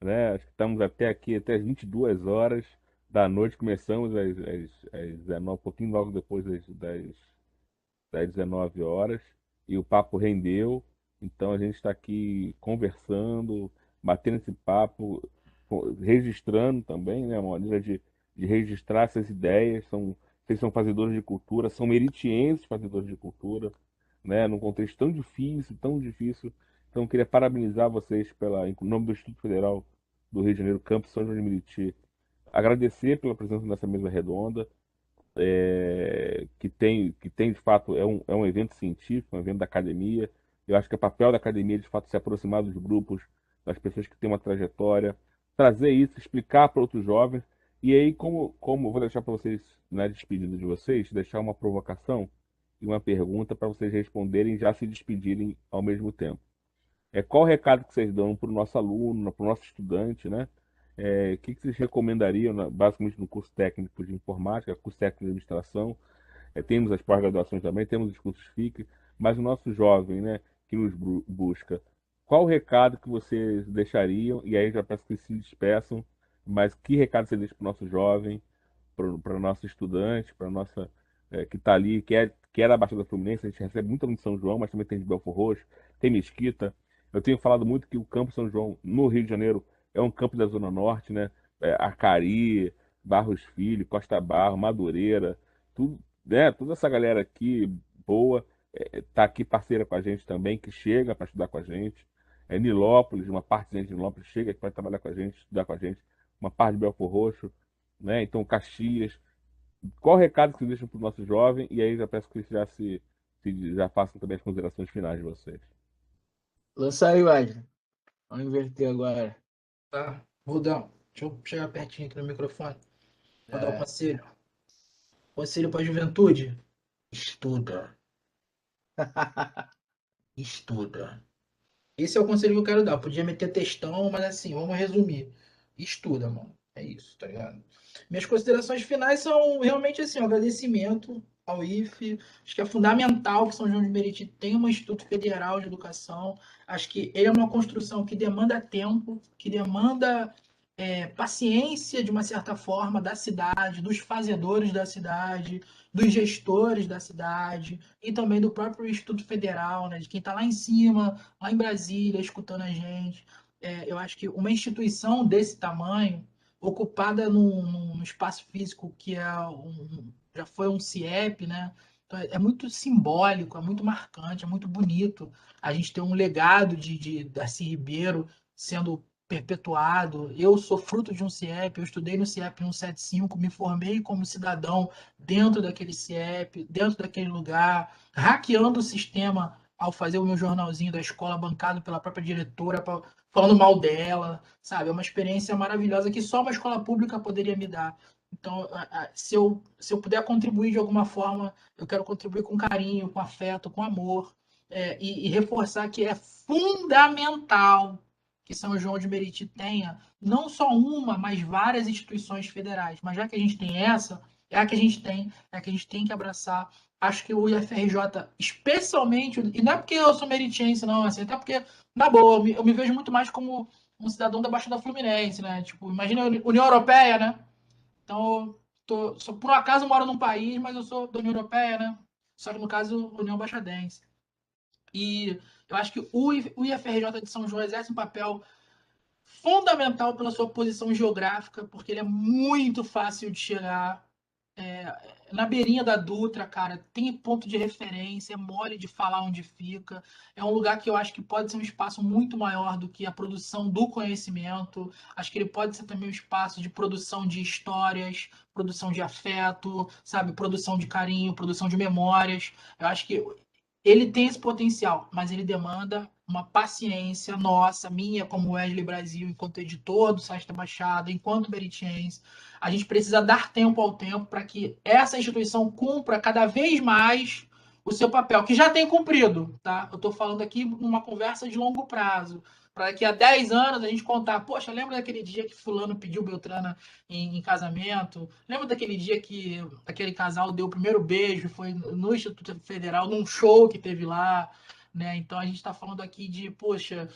né? Acho que estamos até as 22 horas da noite, começamos às 19, um pouquinho logo depois das 19 horas, e o papo rendeu. Então a gente está aqui conversando, batendo esse papo, registrando também, né? Uma maneira de registrar essas ideias. Vocês são fazedores de cultura, são meritienses fazedores de cultura, né? Num contexto tão difícil, tão difícil. Então eu queria parabenizar vocês em nome do Instituto Federal do Rio de Janeiro, Campus São João de Meriti, agradecer pela presença nessa mesa redonda, que tem de fato é um evento científico, um evento da academia. Eu acho que é papel da academia de fato se aproximar dos grupos, das pessoas que têm uma trajetória, trazer isso, explicar para outros jovens. E aí, como eu vou deixar para vocês, na despedida de vocês, deixar uma provocação e uma pergunta para vocês responderem e já se despedirem ao mesmo tempo. Qual o recado que vocês dão para o nosso aluno, para o nosso estudante, né? O que vocês recomendariam, basicamente, no curso técnico de informática, curso técnico de administração? Temos as pós-graduações também, temos os cursos FIC, mas o nosso jovem, né, que nos busca, qual o recado que vocês deixariam? E aí já peço que se despeçam, mas que recado você deixa para o nosso jovem, para o nosso estudante, para nossa que está ali, que é da Baixada Fluminense? A gente recebe muito aluno de São João, mas também tem de Belfor Roxo, tem Mesquita. Eu tenho falado muito que o Campo São João, no Rio de Janeiro, é um campo da Zona Norte, né? Arcari, Barros Filho, Costa Barro, Madureira, tudo, né? Toda essa galera aqui boa tá aqui parceira com a gente também, que chega para estudar com a gente. Nilópolis, uma parte de Nilópolis chega aqui para trabalhar com a gente, estudar com a gente. Uma parte de Belfor Roxo, né? Então, Caxias. Qual o recado que vocês deixam para o nosso jovem? E aí já peço que eles já façam também as considerações finais de vocês. Lança aí, Wesley. Vamos inverter agora. Tá, Rudão, deixa eu chegar pertinho aqui no microfone. Vou dar um É. conselho. Conselho para a juventude. Estuda. Estuda. Esse é o conselho que eu quero dar. Podia meter textão, mas assim, vamos resumir. Estuda, mano. É isso, tá ligado? Minhas considerações finais são realmente assim, um agradecimento ao IFE. Acho que é fundamental que São João de Meriti tenha um Instituto Federal de Educação. Acho que ele é uma construção que demanda tempo, que demanda paciência, de uma certa forma, da cidade, dos fazedores da cidade, dos gestores da cidade e também do próprio Instituto Federal, né, de quem está lá em cima, lá em Brasília, escutando a gente. Eu acho que uma instituição desse tamanho, ocupada num espaço físico que já foi um CIEP, né? Então, é muito simbólico, é muito marcante, é muito bonito. A gente tem um legado de Darcy Ribeiro sendo perpetuado. Eu sou fruto de um CIEP, eu estudei no CIEP 175, me formei como cidadão dentro daquele CIEP, dentro daquele lugar, hackeando o sistema ao fazer o meu jornalzinho da escola, bancado pela própria diretora, falando mal dela, sabe? É uma experiência maravilhosa que só uma escola pública poderia me dar. Então, se eu puder contribuir de alguma forma, eu quero contribuir com carinho, com afeto, com amor, e reforçar que é fundamental que São João de Meriti tenha não só uma, mas várias instituições federais. Mas já que a gente tem essa, é a que a gente tem, é a que a gente tem que abraçar. Acho que o IFRJ, especialmente, e não é porque eu sou meritiense, não, assim, até porque, na boa, eu me vejo muito mais como um cidadão da Baixada Fluminense, né? Tipo, imagina a União Europeia, né? Então, por um acaso moro num país, mas eu sou da União Europeia, né? Só que no caso, União Baixadense. E eu acho que o IFRJ de São João exerce um papel fundamental pela sua posição geográfica, porque ele é muito fácil de chegar. Na beirinha da Dutra, cara, tem ponto de referência, é mole de falar onde fica. É um lugar que eu acho que pode ser um espaço muito maior do que a produção do conhecimento. Acho que ele pode ser também um espaço de produção de histórias, produção de afeto, sabe, produção de carinho, produção de memórias. Eu acho que ele tem esse potencial, mas ele demanda uma paciência nossa, minha, como Wesley Brasil, enquanto editor do site da Baixada, enquanto meritiense. A gente precisa dar tempo ao tempo para que essa instituição cumpra cada vez mais o seu papel, que já tem cumprido, tá? Eu estou falando aqui numa conversa de longo prazo. Para daqui a 10 anos a gente contar, poxa, lembra daquele dia que fulano pediu Beltrana em casamento? Lembra daquele dia que aquele casal deu o primeiro beijo, foi no Instituto Federal, num show que teve lá, né? Então a gente está falando aqui de, poxa,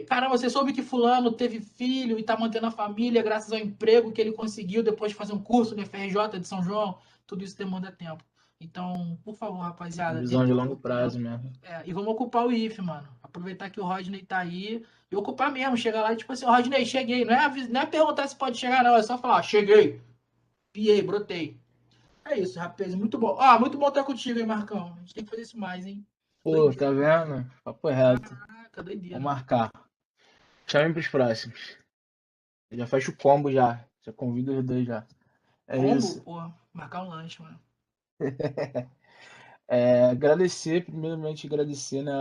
caramba, você soube que fulano teve filho e está mantendo a família graças ao emprego que ele conseguiu depois de fazer um curso no FRJ de São João? Tudo isso demanda tempo. Então, por favor, rapaziada, dê Visão de tempo longo ao prazo tempo. mesmo. E vamos ocupar o IF, mano. Aproveitar que o Rodney tá aí e ocupar mesmo. Chegar lá e tipo assim, Rodney, cheguei. Não é perguntar se pode chegar, não. É só falar, cheguei. Piei, brotei. É isso, rapaz. Muito bom. Muito bom estar contigo, hein, Marcão. A gente tem que fazer isso mais, hein? Pô, Doideira. tá vendo? Papo reto. Caraca, doideira. Vamos marcar. Chame pros próximos. Eu já fecho o combo já. Já convido os dois já. É Combo? isso. Pô, marcar um lanche, mano. Primeiramente agradecer, né,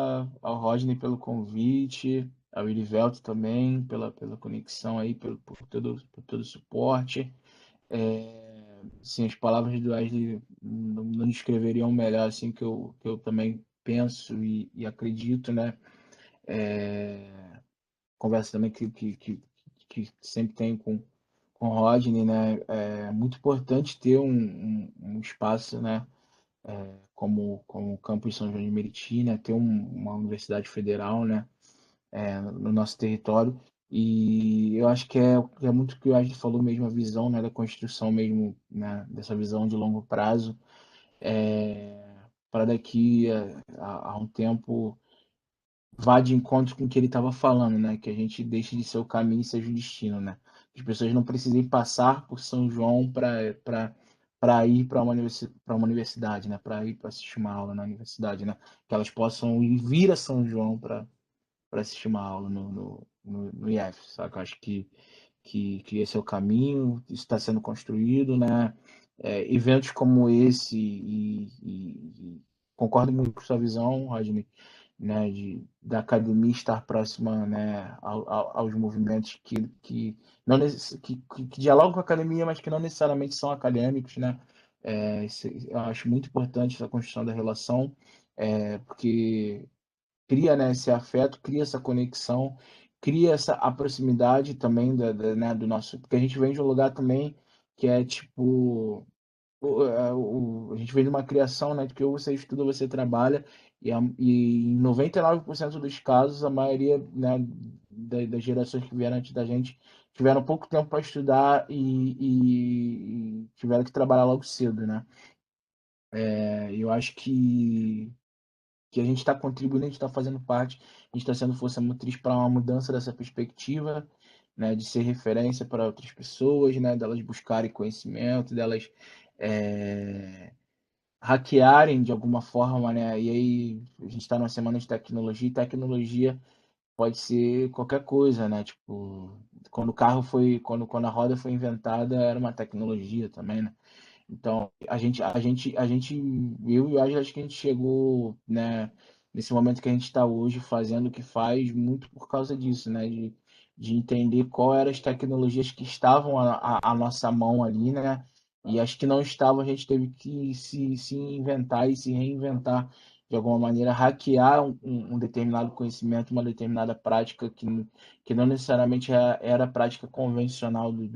ao Rodney pelo convite, ao Irivelto também pela conexão aí, por todo o suporte. Sim, as palavras do Wesley não descreveriam melhor assim que eu também penso e acredito, né? Conversa também que sempre tenho com o Rodney, né? É muito importante ter um espaço, né? Como o campus São João de Meriti, né? Ter uma universidade federal, né? No nosso território. E eu acho que é muito o que o Wesley falou mesmo, a visão, né? Da construção mesmo, né? Dessa visão de longo prazo, para daqui a um tempo vá de encontro com o que ele estava falando, né? Que a gente deixe de ser o caminho e seja o destino, né? As pessoas não precisem passar por São João para ir para uma universidade, né? Para ir para assistir uma aula na universidade, né? Que elas possam vir a São João para assistir uma aula no IF, sabe? Eu acho que esse é o caminho, isso está sendo construído, né? Eventos como esse, e concordo muito com sua visão, Rodney, né, da academia estar próxima, né, aos movimentos não que dialogam com a academia, mas que não necessariamente são acadêmicos, né? Eu acho muito importante essa construção da relação, porque cria, né, esse afeto, cria essa conexão, cria a proximidade também né, do nosso, porque a gente vem de um lugar também que é tipo a gente vem de uma criação, né, de que ou você estuda ou você trabalha, e em 99% dos casos, a maioria, né, das gerações que vieram antes da gente tiveram pouco tempo para estudar e tiveram que trabalhar logo cedo, né? Eu acho que a gente está contribuindo, a gente está fazendo parte, a gente está sendo força motriz para uma mudança dessa perspectiva, né, de ser referência para outras pessoas, né, delas buscarem conhecimento, delas hackearem de alguma forma, né? E aí a gente está numa semana de tecnologia, e tecnologia pode ser qualquer coisa, né? Tipo, quando a roda foi inventada, era uma tecnologia também, né? Então, eu acho que a gente chegou, né, nesse momento que a gente está hoje fazendo o que faz muito por causa disso, né, de entender qual eram as tecnologias que estavam à nossa mão ali, né, e as que não estavam a gente teve que se inventar e se reinventar de alguma maneira, hackear um determinado conhecimento, uma determinada prática que não necessariamente era a prática convencional do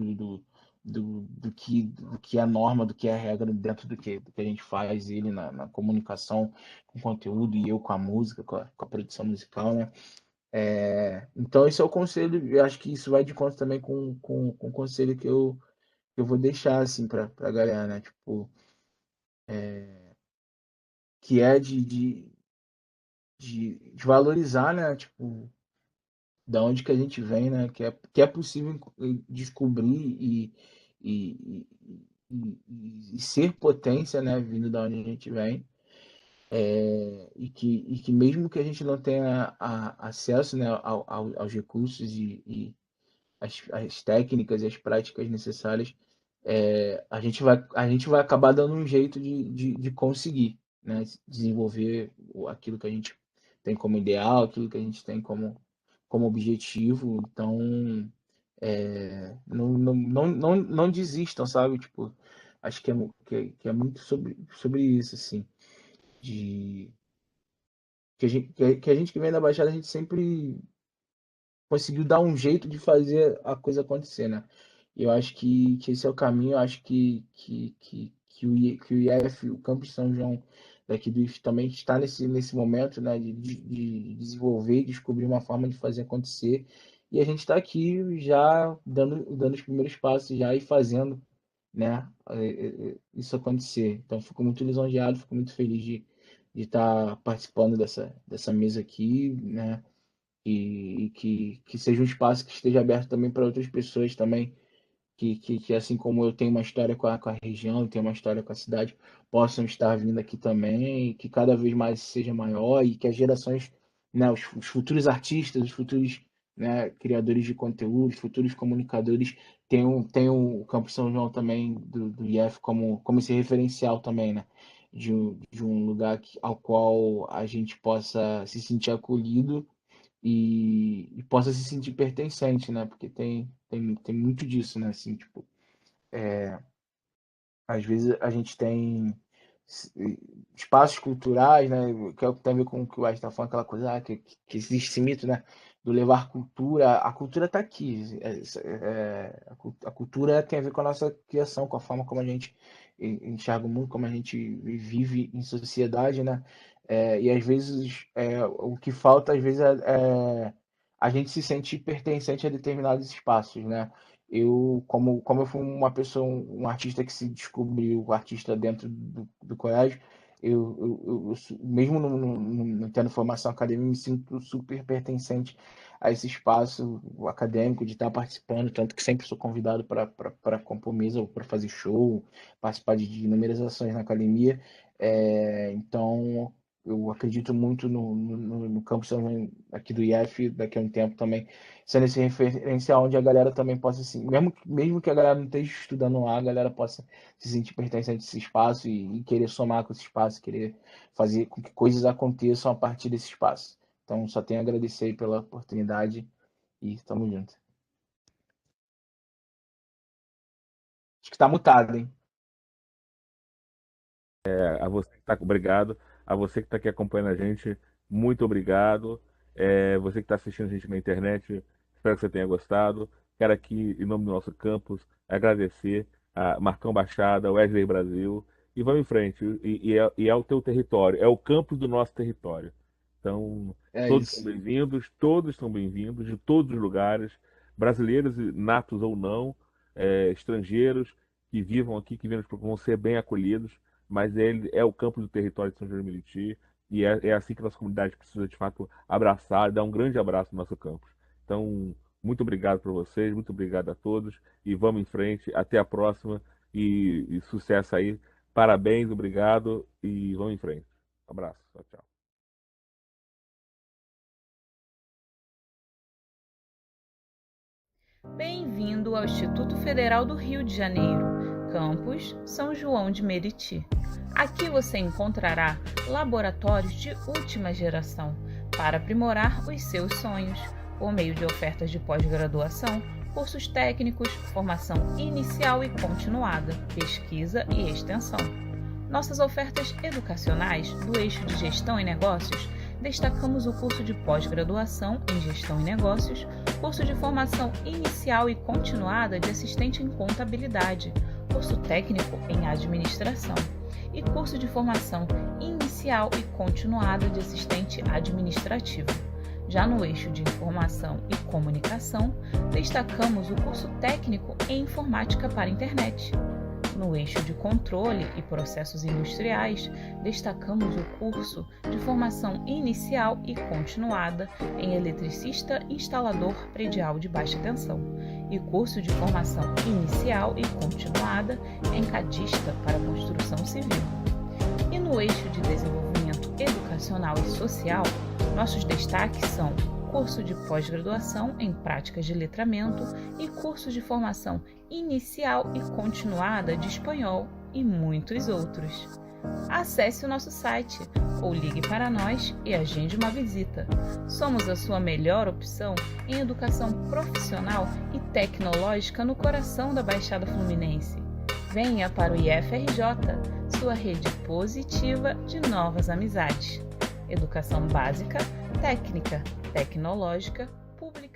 que é norma, do que é regra dentro do que a gente faz ele na comunicação com conteúdo e eu com a música, com a produção musical, né? Então esse é o conselho, eu acho que isso vai de conta também com o conselho que eu vou deixar assim para a galera, né? Tipo, que é de valorizar, né? Tipo, da onde que a gente vem, né? Que é possível descobrir e, e ser potência, né? Vindo da onde a gente vem. E que mesmo que a gente não tenha acesso, né, aos recursos e as técnicas e as práticas necessárias, a gente vai acabar dando um jeito de conseguir, né, desenvolver aquilo que a gente tem como ideal, aquilo que a gente tem como objetivo. Então, não desistam, sabe? Tipo, acho que é muito sobre isso, assim, de que a gente que vem da Baixada, a gente sempre conseguiu dar um jeito de fazer a coisa acontecer, né? E eu acho que esse é o caminho, eu acho que o IF, o Campus São João daqui do IF também está nesse momento, né, de desenvolver e descobrir uma forma de fazer acontecer. E a gente está aqui já dando os primeiros passos já e fazendo, né, isso acontecer. Então, fico muito lisonjeado, fico muito feliz de estar participando dessa mesa aqui, né? E que seja um espaço que esteja aberto também para outras pessoas também, que assim como eu tenho uma história com a região, tenho uma história com a cidade, possam estar vindo aqui também, e que cada vez mais seja maior e que as gerações, né, os futuros artistas, os futuros, né, criadores de conteúdo, os futuros comunicadores tenham o Campo São João também do IF como esse referencial também, né? De um lugar ao qual a gente possa se sentir acolhido e possa se sentir pertencente, né? Porque tem muito disso, né? Assim, tipo, às vezes a gente tem s- espaços culturais, né? Que é o que tem a ver com o que o Ed está falando, aquela coisa, que existe esse mito, né? Do levar cultura. A cultura está aqui. A cultura tem a ver com a nossa criação, com a forma como a gente enxerga o mundo, como a gente vive em sociedade, né? E às vezes o que falta, às vezes, é a gente se sentir pertencente a determinados espaços, né? Como eu fui uma pessoa, um artista que se descobriu artista dentro do colégio, mesmo não tendo formação acadêmica, me sinto super pertencente a esse espaço acadêmico de estar participando, tanto que sempre sou convidado para compor mesa ou para fazer show, participar de inúmeras ações na academia. Então, eu acredito muito no campus também aqui do IF, daqui a um tempo também sendo esse referencial onde a galera também possa, assim, mesmo que a galera não esteja estudando lá, a galera possa se sentir pertencente a esse espaço e querer somar com esse espaço, querer fazer com que coisas aconteçam a partir desse espaço. Então, só tenho a agradecer aí pela oportunidade e tamo junto. Acho que tá mutado, hein? A você que está obrigado, a você que está aqui acompanhando a gente, muito obrigado. Você que está assistindo a gente na internet, espero que você tenha gostado. Quero aqui, em nome do nosso campus, agradecer a Marcão Baixada, Wesley Brasil, e vamos em frente. E é o teu território, é o campus do nosso território. Então, É isso. todos são bem-vindos, de todos os lugares, brasileiros natos ou não, estrangeiros que vivam aqui, que vão ser bem acolhidos, mas ele é o campo do território de São João de Meriti, e é assim que a nossa comunidade precisa, de fato, abraçar, dar um grande abraço no nosso campus. Então, Muito obrigado por vocês, muito obrigado a todos e vamos em frente. Até a próxima e sucesso aí. Parabéns, obrigado e vamos em frente. Um abraço, tchau, tchau. Bem-vindo ao Instituto Federal do Rio de Janeiro, campus São João de Meriti. Aqui você encontrará laboratórios de última geração para aprimorar os seus sonhos, por meio de ofertas de pós-graduação, cursos técnicos, formação inicial e continuada, pesquisa e extensão. Nossas ofertas educacionais do eixo de Gestão e Negócios, destacamos o curso de pós-graduação em Gestão e Negócios, curso de formação inicial e continuada de assistente em contabilidade, curso técnico em administração e curso de formação inicial e continuada de assistente administrativo. Já no eixo de Informação e Comunicação, destacamos o curso técnico em Informática para a Internet. No eixo de Controle e Processos Industriais, destacamos o curso de formação inicial e continuada em Eletricista Instalador Predial de Baixa Tensão e curso de formação inicial e continuada em Cadista para Construção Civil. E no eixo de Desenvolvimento Educacional e Social, nossos destaques são curso de pós-graduação em Práticas de Letramento e curso de formação inicial e continuada de Espanhol e muitos outros. Acesse o nosso site ou ligue para nós e agende uma visita. Somos a sua melhor opção em educação profissional e tecnológica no coração da Baixada Fluminense. Venha para o IFRJ, sua rede positiva de novas amizades. Educação básica, técnica, tecnológica, pública.